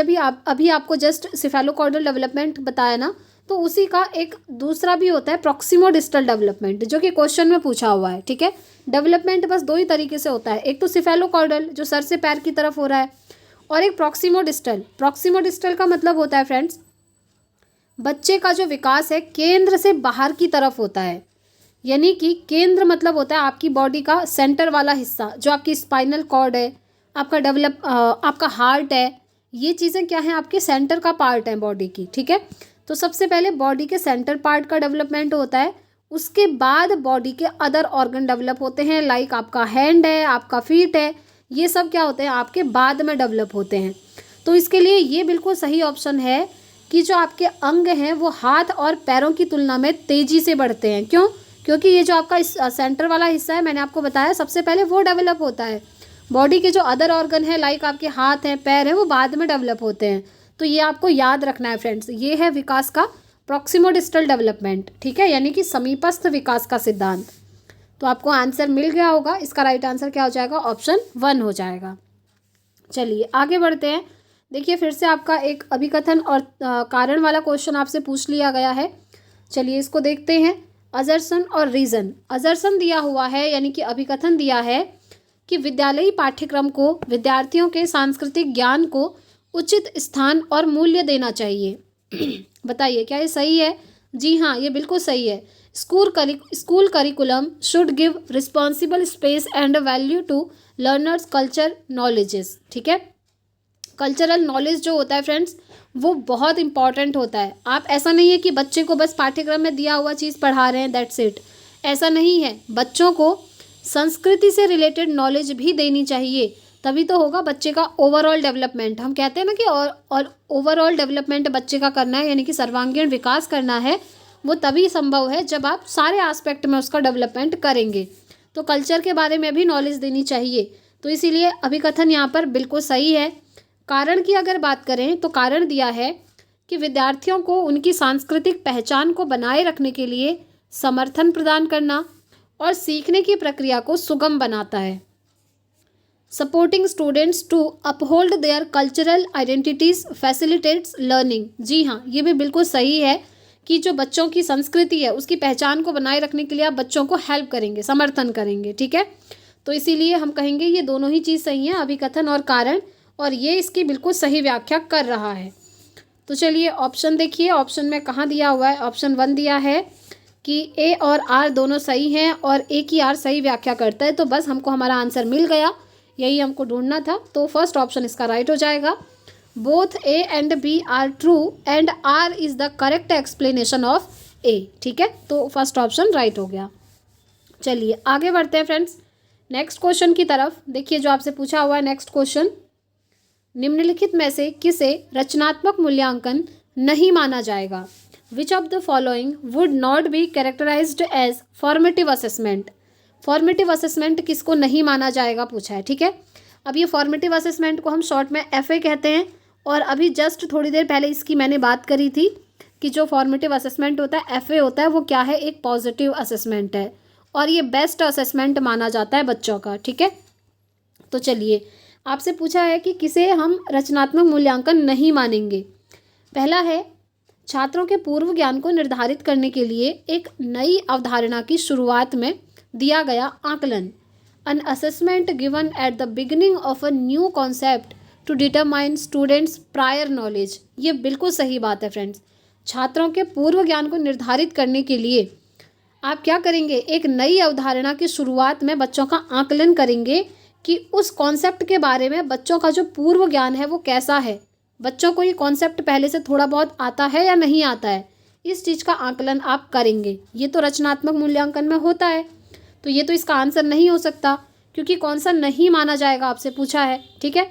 Speaker 1: अभी आपको जस्ट सिफेलोकॉर्डल डेवलपमेंट बताया ना, तो उसी का एक दूसरा भी होता है प्रॉक्सिमोडिस्टल डेवलपमेंट, जो कि क्वेश्चन में पूछा हुआ है, ठीक है। डेवलपमेंट बस 2 ही तरीके से होता है, एक तो सिफेलोकॉर्डल जो सर से पैर की तरफ हो रहा है, और एक प्रॉक्सिमोडिस्टल। प्रॉक्सिमोडिस्टल का मतलब होता है फ्रेंड्स, बच्चे का जो विकास है केंद्र से बाहर की तरफ होता है, यानी कि केंद्र मतलब होता है आपकी बॉडी का सेंटर वाला हिस्सा, जो आपकी स्पाइनल कॉर्ड है, आपका हार्ट है, ये चीज़ें क्या हैं, आपके सेंटर का पार्ट है बॉडी की, ठीक है। तो सबसे पहले बॉडी के सेंटर पार्ट का डेवलपमेंट होता है, उसके बाद बॉडी के अदर ऑर्गन डेवलप होते हैं, लाइक आपका हैंड है, आपका फीट है, ये सब क्या होते हैं, आपके बाद में डेवलप होते हैं। तो इसके लिए ये बिल्कुल सही ऑप्शन है कि जो आपके अंग हैं वो हाथ और पैरों की तुलना में तेज़ी से बढ़ते हैं। क्यों? क्योंकि ये जो आपका सेंटर वाला हिस्सा है, मैंने आपको बताया सबसे पहले वो डेवलप होता है, बॉडी के जो अदर ऑर्गन है लाइक आपके हाथ हैं, पैर हैं, वो बाद में डेवलप होते हैं। तो ये आपको याद रखना है फ्रेंड्स, ये है विकास का प्रॉक्सिमोडिस्टल डेवलपमेंट, ठीक है, यानी कि समीपस्थ विकास का सिद्धांत। तो आपको आंसर मिल गया होगा, इसका राइट आंसर क्या हो जाएगा, ऑप्शन 1 हो जाएगा। चलिए आगे बढ़ते हैं। देखिए, फिर से आपका एक अभिकथन और कारण वाला क्वेश्चन आपसे पूछ लिया गया है। चलिए इसको देखते हैं। अजर्सन और रीज़न। अजर्सन दिया हुआ है, यानी कि अभिकथन दिया है कि विद्यालयी पाठ्यक्रम को विद्यार्थियों के सांस्कृतिक ज्ञान को उचित स्थान और मूल्य देना चाहिए। बताइए क्या ये सही है? जी हाँ, ये बिल्कुल सही है। School curriculum should give responsible space and value to learners culture knowledges, ठीक है। कल्चरल नॉलेज जो होता है फ्रेंड्स, वो बहुत इंपॉर्टेंट होता है। आप ऐसा नहीं है कि बच्चे को बस पाठ्यक्रम में दिया हुआ चीज़ पढ़ा रहे हैं, दैट्स इट, ऐसा नहीं है। बच्चों को संस्कृति से रिलेटेड नॉलेज भी देनी चाहिए, तभी तो होगा बच्चे का ओवरऑल डेवलपमेंट। हम कहते हैं ना कि और ओवरऑल डेवलपमेंट बच्चे का करना है, यानी कि सर्वांगीण विकास करना है, वो तभी संभव है जब आप सारे एस्पेक्ट में उसका डेवलपमेंट करेंगे। तो कल्चर के बारे में भी नॉलेज देनी चाहिए, तो इसीलिए अभिकथन यहाँ पर बिल्कुल सही है। कारण की अगर बात करें तो कारण दिया है कि विद्यार्थियों को उनकी सांस्कृतिक पहचान को बनाए रखने के लिए समर्थन प्रदान करना और सीखने की प्रक्रिया को सुगम बनाता है। Supporting students to uphold their cultural identities facilitates learning. जी हाँ, ये भी बिल्कुल सही है कि जो बच्चों की संस्कृति है उसकी पहचान को बनाए रखने के लिए आप बच्चों को हेल्प करेंगे, समर्थन करेंगे, ठीक है। तो इसीलिए हम कहेंगे ये दोनों ही चीज़ सही है, अभिकथन और कारण, और ये इसकी बिल्कुल सही व्याख्या कर रहा है। तो चलिए ऑप्शन देखिए, ऑप्शन में कहाँ दिया हुआ है, ऑप्शन 1 दिया है कि ए और आर दोनों सही हैं और ए की आर सही व्याख्या करता है, तो बस हमको हमारा आंसर मिल गया। यही हमको ढूंढना था, तो फर्स्ट ऑप्शन इसका राइट हो जाएगा। Both A and B are true and R is the correct explanation of A. ठीक है, तो फर्स्ट ऑप्शन राइट हो गया। चलिए आगे बढ़ते हैं फ्रेंड्स नेक्स्ट क्वेश्चन की तरफ। देखिए जो आपसे पूछा हुआ है नेक्स्ट क्वेश्चन, निम्नलिखित में से किसे रचनात्मक मूल्यांकन नहीं माना जाएगा? Which of the following would not be characterized as formative assessment? Formative assessment किसको नहीं माना जाएगा पूछा है। ठीक है, अब ये फॉर्मेटिव असेसमेंट को हम शॉर्ट में FA कहते हैं, और अभी जस्ट थोड़ी देर पहले इसकी मैंने बात करी थी कि जो फॉर्मेटिव असेसमेंट होता है FA होता है, वो क्या है, एक पॉजिटिव असेसमेंट है और ये बेस्ट असेसमेंट माना जाता है बच्चों का। ठीक है, तो चलिए आपसे पूछा है कि किसे हम रचनात्मक मूल्यांकन नहीं मानेंगे। पहला है, छात्रों के पूर्व ज्ञान को निर्धारित करने के लिए एक नई अवधारणा की शुरुआत में दिया गया आकलन। An assessment given at the beginning of a new concept to determine students' prior knowledge। ये बिल्कुल सही बात है फ्रेंड्स। छात्रों के पूर्व ज्ञान को निर्धारित करने के लिए आप क्या करेंगे, एक नई अवधारणा की शुरुआत में बच्चों का आकलन करेंगे कि उस कॉन्सेप्ट के बारे में बच्चों का जो पूर्व ज्ञान है वो कैसा है, बच्चों को ये कॉन्सेप्ट पहले से थोड़ा बहुत आता है या नहीं आता है, इस चीज़ का आकलन आप करेंगे। ये तो रचनात्मक मूल्यांकन में होता है, तो ये तो इसका आंसर नहीं हो सकता, क्योंकि कौन सा नहीं माना जाएगा आपसे पूछा है। ठीक है,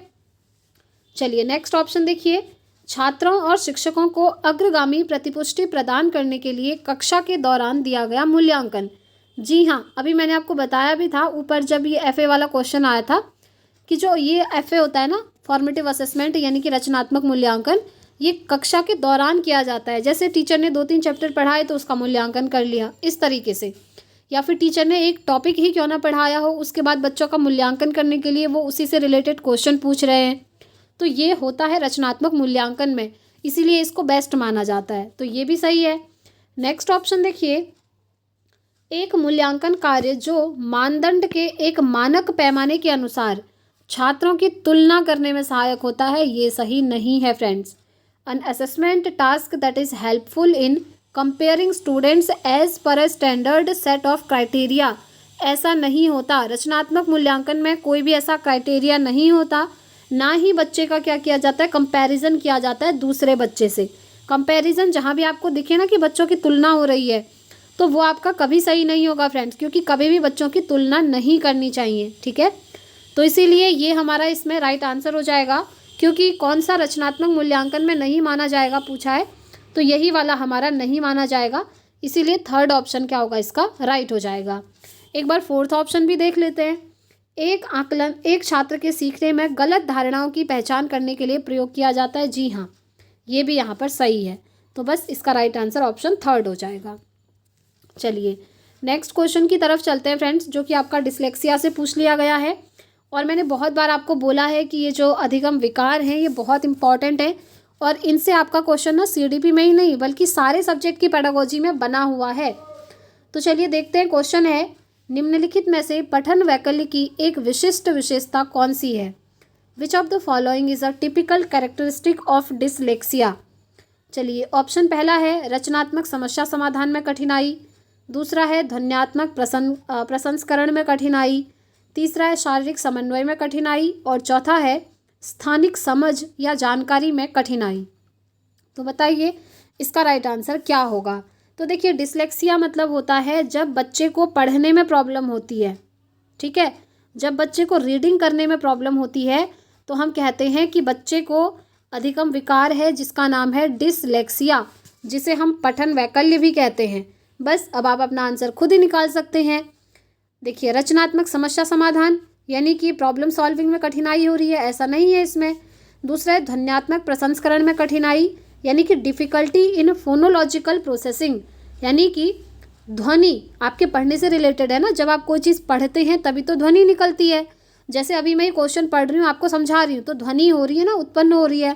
Speaker 1: चलिए नेक्स्ट ऑप्शन देखिए, छात्रों और शिक्षकों को अग्रगामी प्रतिपुष्टि प्रदान करने के लिए कक्षा के दौरान दिया गया मूल्यांकन। जी हाँ, अभी मैंने आपको बताया भी था ऊपर जब ये FA वाला क्वेश्चन आया था कि जो ये FA होता है ना, फॉर्मेटिव असेसमेंट यानी कि रचनात्मक मूल्यांकन, ये कक्षा के दौरान किया जाता है। जैसे टीचर ने 2-3 चैप्टर पढ़ाए तो उसका मूल्यांकन कर लिया, इस तरीके से, या फिर टीचर ने एक टॉपिक ही क्यों ना पढ़ाया हो, उसके बाद बच्चों का मूल्यांकन करने के लिए वो उसी से रिलेटेड क्वेश्चन पूछ रहे हैं, तो ये होता है रचनात्मक मूल्यांकन में, इसीलिए इसको बेस्ट माना जाता है। तो ये भी सही है। नेक्स्ट ऑप्शन देखिए, एक मूल्यांकन कार्य जो मानदंड के एक मानक पैमाने के अनुसार छात्रों की तुलना करने में सहायक होता है, ये सही नहीं है friends. An assessment task that is helpful in comparing students as per a standard set of criteria, ऐसा नहीं होता। रचनात्मक मूल्यांकन में कोई भी ऐसा क्राइटेरिया नहीं होता, ना ही बच्चे का क्या किया जाता है, कंपैरिजन किया जाता है दूसरे बच्चे से। कंपैरिजन जहाँ भी आपको दिखे ना कि बच्चों की तुलना हो रही है, तो वो आपका कभी सही नहीं होगा फ्रेंड्स, क्योंकि कभी भी बच्चों की तुलना नहीं करनी चाहिए। ठीक है, तो इसीलिए ये हमारा इसमें राइट आंसर हो जाएगा, क्योंकि कौन सा रचनात्मक मूल्यांकन में नहीं माना जाएगा पूछा है, तो यही वाला हमारा नहीं माना जाएगा, इसीलिए थर्ड ऑप्शन क्या होगा इसका, राइट हो जाएगा। एक बार फोर्थ ऑप्शन भी देख लेते हैं। एक आकलन एक छात्र के सीखने में गलत धारणाओं की पहचान करने के लिए प्रयोग किया जाता है। जी हाँ, ये भी यहाँ पर सही है, तो बस इसका राइट आंसर ऑप्शन थर्ड हो जाएगा। चलिए नेक्स्ट क्वेश्चन की तरफ चलते हैं फ्रेंड्स, जो कि आपका डिस्लेक्सिया से पूछ लिया गया है। और मैंने बहुत बार आपको बोला है कि ये जो अधिगम विकार हैं ये बहुत इंपॉर्टेंट है, और इनसे आपका क्वेश्चन ना CDP में ही नहीं बल्कि सारे सब्जेक्ट की पेडागोजी में बना हुआ है। तो चलिए देखते हैं, क्वेश्चन है, निम्नलिखित में से पठन वैकल्य की एक विशिष्ट विशेषता कौन सी है? विच of the following is a typical characteristic of dyslexia? चलिए ऑप्शन पहला है रचनात्मक समस्या समाधान में कठिनाई, दूसरा है ध्वन्यात्मक प्रसंस्करण में कठिनाई, तीसरा है शारीरिक समन्वय में कठिनाई, और चौथा है स्थानिक समझ या जानकारी में कठिनाई। तो बताइए इसका राइट आंसर क्या होगा? तो देखिए डिसलेक्सिया मतलब होता है जब बच्चे को पढ़ने में प्रॉब्लम होती है। ठीक है, जब बच्चे को रीडिंग करने में प्रॉब्लम होती है तो हम कहते हैं कि बच्चे को अधिगम विकार है, जिसका नाम है डिसलेक्सिया, जिसे हम पठन वैकल्य भी कहते हैं। बस अब आप अपना आंसर खुद ही निकाल सकते हैं। देखिए रचनात्मक समस्या समाधान यानी कि प्रॉब्लम सॉल्विंग में कठिनाई हो रही है, ऐसा नहीं है इसमें। दूसरा है ध्वन्यात्मक प्रसंस्करण में कठिनाई, यानी कि डिफ़िकल्टी इन फोनोलॉजिकल प्रोसेसिंग, यानी कि ध्वनि आपके पढ़ने से रिलेटेड है ना, जब आप कोई चीज़ पढ़ते हैं तभी तो ध्वनि निकलती है। जैसे अभी मैं ये क्वेश्चन पढ़ रही हूँ, आपको समझा रही हूँ, तो ध्वनि हो रही है ना, उत्पन्न हो रही है।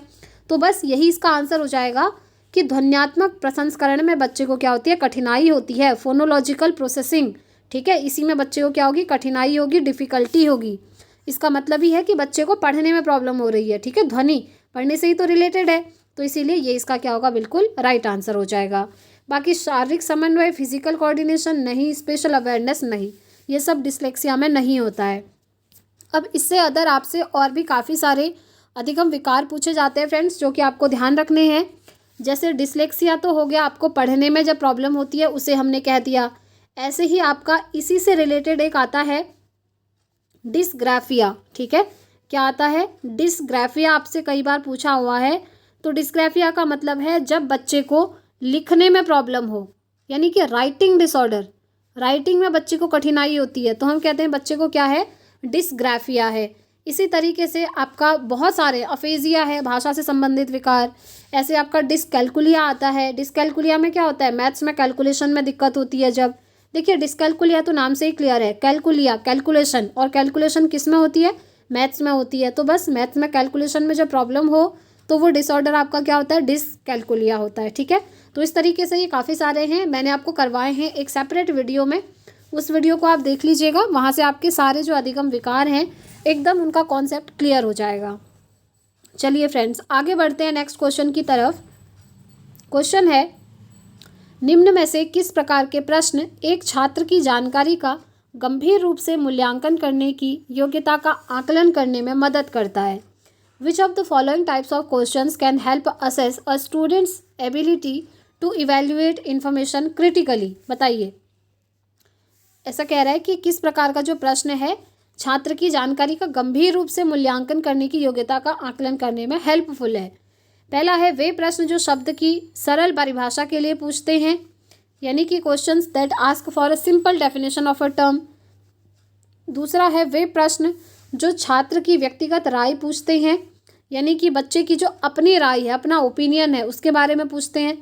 Speaker 1: तो बस यही इसका आंसर हो जाएगा कि ध्वन्यात्मक प्रसंस्करण में बच्चे को क्या होती है, कठिनाई होती है, फोनोलॉजिकल प्रोसेसिंग। ठीक है, इसी में बच्चे को क्या होगी, कठिनाई होगी, डिफ़िकल्टी होगी। इसका मतलब ही है कि बच्चे को पढ़ने में प्रॉब्लम हो रही है। ठीक है, ध्वनि पढ़ने से ही तो रिलेटेड है, तो इसीलिए ये इसका क्या होगा, बिल्कुल राइट आंसर हो जाएगा। बाकी शारीरिक समन्वय, फिजिकल कोऑर्डिनेशन नहीं, स्पेशल अवेयरनेस नहीं, ये सब डिसलेक्सिया में नहीं होता है। अब इससे अदर आपसे और भी काफ़ी सारे अधिगम विकार पूछे जाते हैं फ्रेंड्स, जो कि आपको ध्यान रखने हैं। जैसे डिसलेक्सिया तो हो गया आपको पढ़ने में जब प्रॉब्लम होती है, उसे हमने कह दिया। ऐसे ही आपका इसी से रिलेटेड एक आता है डिस्ग्राफिया। ठीक है, क्या आता है? डिस्ग्राफिया आपसे कई बार पूछा हुआ है। तो डिस्ग्राफिया का मतलब है जब बच्चे को लिखने में प्रॉब्लम हो, यानी कि राइटिंग डिसऑर्डर, राइटिंग में बच्चे को कठिनाई होती है, तो हम कहते हैं बच्चे को क्या है? डिस्ग्राफिया है। इसी तरीके से आपका बहुत सारे अफेजिया है, भाषा से संबंधित विकार। ऐसे आपका डिसकैल्कुलिया आता है। डिसकैल्कुलिया में क्या होता है? मैथ्स में कैलकुलेशन में दिक्कत होती है जब। देखिए डिसकैल्कुलिया तो नाम से ही क्लियर है, कैलकुलिया कैलकुलेशन, और कैलकुलेशन किस में होती है? मैथ्स में होती है। तो बस मैथ्स में कैलकुलेशन में जब प्रॉब्लम हो तो वो डिसऑर्डर आपका क्या होता है? डिसकैल्कुलिया होता है। ठीक है, तो इस तरीके से ये काफ़ी सारे हैं, मैंने आपको करवाए हैं एक सेपरेट वीडियो में, उस वीडियो को आप देख लीजिएगा। वहाँ से आपके सारे जो अधिगम विकार हैं एकदम उनका कॉन्सेप्ट क्लियर हो जाएगा। चलिए फ्रेंड्स आगे बढ़ते हैं नेक्स्ट क्वेश्चन की तरफ। क्वेश्चन है, निम्न में से किस प्रकार के प्रश्न एक छात्र की जानकारी का गंभीर रूप से मूल्यांकन करने की योग्यता का आकलन करने में मदद करता है? Which of the following types of questions can help assess a student's ability to evaluate information critically? बताइए। ऐसा कह रहा है कि किस प्रकार का जो प्रश्न है छात्र की जानकारी का गंभीर रूप से मूल्यांकन करने की योग्यता का आकलन करने में हेल्पफुल है। पहला है वे प्रश्न जो शब्द की सरल परिभाषा के लिए पूछते हैं, यानी कि questions that ask for a simple definition of a term. दूसरा है वे प्रश्न जो छात्र की व्यक्तिगत राय पूछते हैं, यानी कि बच्चे की जो अपनी राय है, अपना ओपिनियन है, उसके बारे में पूछते हैं।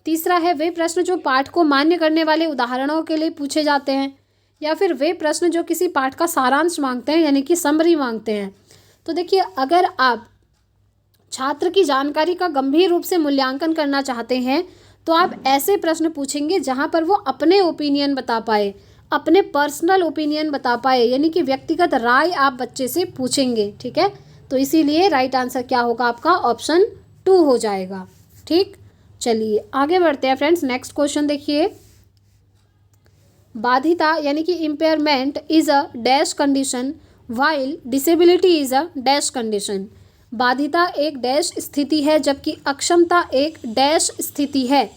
Speaker 1: तीसरा है वे प्रश्न जो पाठ को मान्य करने वाले उदाहरणों के लिए पूछे जाते हैं, या फिर वे प्रश्न जो किसी पाठ का सारांश मांगते हैं, यानी कि समरी मांगते हैं। तो देखिए अगर आप छात्र की जानकारी का गंभीर रूप से मूल्यांकन करना चाहते हैं तो आप ऐसे प्रश्न पूछेंगे जहाँ पर वो अपने ओपिनियन बता पाए, अपने पर्सनल ओपिनियन बता पाए, यानी कि व्यक्तिगत राय आप बच्चे से पूछेंगे। ठीक है, तो इसीलिए राइट आंसर क्या होगा आपका? ऑप्शन 2 हो जाएगा। ठीक, चलिए आगे बढ़ते हैं फ्रेंड्स। नेक्स्ट क्वेश्चन देखिए, बाधिता यानी कि impairment is a dash condition while disability is a dash condition. बाधिता एक डैश स्थिति है जबकि अक्षमता एक डैश स्थिति है।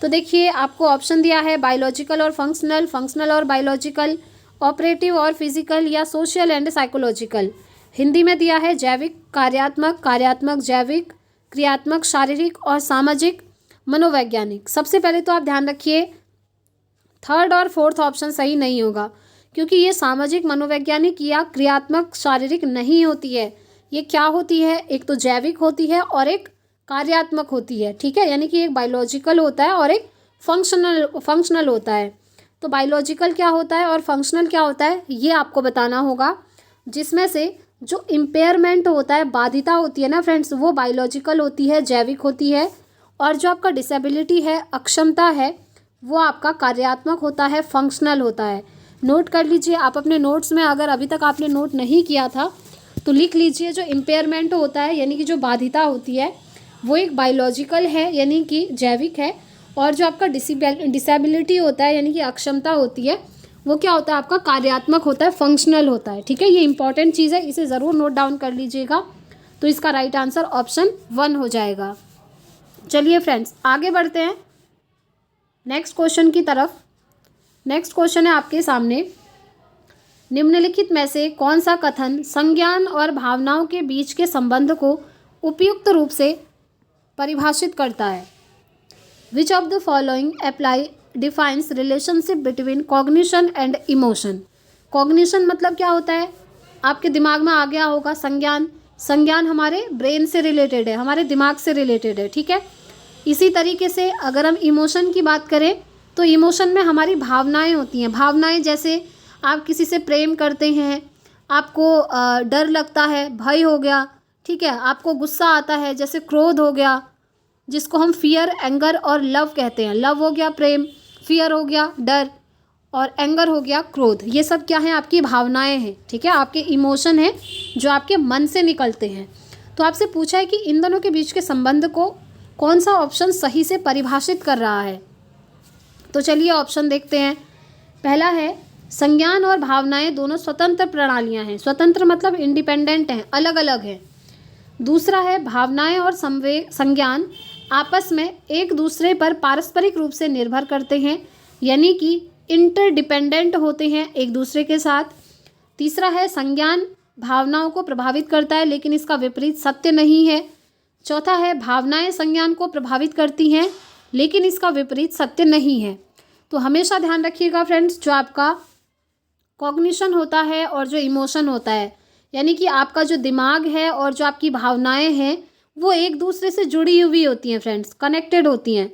Speaker 1: तो देखिए आपको ऑप्शन दिया है बायोलॉजिकल और फंक्शनल, फंक्शनल और बायोलॉजिकल, ऑपरेटिव और फिजिकल, या सोशल एंड साइकोलॉजिकल। हिंदी में दिया है जैविक, कार्यात्मक, कार्यात्मक जैविक, क्रियात्मक शारीरिक, और सामाजिक मनोवैज्ञानिक। सबसे पहले तो आप ध्यान रखिए थर्ड और फोर्थ ऑप्शन सही नहीं होगा, क्योंकि ये सामाजिक मनोवैज्ञानिक या क्रियात्मक शारीरिक नहीं होती है। ये क्या होती है? एक तो जैविक होती है और एक कार्यात्मक होती है। ठीक है, यानी कि एक बायोलॉजिकल होता है और एक फंक्शनल होता है। तो बायोलॉजिकल क्या होता है और फंक्शनल क्या होता है, ये आपको बताना होगा। जिसमें से जो इम्पेयरमेंट होता है, बाधिता होती है ना फ्रेंड्स, वो बायोलॉजिकल होती है, जैविक होती है, और जो आपका डिसेबिलिटी है, अक्षमता है, वो आपका कार्यात्मक होता है, फंक्शनल होता है। नोट कर लीजिए आप अपने नोट्स में, अगर अभी तक आपने नोट नहीं किया था तो लिख लीजिए। जो इम्पेयरमेंट होता है यानी कि जो बाधिता होती है वो एक बायोलॉजिकल है यानी कि जैविक है, और जो आपका डिसेबिलिटी होता है यानी कि अक्षमता होती है वो क्या होता है? आपका कार्यात्मक होता है, फंक्शनल होता है। ठीक है, ये इंपॉर्टेंट चीज़ है, इसे ज़रूर नोट डाउन कर लीजिएगा। तो इसका राइट आंसर ऑप्शन 1 हो जाएगा। चलिए फ्रेंड्स आगे बढ़ते हैं नेक्स्ट क्वेश्चन की तरफ। नेक्स्ट क्वेश्चन है आपके सामने, निम्नलिखित में से कौन सा कथन संज्ञान और भावनाओं के बीच के संबंध को उपयुक्त रूप से परिभाषित करता है? विच of the following apply defines relationship between cognition and emotion. Cognition मतलब क्या होता है? आपके दिमाग में आ गया होगा संज्ञान। संज्ञान हमारे ब्रेन से रिलेटेड है, हमारे दिमाग से रिलेटेड है। ठीक है, इसी तरीके से अगर हम इमोशन की बात करें तो इमोशन में हमारी भावनाएं होती हैं। भावनाएं जैसे आप किसी से प्रेम करते हैं, आपको डर लगता है, भय हो गया। ठीक है, आपको गुस्सा आता है, जैसे क्रोध हो गया, जिसको हम फियर, एंगर और लव कहते हैं। लव हो गया प्रेम, फियर हो गया डर, और एंगर हो गया क्रोध। ये सब क्या है? आपकी भावनाएं हैं। ठीक है, आपके इमोशन हैं जो आपके मन से निकलते हैं। तो आपसे पूछा है कि इन दोनों के बीच के संबंध को कौन सा ऑप्शन सही से परिभाषित कर रहा है। तो चलिए ऑप्शन देखते हैं। पहला है संज्ञान और भावनाएं दोनों स्वतंत्र प्रणालियां हैं। स्वतंत्र मतलब इंडिपेंडेंट हैं, अलग अलग हैं। दूसरा है भावनाएं और संज्ञान आपस में एक दूसरे पर पारस्परिक रूप से निर्भर करते हैं, यानी कि इंटरडिपेंडेंट होते हैं एक दूसरे के साथ। तीसरा है संज्ञान भावनाओं को प्रभावित करता है, लेकिन इसका विपरीत सत्य नहीं है। चौथा है भावनाएं संज्ञान को प्रभावित करती हैं, लेकिन इसका विपरीत सत्य नहीं है। तो हमेशा ध्यान रखिएगा फ्रेंड्स, जो आपका कॉग्निशन होता है और जो इमोशन होता है, यानी कि आपका जो दिमाग है और जो आपकी भावनाएं हैं, वो एक दूसरे से जुड़ी हुई होती हैं फ्रेंड्स, कनेक्टेड होती हैं।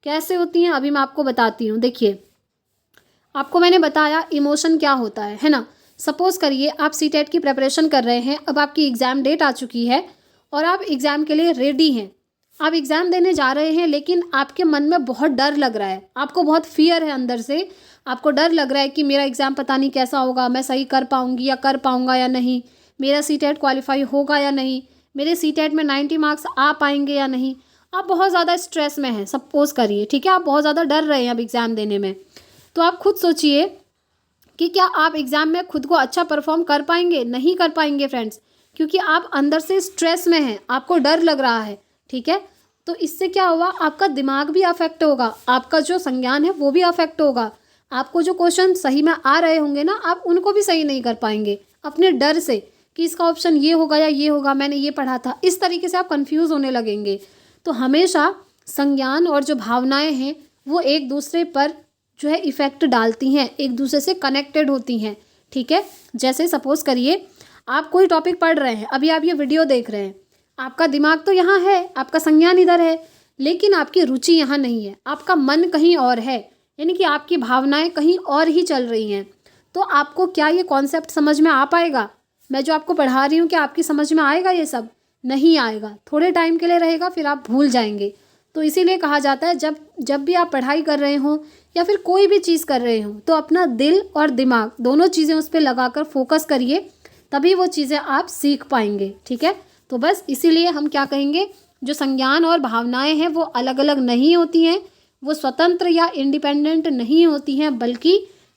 Speaker 1: कैसे होती हैं अभी मैं आपको बताती हूँ। देखिए, आपको मैंने बताया इमोशन क्या होता है ना। सपोज़ करिए आप सीटेट की प्रिपरेशन कर रहे हैं, अब आपकी एग्ज़ाम डेट आ चुकी है और आप एग्ज़ाम के लिए रेडी हैं। आप एग्ज़ाम देने जा रहे हैं, लेकिन आपके मन में बहुत डर लग रहा है, आपको बहुत फियर है अंदर से। आपको डर लग रहा है कि मेरा एग्ज़ाम पता नहीं कैसा होगा, मैं सही कर पाऊँगी या कर पाऊँगा या नहीं, मेरा सीटेट क्वालिफाई होगा या नहीं, मेरे सीटेट में 90 मार्क्स आ पाएंगे या नहीं। आप बहुत ज़्यादा स्ट्रेस में हैं, सपोज़ करिए, ठीक है, आप बहुत ज़्यादा डर रहे हैं अब एग्ज़ाम देने में। तो आप खुद सोचिए कि क्या आप एग्ज़ाम में खुद को अच्छा परफॉर्म कर पाएंगे? नहीं कर पाएंगे फ्रेंड्स, क्योंकि आप अंदर से स्ट्रेस में हैं, आपको डर लग रहा है, ठीक है। तो इससे क्या हुआ, आपका दिमाग भी अफेक्ट होगा, आपका जो संज्ञान है वो भी अफेक्ट होगा। आपको जो क्वेश्चन सही में आ रहे होंगे ना, आप उनको भी सही नहीं कर पाएंगे अपने डर से कि इसका ऑप्शन ये होगा या ये होगा, मैंने ये पढ़ा था। इस तरीके से आप कंफ्यूज होने लगेंगे। तो हमेशा संज्ञान और जो भावनाएं हैं वो एक दूसरे पर जो है इफ़ेक्ट डालती हैं, एक दूसरे से कनेक्टेड होती हैं, ठीक है। जैसे सपोज़ करिए आप कोई टॉपिक पढ़ रहे हैं, अभी आप ये वीडियो देख रहे हैं, आपका दिमाग तो यहाँ है, आपका संज्ञान इधर है, लेकिन आपकी रुचि यहाँ नहीं है, आपका मन कहीं और है, यानी कि आपकी भावनाएं कहीं और ही चल रही हैं। तो आपको क्या ये कॉन्सेप्ट समझ में आ पाएगा? मैं जो आपको पढ़ा रही हूँ, क्या आपकी समझ में आएगा? ये सब नहीं आएगा, थोड़े टाइम के लिए रहेगा, फिर आप भूल जाएंगे। तो इसीलिए कहा जाता है जब भी आप पढ़ाई कर रहे हों या फिर कोई भी चीज़ कर रहे हों, तो अपना दिल और दिमाग दोनों चीज़ें उस पर लगाकर फोकस करिए, तभी वो चीज़ें आप सीख पाएंगे, ठीक है। तो बस इसीलिए हम क्या कहेंगे, जो संज्ञान और भावनाएं हैं वो अलग अलग नहीं होती हैं, वो स्वतंत्र या इंडिपेंडेंट नहीं होती हैं, बल्कि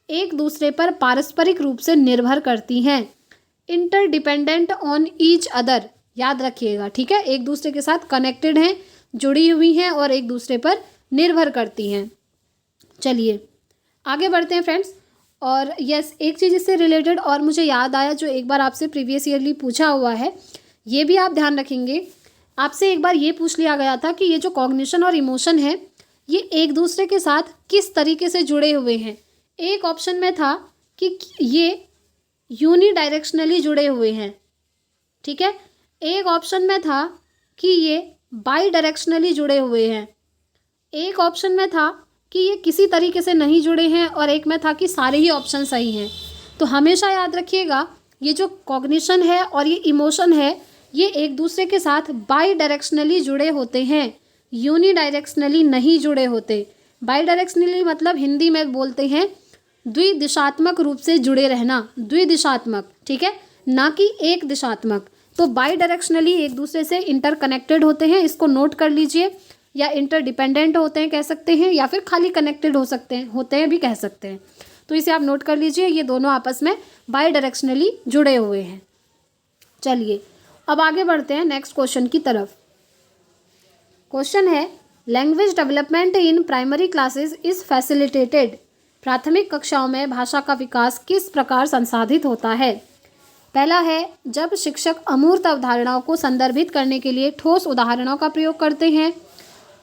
Speaker 1: एक दूसरे पर पारस्परिक रूप से निर्भर करती हैं। इंटरडिपेंडेंट ऑन ईच अदर, याद रखिएगा, ठीक है। एक दूसरे के साथ कनेक्टेड हैं, जुड़ी हुई हैं और एक दूसरे पर निर्भर करती हैं। चलिए आगे बढ़ते हैं फ्रेंड्स। और यस, एक चीज़ इससे रिलेटेड और मुझे याद आया, जो एक बार आपसे प्रीवियस ईयरली पूछा हुआ है, ये भी आप ध्यान रखेंगे। आपसे एक बार ये पूछ लिया गया था कि ये जो कॉग्निशन और इमोशन है, ये एक दूसरे के साथ किस तरीके से जुड़े हुए हैं। एक ऑप्शन में था कि ये यूनिडायरेक्शनली जुड़े हुए हैं, ठीक है। एक ऑप्शन में था कि ये बाई डायरेक्शनली जुड़े हुए हैं। एक ऑप्शन में था कि ये किसी तरीके से नहीं जुड़े हैं, और एक में था कि सारे ही ऑप्शन सही हैं। तो हमेशा याद रखिएगा, ये जो कॉग्निशन है और ये इमोशन है, ये एक दूसरे के साथ बाई डायरेक्शनली जुड़े होते हैं, यूनिडायरेक्शनली नहीं जुड़े होते। बाई डायरेक्शनली मतलब हिंदी में बोलते हैं द्विदिशात्मक रूप से जुड़े रहना, द्विदिशात्मक, ठीक है, ना कि एक दिशात्मक। तो बाई डायरेक्शनली एक दूसरे से इंटरकनेक्टेड होते हैं, इसको नोट कर लीजिए, या इंटरडिपेंडेंट होते हैं कह सकते हैं, या फिर खाली कनेक्टेड होते हैं भी कह सकते हैं। तो इसे आप नोट कर लीजिए, ये दोनों आपस में बाई डायरेक्शनली जुड़े हुए हैं। चलिए अब आगे बढ़ते हैं नेक्स्ट क्वेश्चन की तरफ। क्वेश्चन है, language development in primary classes is facilitated. प्राथमिक कक्षाओं में भाषा का विकास किस प्रकार संसाधित होता है? पहला है, जब शिक्षक अमूर्त अवधारणाओं को संदर्भित करने के लिए ठोस उदाहरणों का प्रयोग करते हैं।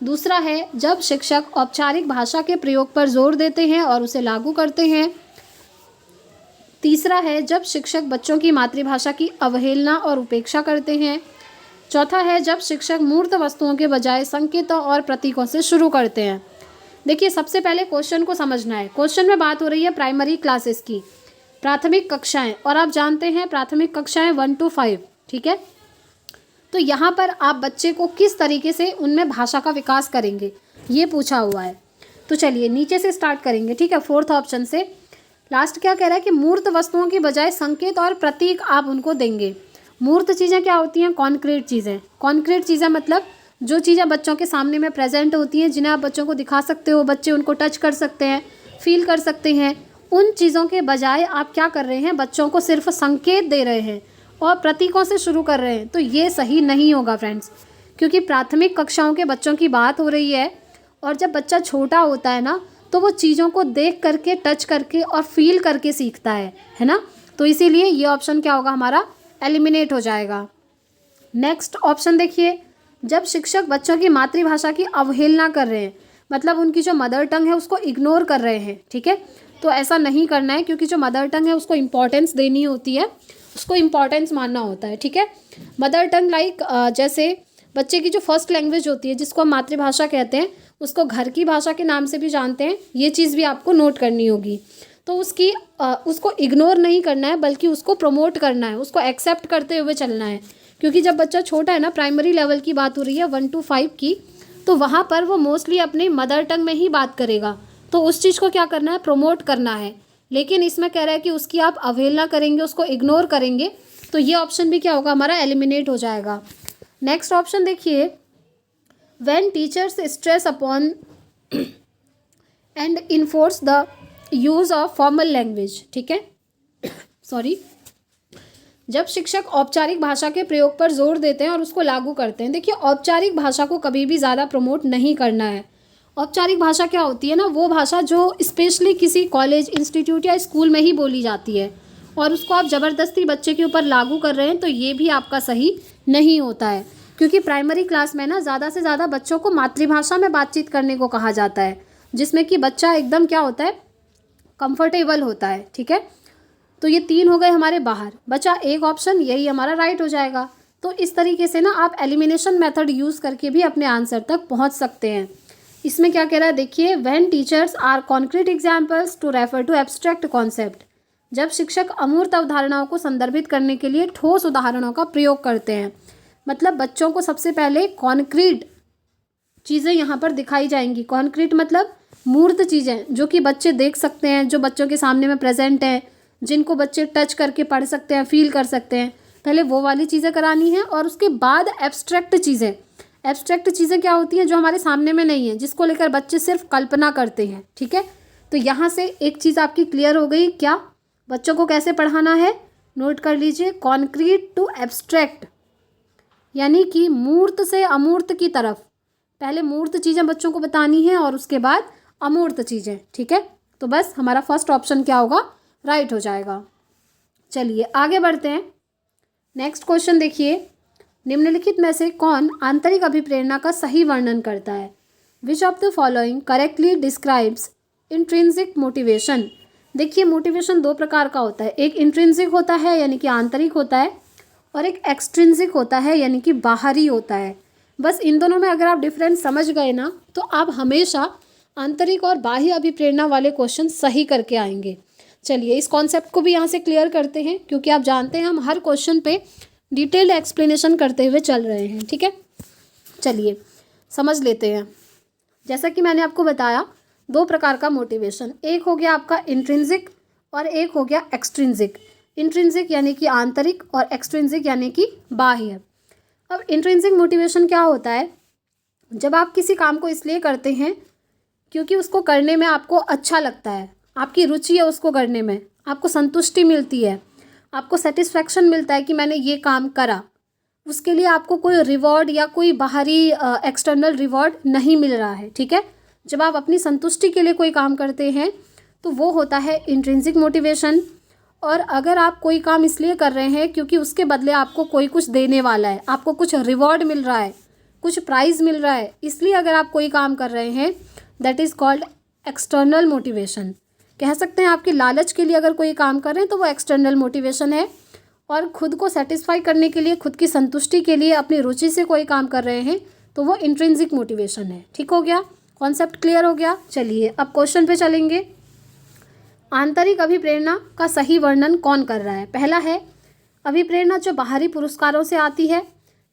Speaker 1: दूसरा है, जब शिक्षक औपचारिक भाषा के प्रयोग पर जोर देते हैं और उसे लागू करते हैं। तीसरा है, जब शिक्षक बच्चों की मातृभाषा की अवहेलना और उपेक्षा करते हैं। चौथा है, जब शिक्षक मूर्त वस्तुओं के बजाय संकेतों और प्रतीकों से शुरू करते हैं। देखिए, सबसे पहले क्वेश्चन को समझना है। क्वेश्चन में बात हो रही है प्राइमरी क्लासेस की, प्राथमिक कक्षाएं, और आप जानते हैं प्राथमिक कक्षाएं 1 to 5, ठीक है। तो यहाँ पर आप बच्चे को किस तरीके से उनमें भाषा का विकास करेंगे, ये पूछा हुआ है। तो चलिए नीचे से स्टार्ट करेंगे, ठीक है। फोर्थ ऑप्शन से लास्ट क्या कह रहा है कि मूर्त वस्तुओं की बजाय संकेत और प्रतीक आप उनको देंगे। मूर्त चीज़ें क्या होती हैं? कॉन्क्रीट चीज़ें। कॉन्क्रीट चीज़ें मतलब जो चीज़ें बच्चों के सामने में प्रेजेंट होती हैं, जिन्हें आप बच्चों को दिखा सकते हो, बच्चे उनको टच कर सकते हैं, फील कर सकते हैं, उन चीज़ों के बजाय आप क्या कर रहे हैं, बच्चों को सिर्फ संकेत दे रहे हैं और प्रतीकों से शुरू कर रहे हैं। तो ये सही नहीं होगा फ्रेंड्स, क्योंकि प्राथमिक कक्षाओं के बच्चों की बात हो रही है और जब बच्चा छोटा होता है ना, तो वो चीज़ों को देख करके, टच करके और फील करके सीखता है ना। तो इसीलिए ये ऑप्शन क्या होगा हमारा, एलिमिनेट हो जाएगा। नेक्स्ट ऑप्शन देखिए, जब शिक्षक बच्चों की मातृभाषा की अवहेलना कर रहे हैं, मतलब उनकी जो मदर टंग है उसको इग्नोर कर रहे हैं, ठीक है। तो ऐसा नहीं करना है, क्योंकि जो मदर टंग है उसको इम्पोर्टेंस देनी होती है, उसको इम्पोर्टेंस मानना होता है, ठीक है। मदर टंग लाइक जैसे बच्चे की जो फर्स्ट लैंग्वेज होती है, जिसको हम मातृभाषा कहते हैं, उसको घर की भाषा के नाम से भी जानते हैं। ये चीज़ भी आपको नोट करनी होगी। तो उसको इग्नोर नहीं करना है, बल्कि उसको प्रमोट करना है, उसको एक्सेप्ट करते हुए चलना है। क्योंकि जब बच्चा छोटा है ना, प्राइमरी लेवल की बात हो रही है 1 to 5 की, तो वहाँ पर वो मोस्टली अपने मदर टंग में ही बात करेगा। तो उस चीज़ को क्या करना है, प्रमोट करना है। लेकिन इसमें कह रहा है कि उसकी आप अवहेलना करेंगे, उसको इग्नोर करेंगे, तो ये ऑप्शन भी क्या होगा हमारा, एलिमिनेट हो जाएगा। नेक्स्ट ऑप्शन देखिए, when teachers stress upon and enforce the use of formal language, ठीक है, सॉरी, जब शिक्षक औपचारिक भाषा के प्रयोग पर जोर देते हैं और उसको लागू करते हैं। देखिए, औपचारिक भाषा को कभी भी ज़्यादा प्रमोट नहीं करना है। औपचारिक भाषा क्या होती है ना, वो भाषा जो स्पेशली किसी कॉलेज, इंस्टीट्यूट या स्कूल में ही बोली जाती है, और उसको आप ज़बरदस्ती बच्चे के ऊपर लागू कर रहे हैं, तो ये भी आपका सही नहीं होता है। क्योंकि प्राइमरी क्लास में ना ज़्यादा से ज़्यादा बच्चों को मातृभाषा में बातचीत करने को कहा जाता है, जिसमें कि बच्चा एकदम क्या होता है, कंफर्टेबल होता है, ठीक है। तो ये 3 हो गए हमारे बाहर, बचा एक ऑप्शन, यही हमारा राइट हो जाएगा। तो इस तरीके से ना आप एलिमिनेशन मेथड यूज़ करके भी अपने आंसर तक पहुंच सकते हैं। इसमें क्या कह रहा है देखिए, when teachers are concrete examples to refer to abstract concept, जब शिक्षक अमूर्त अवधारणाओं को संदर्भित करने के लिए ठोस उदाहरणों का प्रयोग करते हैं। मतलब बच्चों को सबसे पहले कॉन्क्रीट चीज़ें यहाँ पर दिखाई जाएंगी। कॉन्क्रीट मतलब मूर्त चीज़ें, जो कि बच्चे देख सकते हैं, जो बच्चों के सामने में प्रेजेंट है, जिनको बच्चे टच करके पढ़ सकते हैं, फील कर सकते हैं। पहले वो वाली चीज़ें करानी है, और उसके बाद एब्स्ट्रैक्ट चीज़ें। एब्स्ट्रैक्ट चीज़ें क्या होती हैं, जो हमारे सामने में नहीं है, जिसको लेकर बच्चे सिर्फ कल्पना करते हैं, ठीक है। तो यहाँ से एक चीज़ आपकी क्लियर हो गई, क्या बच्चों को कैसे पढ़ाना है, नोट कर लीजिए, कॉन्क्रीट टू एब्स्ट्रैक्ट, यानी कि मूर्त से अमूर्त की तरफ। पहले मूर्त चीज़ें बच्चों को बतानी है और उसके बाद अमूर्त चीज़ें, ठीक है। तो बस हमारा फर्स्ट ऑप्शन क्या होगा, राइट हो जाएगा। चलिए आगे बढ़ते हैं। नेक्स्ट क्वेश्चन देखिए, निम्नलिखित में से कौन आंतरिक अभिप्रेरणा का सही वर्णन करता है। विच of the following correctly describes intrinsic motivation. देखिए, मोटिवेशन 2 प्रकार का होता है, एक इंट्रिंसिक होता है यानी कि आंतरिक होता है, और एक एक्सट्रिंसिक होता है यानी कि बाहरी होता है। बस इन दोनों में अगर आप डिफरेंस समझ गए ना, तो आप हमेशा आंतरिक और बाह्य अभिप्रेरणा वाले क्वेश्चन सही करके आएंगे। चलिए इस कॉन्सेप्ट को भी यहाँ से क्लियर करते हैं, क्योंकि आप जानते हैं हम हर क्वेश्चन पे डिटेल्ड एक्सप्लेनेशन करते हुए चल रहे हैं, ठीक है। चलिए समझ लेते हैं। जैसा कि मैंने आपको बताया, 2 प्रकार का मोटिवेशन, एक हो गया आपका इंट्रिंसिक और एक हो गया एक्सट्रिंसिक। इंट्रिंसिक यानी कि आंतरिक और एक्सट्रिंसिक यानी कि बाह्य। अब इंट्रिंसिक मोटिवेशन क्या होता है, जब आप किसी काम को इसलिए करते हैं क्योंकि उसको करने में आपको अच्छा लगता है, आपकी रुचि है उसको करने में, आपको संतुष्टि मिलती है, आपको सेटिस्फैक्शन मिलता है कि मैंने ये काम करा। उसके लिए आपको कोई रिवॉर्ड या कोई बाहरी एक्सटर्नल रिवॉर्ड नहीं मिल रहा है, ठीक है। जब आप अपनी संतुष्टि के लिए कोई काम करते हैं तो वो होता है इंट्रिंसिक मोटिवेशन। और अगर आप कोई काम इसलिए कर रहे हैं क्योंकि उसके बदले आपको कोई कुछ देने वाला है, आपको कुछ रिवॉर्ड मिल रहा है, कुछ प्राइज़ मिल रहा है, इसलिए अगर आप कोई काम कर रहे हैं, that is called external motivation. कह सकते हैं आपकी लालच के लिए अगर कोई काम कर रहे हैं तो वो एक्सटर्नल मोटिवेशन है, और खुद को सेटिस्फाई करने के लिए, खुद की संतुष्टि के लिए अपनी रुचि से कोई काम कर रहे हैं तो वो इंट्रिंसिक मोटिवेशन है। ठीक हो गया, कॉन्सेप्ट क्लियर हो गया। चलिए अब क्वेश्चन पे चलेंगे। आंतरिक अभिप्रेरणा का सही वर्णन कौन कर रहा है। पहला है अभिप्रेरणा जो बाहरी पुरस्कारों से आती है,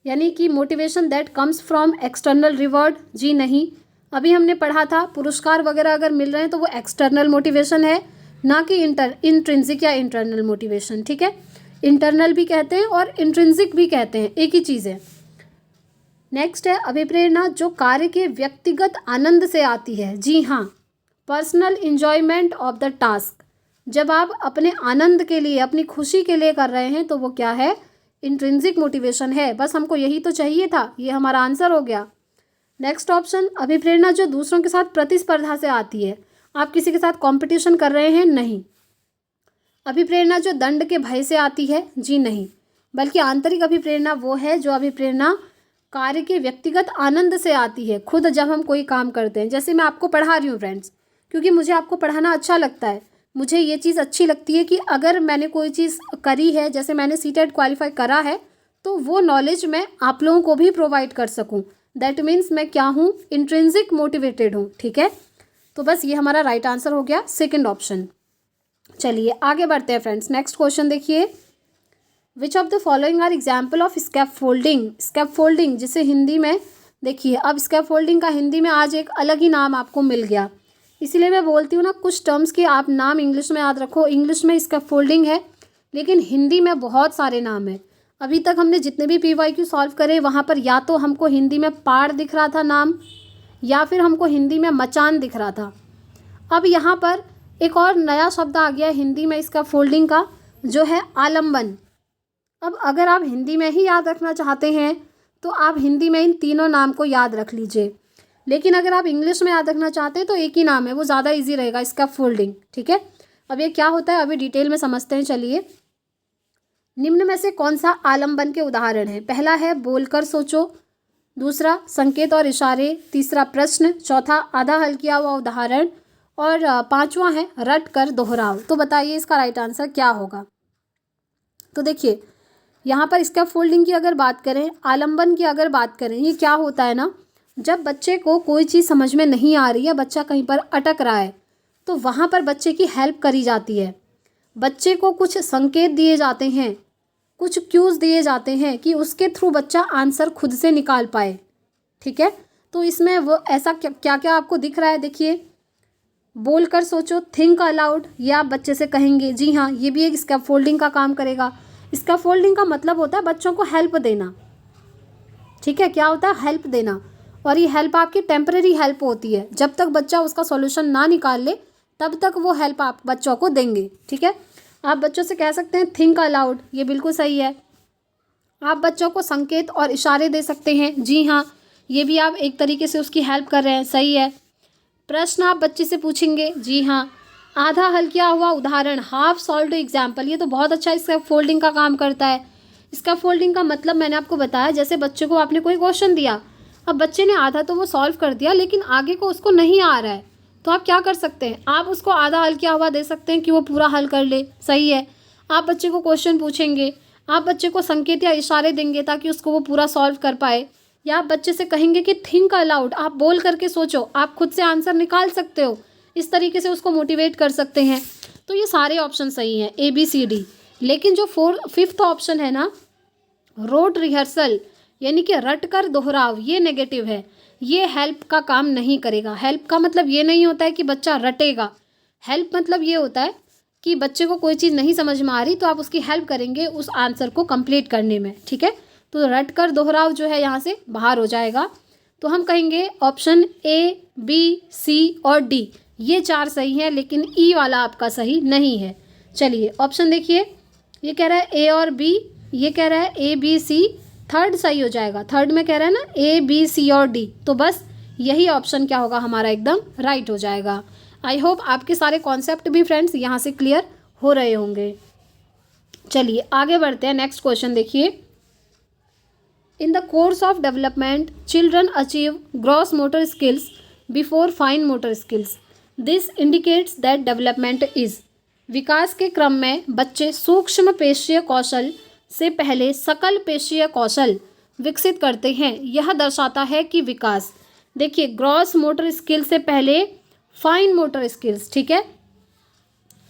Speaker 1: यानी कि motivation that comes from external reward. जी नहीं, अभी हमने पढ़ा था पुरस्कार वगैरह अगर मिल रहे हैं तो वो एक्सटर्नल मोटिवेशन है, ना कि इंट्रिंसिक या इंटरनल मोटिवेशन। ठीक है, इंटरनल भी कहते हैं और इंट्रिंसिक भी कहते हैं, एक ही चीज़ है। नेक्स्ट है अभिप्रेरणा जो कार्य के व्यक्तिगत आनंद से आती है। जी हाँ, personal enjoyment of the task. जब आप अपने आनंद के लिए, अपनी खुशी के लिए कर रहे हैं तो वो क्या है? इंट्रिंसिक मोटिवेशन है। बस हमको यही तो चाहिए था, ये हमारा आंसर हो गया। नेक्स्ट ऑप्शन, अभिप्रेरणा जो दूसरों के साथ प्रतिस्पर्धा से आती है। आप किसी के साथ कंपटीशन कर रहे हैं? नहीं। अभिप्रेरणा जो दंड के भय से आती है? जी नहीं, बल्कि आंतरिक अभिप्रेरणा वो है जो अभिप्रेरणा कार्य के व्यक्तिगत आनंद से आती है। खुद जब हम कोई काम करते हैं, जैसे मैं आपको पढ़ा रही हूँ फ्रेंड्स, क्योंकि मुझे आपको पढ़ाना अच्छा लगता है, मुझे ये चीज़ अच्छी लगती है कि अगर मैंने कोई चीज़ करी है, जैसे मैंने सीटेट क्वालिफाई करा है, तो वो नॉलेज मैं आप लोगों को भी प्रोवाइड कर सकूँ। दैट मीन्स मैं क्या हूँ? इंट्रिंसिक मोटिवेटेड हूँ। ठीक है, तो बस ये हमारा राइट आंसर हो गया, सेकेंड ऑप्शन। चलिए आगे बढ़ते हैं फ्रेंड्स। नेक्स्ट क्वेश्चन देखिए, which of the following are example of scaffolding. Scaffolding जिसे हिंदी में, देखिए अब स्कैफोल्डिंग का हिंदी में आज एक अलग ही नाम आपको मिल गया, इसीलिए मैं बोलती हूँ ना, कुछ टर्म्स के आप नाम इंग्लिश में याद रखो। इंग्लिश में स्कैफोल्डिंग है, लेकिन हिंदी में बहुत सारे नाम हैं। अभी तक हमने जितने भी PYQ सॉल्व करे, वहाँ पर या तो हमको हिंदी में पाड़ दिख रहा था नाम, या फिर हमको हिंदी में मचान दिख रहा था। अब यहाँ पर एक और नया शब्द आ गया हिंदी में स्कैफोल्डिंग का, जो है आलम्बन। अब अगर आप हिंदी में ही याद रखना चाहते हैं तो आप हिंदी में इन तीनों नाम को याद रख लीजिए, लेकिन अगर आप इंग्लिश में याद रखना चाहते हैं तो एक ही नाम है, वो ज़्यादा इजी रहेगा, स्कैफोल्डिंग। ठीक है, अब ये क्या होता है अभी डिटेल में समझते हैं। चलिए, निम्न में से कौन सा आलम्बन के उदाहरण है? पहला है बोलकर सोचो, दूसरा संकेत और इशारे, तीसरा प्रश्न, चौथा आधा हल किया हुआ उदाहरण, और पांचवा है रट कर दोहराओ। तो बताइए इसका राइट आंसर क्या होगा? तो देखिए यहाँ पर स्कैफोल्डिंग की अगर बात करें, आलम्बन की अगर बात करें, ये क्या होता है ना, जब बच्चे को कोई चीज़ समझ में नहीं आ रही है, बच्चा कहीं पर अटक रहा है, तो वहाँ पर बच्चे की हेल्प करी जाती है। बच्चे को कुछ संकेत दिए जाते हैं, कुछ क्यूज़ दिए जाते हैं कि उसके थ्रू बच्चा आंसर खुद से निकाल पाए। ठीक है, तो इसमें वो ऐसा क्या क्या आपको दिख रहा है? देखिए, बोल कर सोचो, थिंक अलाउड, ये आप बच्चे से कहेंगे। जी हाँ, ये भी एक स्कैफोल्डिंग का काम करेगा। स्कैफोल्डिंग का मतलब होता है बच्चों को हेल्प देना। ठीक है, क्या होता है? हेल्प देना। और ये हेल्प आपकी टेम्परेरी हेल्प होती है, जब तक बच्चा उसका सॉल्यूशन ना निकाल ले तब तक वो हेल्प आप बच्चों को देंगे। ठीक है, आप बच्चों से कह सकते हैं थिंक अलाउड, ये बिल्कुल सही है। आप बच्चों को संकेत और इशारे दे सकते हैं। जी हाँ, ये भी आप एक तरीके से उसकी हेल्प कर रहे हैं, सही है। प्रश्न आप बच्चे से पूछेंगे। जी हाँ, आधा हल किया हुआ उदाहरण, हाफ सॉल्व्ड एग्जाम्पल, ये तो बहुत अच्छा स्कैफोल्डिंग का काम करता है। स्कैफोल्डिंग का मतलब मैंने आपको बताया, जैसे बच्चे को आपने कोई क्वेश्चन दिया, अब बच्चे ने आधा तो वो सॉल्व कर दिया, लेकिन आगे को उसको नहीं आ रहा है, तो आप क्या कर सकते हैं? आप उसको आधा हल किया हुआ दे सकते हैं कि वो पूरा हल कर ले, सही है। आप बच्चे को क्वेश्चन पूछेंगे, आप बच्चे को संकेत या इशारे देंगे ताकि उसको वो पूरा सॉल्व कर पाए, या आप बच्चे से कहेंगे कि थिंक अलाउड, आप बोल करके सोचो, आप खुद से आंसर निकाल सकते हो, इस तरीके से उसको मोटिवेट कर सकते हैं। तो ये सारे ऑप्शन सही हैं, ABCD। लेकिन जो फिफ्थ ऑप्शन है ना, रोट रिहर्सल, यानी कि रट कर दोहराव, ये नेगेटिव है, ये हेल्प का काम नहीं करेगा। हेल्प का मतलब ये नहीं होता है कि बच्चा रटेगा, हेल्प मतलब ये होता है कि बच्चे को कोई चीज़ नहीं समझ में आ रही तो आप उसकी हेल्प करेंगे उस आंसर को कंप्लीट करने में। ठीक है, तो रट कर दोहराव जो है यहाँ से बाहर हो जाएगा। तो हम कहेंगे ऑप्शन A, B, C और D, ये चार सही हैं, लेकिन E वाला आपका सही नहीं है। चलिए ऑप्शन देखिए, ये कह रहा है A और B, ये कह रहा है A, B, C, थर्ड सही हो जाएगा। थर्ड में कह रहा है ना A, B, C और D, तो बस यही ऑप्शन क्या होगा हमारा, एकदम राइट हो जाएगा। आई होप आपके सारे कॉन्सेप्ट भी फ्रेंड्स यहाँ से क्लियर हो रहे होंगे। चलिए आगे बढ़ते हैं। नेक्स्ट क्वेश्चन देखिए, in the course of development children achieve gross motor skills before fine motor skills, this indicates that development is. विकास के क्रम में बच्चे सूक्ष्म पेशीय कौशल से पहले सकल पेशीय कौशल विकसित करते हैं, यह दर्शाता है कि विकास, देखिए ग्रॉस मोटर स्किल से पहले फाइन मोटर स्किल्स, ठीक है,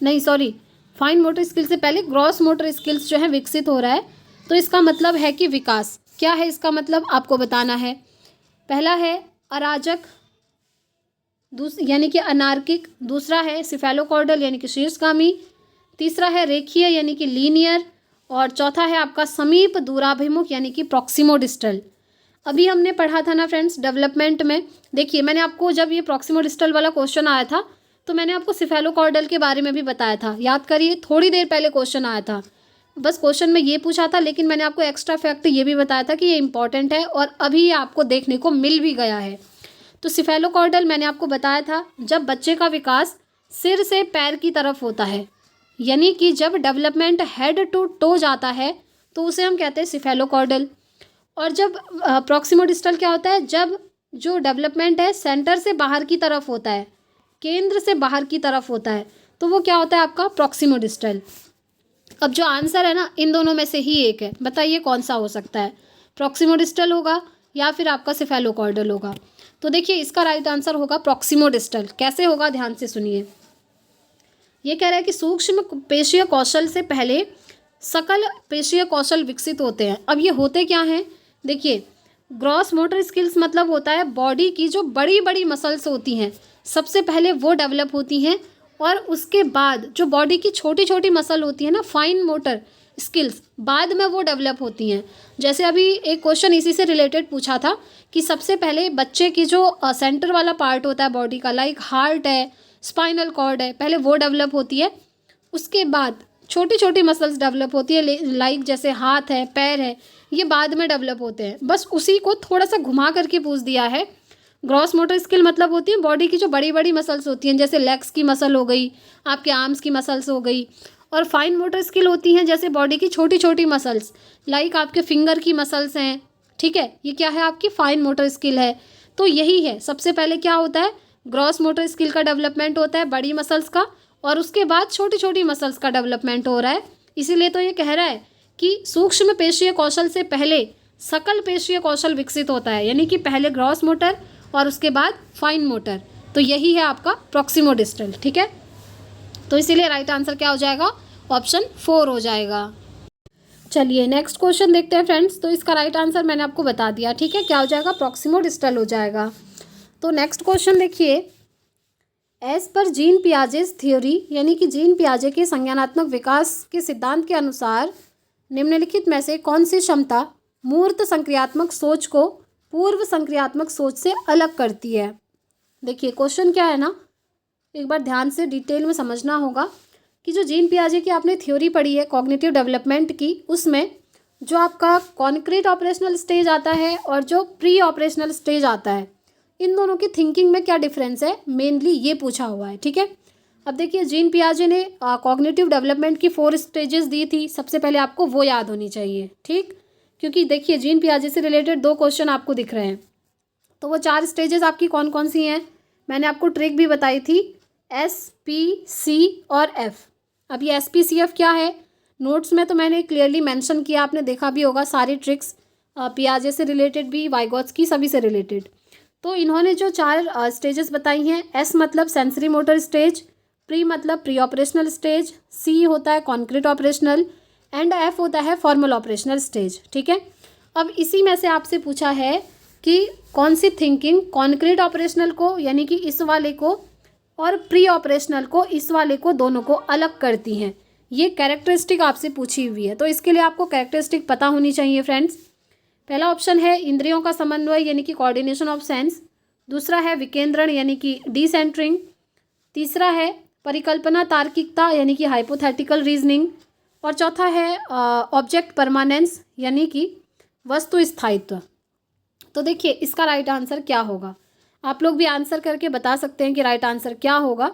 Speaker 1: नहीं सॉरी, फाइन मोटर स्किल से पहले ग्रॉस मोटर स्किल्स जो है विकसित हो रहा है, तो इसका मतलब है कि विकास क्या है, इसका मतलब आपको बताना है। पहला है अराजक, यानी कि अनार्किक, दूसरा है सिफेलोकॉर्डल यानी कि शीर्षगामी, तीसरा है रेखीय यानी कि लीनियर, और चौथा है आपका समीप दूराभिमुख यानी कि प्रॉक्सिमो डिस्टल। अभी हमने पढ़ा था ना फ्रेंड्स डेवलपमेंट में, देखिए मैंने आपको जब ये प्रॉक्सिमोडिस्टल वाला क्वेश्चन आया था तो मैंने आपको सिफेलोकॉर्डल के बारे में भी बताया था, याद करिए, थोड़ी देर पहले क्वेश्चन आया था। बस क्वेश्चन में ये पूछा था, लेकिन मैंने आपको एक्स्ट्रा फैक्ट ये भी बताया था कि ये इंपॉर्टेंट है और अभी ये आपको देखने को मिल भी गया है। तो सिफेलोकॉर्डल मैंने आपको बताया था, जब बच्चे का विकास सिर से पैर की तरफ होता है, यानी कि जब डेवलपमेंट हेड टू टो जाता है तो उसे हम कहते हैं सिफेलोकॉर्डल। और जब प्रॉक्सिमोडिस्टल क्या होता है, जब जो डेवलपमेंट है सेंटर से बाहर की तरफ होता है, केंद्र से बाहर की तरफ होता है, तो वो क्या होता है आपका प्रॉक्सिमोडिस्टल। अब जो आंसर है ना, इन दोनों में से ही एक है, बताइए कौन सा हो सकता है, प्रॉक्सिमोडिस्टल होगा या फिर आपका सिफेलोकॉर्डल होगा। तो देखिए इसका राइट आंसर होगा प्रॉक्सिमोडिस्टल। कैसे होगा, ध्यान से सुनिए। ये कह रहा है कि सूक्ष्म पेशीय कौशल से पहले सकल पेशीय कौशल विकसित होते हैं। अब ये होते क्या हैं, देखिए ग्रॉस मोटर स्किल्स मतलब होता है बॉडी की जो बड़ी बड़ी मसल्स होती हैं सबसे पहले वो डेवलप होती हैं, और उसके बाद जो बॉडी की छोटी छोटी मसल होती है ना, फाइन मोटर स्किल्स, बाद में वो डेवलप होती हैं। जैसे अभी एक क्वेश्चन इसी से रिलेटेड पूछा था कि सबसे पहले बच्चे की जो सेंटर वाला पार्ट होता है बॉडी का, लाइक हार्ट है, स्पाइनल कॉर्ड है, पहले वो डेवलप होती है, उसके बाद छोटी छोटी मसल्स डेवलप होती है, लाइक जैसे हाथ है, पैर है, ये बाद में डेवलप होते हैं। बस उसी को थोड़ा सा घुमा करके पूछ दिया है। ग्रॉस मोटर स्किल मतलब होती है बॉडी की जो बड़ी बड़ी मसल्स होती हैं, जैसे लेग्स की मसल हो गई, आपके आर्म्स की मसल्स हो गई। और फाइन मोटर स्किल होती हैं जैसे बॉडी की छोटी छोटी मसल्स, लाइक आपके फिंगर की मसल्स हैं, ठीक है, ये क्या है आपकी फाइन मोटर स्किल है। तो यही है, सबसे पहले क्या होता है, ग्रॉस मोटर स्किल का डेवलपमेंट होता है बड़ी मसल्स का, और उसके बाद छोटी छोटी मसल्स का डेवलपमेंट हो रहा है। इसीलिए तो ये कह रहा है कि सूक्ष्म पेशीय कौशल से पहले सकल पेशीय कौशल विकसित होता है, यानी कि पहले ग्रॉस मोटर और उसके बाद फाइन मोटर। तो यही है आपका प्रॉक्सिमोडिस्टल, ठीक है। तो इसीलिए राइट आंसर क्या हो जाएगा, ऑप्शन 4 हो जाएगा। चलिए नेक्स्ट क्वेश्चन देखते हैं फ्रेंड्स। तो इसका राइट आंसर मैंने आपको बता दिया, ठीक है, क्या हो जाएगा, प्रॉक्सिमोडिस्टल हो जाएगा। तो नेक्स्ट क्वेश्चन देखिए, as per Jean Piaget's theory, यानी कि जीन पियाजे के संज्ञानात्मक विकास के सिद्धांत के अनुसार निम्नलिखित में से कौन सी क्षमता मूर्त संक्रियात्मक सोच को पूर्व संक्रियात्मक सोच से अलग करती है। देखिए क्वेश्चन क्या है ना, एक बार ध्यान से डिटेल में समझना होगा कि जो जीन पियाजे की आपने थ्योरी पढ़ी है कॉग्निटिव डेवलपमेंट की, उसमें जो आपका कॉन्क्रीट ऑपरेशनल स्टेज आता है और जो प्री ऑपरेशनल स्टेज आता है, इन दोनों की थिंकिंग में क्या डिफरेंस है, मेनली ये पूछा हुआ है, ठीक है। अब देखिए जीन पियाजे ने कॉग्निटिव डेवलपमेंट की 4 स्टेजेस दी थी, सबसे पहले आपको वो याद होनी चाहिए, ठीक, क्योंकि देखिए जीन पियाजे से रिलेटेड 2 क्वेश्चन आपको दिख रहे हैं। तो वो 4 स्टेजेस आपकी कौन कौन सी हैं, मैंने आपको ट्रिक भी बताई थी, SPC और F। अब ये SPCF क्या है, नोट्स में तो मैंने क्लियरली मेंशन किया, आपने देखा भी होगा सारी ट्रिक्स, पियाजे से रिलेटेड भी, वाइगॉट्स्की सभी से रिलेटेड। तो इन्होंने जो 4 स्टेजेस बताई हैं, S मतलब सेंसरी मोटर स्टेज, प्री मतलब प्री ऑपरेशनल स्टेज, C होता है कॉन्क्रीट ऑपरेशनल, एंड F होता है फॉर्मल ऑपरेशनल स्टेज, ठीक है। अब इसी में से आपसे पूछा है कि कौन सी थिंकिंग कॉन्क्रीट ऑपरेशनल को, यानी कि इस वाले को, और प्री ऑपरेशनल को, इस वाले को, दोनों को अलग करती हैं। ये कैरेक्टरिस्टिक आपसे पूछी हुई है, तो इसके लिए आपको कैरेक्टरिस्टिक पता होनी चाहिए फ्रेंड्स। पहला ऑप्शन है इंद्रियों का समन्वय, यानी कि कोऑर्डिनेशन ऑफ सेंस। दूसरा है विकेंद्रण, यानी कि डिसेंटरिंग। तीसरा है परिकल्पना तार्किकता, यानी कि हाइपोथेटिकल रीजनिंग। और चौथा है ऑब्जेक्ट परमानेंस, यानी कि वस्तु स्थायित्व। तो देखिए इसका राइट आंसर क्या होगा, आप लोग भी आंसर करके बता सकते हैं कि राइट आंसर क्या होगा।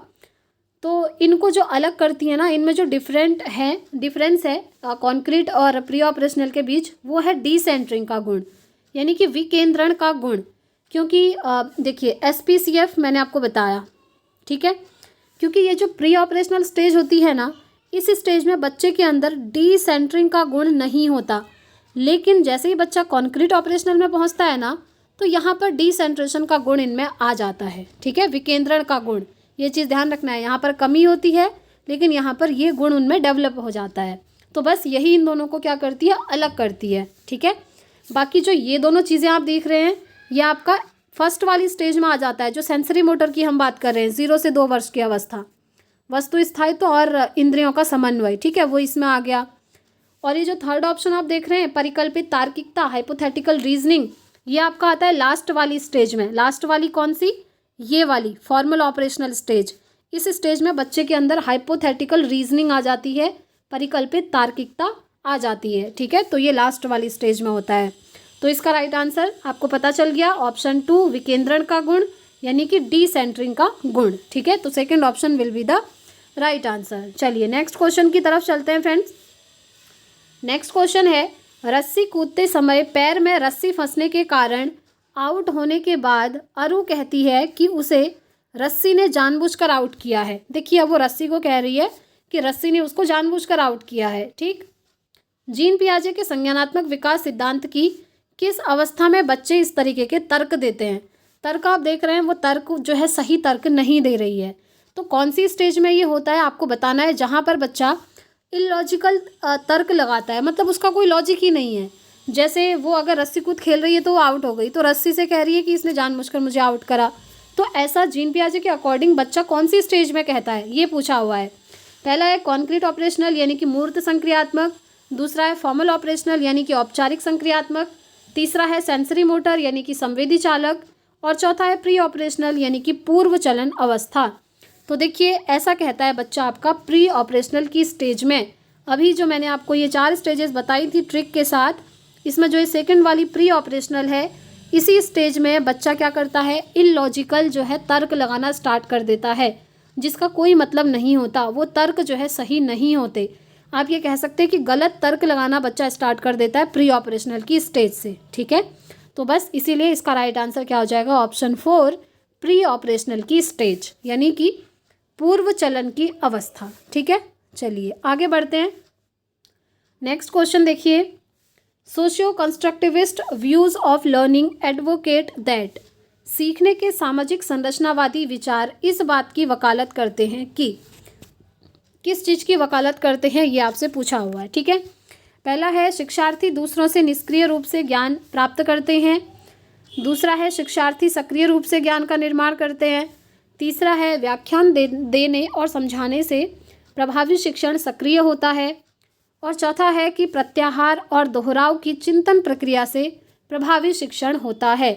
Speaker 1: तो इनको जो अलग करती है ना, इनमें जो डिफरेंस है कॉन्क्रीट और प्री ऑपरेशनल के बीच, वो है डिसेंटरिंग का गुण, यानी कि विकेंद्रण का गुण। क्योंकि देखिए SPCF मैंने आपको बताया, ठीक है, क्योंकि ये जो प्री ऑपरेशनल स्टेज होती है ना, इस स्टेज में बच्चे के अंदर डिसेंटरिंग का गुण नहीं होता, लेकिन जैसे ही बच्चा कॉन्क्रीट ऑपरेशनल में पहुंचता है ना, तो यहाँ पर डिसेंट्रेशन का गुण इनमें आ जाता है, ठीक है, विकेंद्रण का गुण। ये चीज़ ध्यान रखना है, यहाँ पर कमी होती है लेकिन यहाँ पर ये गुण उनमें डेवलप हो जाता है। तो बस यही इन दोनों को क्या करती है, अलग करती है, ठीक है। बाकी जो ये दोनों चीज़ें आप देख रहे हैं, ये आपका फर्स्ट वाली स्टेज में आ जाता है, जो सेंसरी मोटर की हम बात कर रहे हैं, 0 से 2 वर्ष की अवस्था, वस्तु स्थायित्व और इंद्रियों का समन्वय, ठीक है, वो इसमें आ गया। और ये जो थर्ड ऑप्शन आप देख रहे हैं, परिकल्पित तार्किकता, हाइपोथेटिकल रीजनिंग, ये आपका आता है लास्ट वाली स्टेज में। लास्ट वाली कौन सी? ये वाली फॉर्मल ऑपरेशनल स्टेज। इस स्टेज में बच्चे के अंदर हाइपोथेटिकल रीजनिंग आ जाती है, परिकल्पित तार्किकता आ जाती है। ठीक है, तो ये लास्ट वाली स्टेज में होता है। तो इसका राइट आंसर आपको पता चल गया, ऑप्शन 2 विकेंद्रण का गुण यानी कि डिसेंटरिंग का गुण। ठीक है, तो second option will be the right answer. चलिए नेक्स्ट क्वेश्चन की तरफ चलते हैं फ्रेंड्स। नेक्स्ट क्वेश्चन है, रस्सी कूदते समय पैर में रस्सी फंसने के कारण आउट होने के बाद अरु कहती है कि उसे रस्सी ने जानबूझकर आउट किया है। देखिए अब वो रस्सी को कह रही है कि रस्सी ने उसको जानबूझकर आउट किया है। ठीक, जीन पियाजे के संज्ञानात्मक विकास सिद्धांत की किस अवस्था में बच्चे इस तरीके के तर्क देते हैं? तर्क आप देख रहे हैं, वो तर्क जो है सही तर्क नहीं दे रही है। तो कौन सी स्टेज में ये होता है आपको बताना है, जहाँ पर बच्चा इलॉजिकल तर्क लगाता है, मतलब उसका कोई लॉजिक ही नहीं है। जैसे वो अगर रस्सी कूद खेल रही है तो वो आउट हो गई, तो रस्सी से कह रही है कि इसने जानबूझकर मुझे आउट करा। तो ऐसा जीन पियाजे के अकॉर्डिंग बच्चा कौन सी स्टेज में कहता है, ये पूछा हुआ है। पहला है कॉन्क्रीट ऑपरेशनल यानी कि मूर्त संक्रियात्मक, दूसरा है फॉर्मल ऑपरेशनल यानी कि औपचारिक संक्रियात्मक, तीसरा है सेंसरी मोटर यानी कि संवेदी चालक, और चौथा है प्री ऑपरेशनल यानी कि पूर्व चलन अवस्था। तो देखिए ऐसा कहता है बच्चा आपका प्री ऑपरेशनल की स्टेज में। अभी जो मैंने आपको ये 4 स्टेजेस बताई थी ट्रिक के साथ, इसमें जो ये सेकंड वाली प्री ऑपरेशनल है, इसी स्टेज में बच्चा क्या करता है, इलॉजिकल जो है तर्क लगाना स्टार्ट कर देता है, जिसका कोई मतलब नहीं होता। वो तर्क जो है सही नहीं होते। आप ये कह सकते हैं कि गलत तर्क लगाना बच्चा स्टार्ट कर देता है प्री ऑपरेशनल की स्टेज से। ठीक है, तो बस इसीलिए इसका राइट आंसर क्या हो जाएगा, ऑप्शन 4 प्री ऑपरेशनल की स्टेज यानी कि पूर्व चलन की अवस्था। ठीक है, चलिए आगे बढ़ते हैं। नेक्स्ट क्वेश्चन देखिए, socio constructivist views of learning advocate that, सीखने के सामाजिक संरचनावादी विचार इस बात की वकालत करते हैं कि, किस चीज़ की वकालत करते हैं ये आपसे पूछा हुआ है। ठीक है, पहला है शिक्षार्थी दूसरों से निष्क्रिय रूप से ज्ञान प्राप्त करते हैं, दूसरा है शिक्षार्थी सक्रिय रूप से ज्ञान का निर्माण करते हैं, तीसरा है व्याख्यान देने और समझाने से प्रभावी शिक्षण सक्रिय होता है, और चौथा है कि प्रत्याहार और दोहराव की चिंतन प्रक्रिया से प्रभावी शिक्षण होता है।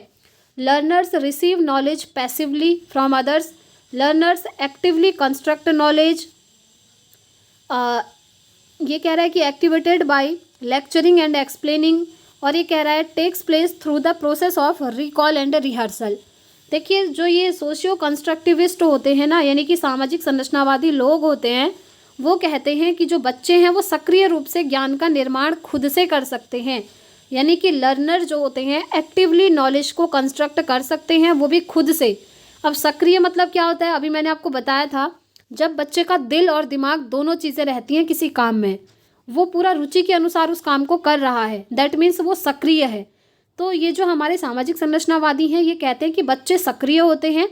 Speaker 1: Learners receive knowledge passively from others, learners actively construct knowledge. ये कह रहा है कि activated by lecturing and explaining, और ये कह रहा है takes place through the process of recall and rehearsal. देखिए जो ये सोशियो कंस्ट्रक्टिविस्ट होते हैं ना, यानी कि सामाजिक संरचनावादी लोग होते हैं, वो कहते हैं कि जो बच्चे हैं वो सक्रिय रूप से ज्ञान का निर्माण खुद से कर सकते हैं, यानी कि लर्नर जो होते हैं एक्टिवली नॉलेज को कंस्ट्रक्ट कर सकते हैं, वो भी खुद से। अब सक्रिय मतलब क्या होता है, अभी मैंने आपको बताया था, जब बच्चे का दिल और दिमाग दोनों चीज़ें रहती हैं किसी काम में, वो पूरा रुचि के अनुसार उस काम को कर रहा है, दैट मीन्स वो सक्रिय है। तो ये जो हमारे सामाजिक संरचनावादी हैं ये कहते हैं कि बच्चे सक्रिय होते हैं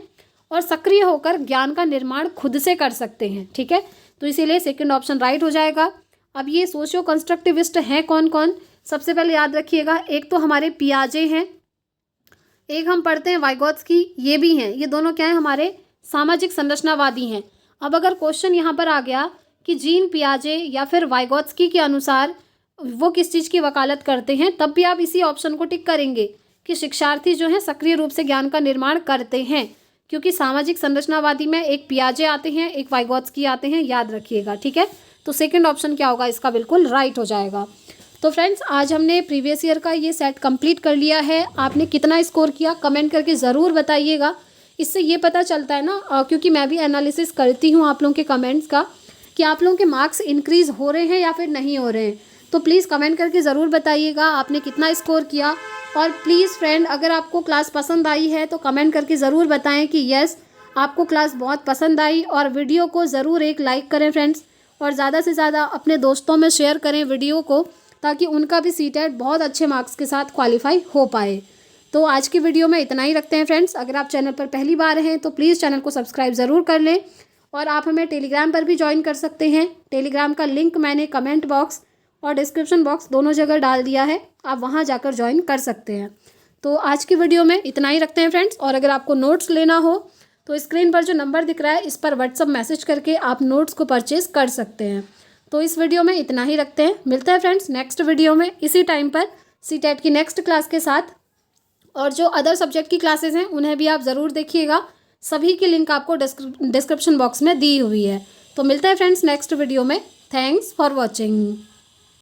Speaker 1: और सक्रिय होकर ज्ञान का निर्माण खुद से कर सकते हैं। ठीक है, तो इसीलिए सेकंड ऑप्शन राइट हो जाएगा। अब ये सोशियो कंस्ट्रक्टिविस्ट हैं कौन कौन, सबसे पहले याद रखिएगा, एक तो हमारे पियाजे हैं, एक हम पढ़ते हैं वाइगोत्स्की, ये भी हैं। ये दोनों क्या हैं, हमारे सामाजिक संरचनावादी हैं। अब अगर क्वेश्चन यहाँ पर आ गया कि जीन पियाजे या फिर वाइगोत्स्की के अनुसार वो किस चीज़ की वकालत करते हैं, तब भी आप इसी ऑप्शन को टिक करेंगे कि शिक्षार्थी जो हैं सक्रिय रूप से ज्ञान का निर्माण करते हैं, क्योंकि सामाजिक संरचनावादी में एक पियाजे आते हैं, एक वाइगोत्स्की आते हैं, याद रखिएगा। ठीक है, तो सेकंड ऑप्शन क्या होगा, इसका बिल्कुल राइट हो जाएगा। तो फ्रेंड्स आज हमने प्रीवियस ईयर का ये सेट कंप्लीट कर लिया है। आपने कितना स्कोर किया कमेंट करके ज़रूर बताइएगा, इससे ये पता चलता है ना, क्योंकि मैं भी एनालिसिस करती हूँ आप लोगों के कमेंट्स का, कि आप लोगों के मार्क्स इंक्रीज़ हो रहे हैं या फिर नहीं हो रहे हैं। तो प्लीज़ कमेंट करके ज़रूर बताइएगा आपने कितना स्कोर किया। और प्लीज़ फ्रेंड अगर आपको क्लास पसंद आई है तो कमेंट करके ज़रूर बताएं कि यस आपको क्लास बहुत पसंद आई, और वीडियो को ज़रूर एक लाइक करें फ्रेंड्स, और ज़्यादा से ज़्यादा अपने दोस्तों में शेयर करें वीडियो को, ताकि उनका भी सीटेट बहुत अच्छे मार्क्स के साथ क्वालिफाई हो पाए। तो आज की वीडियो में इतना ही रखते हैं फ्रेंड्स। अगर आप चैनल पर पहली बार हैं तो प्लीज़ चैनल को सब्सक्राइब ज़रूर कर लें, और आप हमें टेलीग्राम पर भी ज्वाइन कर सकते हैं। टेलीग्राम का लिंक मैंने कमेंट बॉक्स और डिस्क्रिप्शन बॉक्स दोनों जगह डाल दिया है, आप वहां जाकर ज्वाइन कर सकते हैं। तो आज की वीडियो में इतना ही रखते हैं फ्रेंड्स, और अगर आपको नोट्स लेना हो तो स्क्रीन पर जो नंबर दिख रहा है इस पर व्हाट्सअप मैसेज करके आप नोट्स को परचेज कर सकते हैं। तो इस वीडियो में इतना ही रखते हैं, मिलते हैं फ्रेंड्स नेक्स्ट वीडियो में इसी टाइम पर सीटेट की नेक्स्ट क्लास के साथ। और जो अदर सब्जेक्ट की क्लासेस हैं उन्हें भी आप ज़रूर देखिएगा। सभी की लिंक आपको डिस्क्रिप्शन बॉक्स में दी हुई है। तो मिलते हैं फ्रेंड्स नेक्स्ट वीडियो में। Thanks for watching.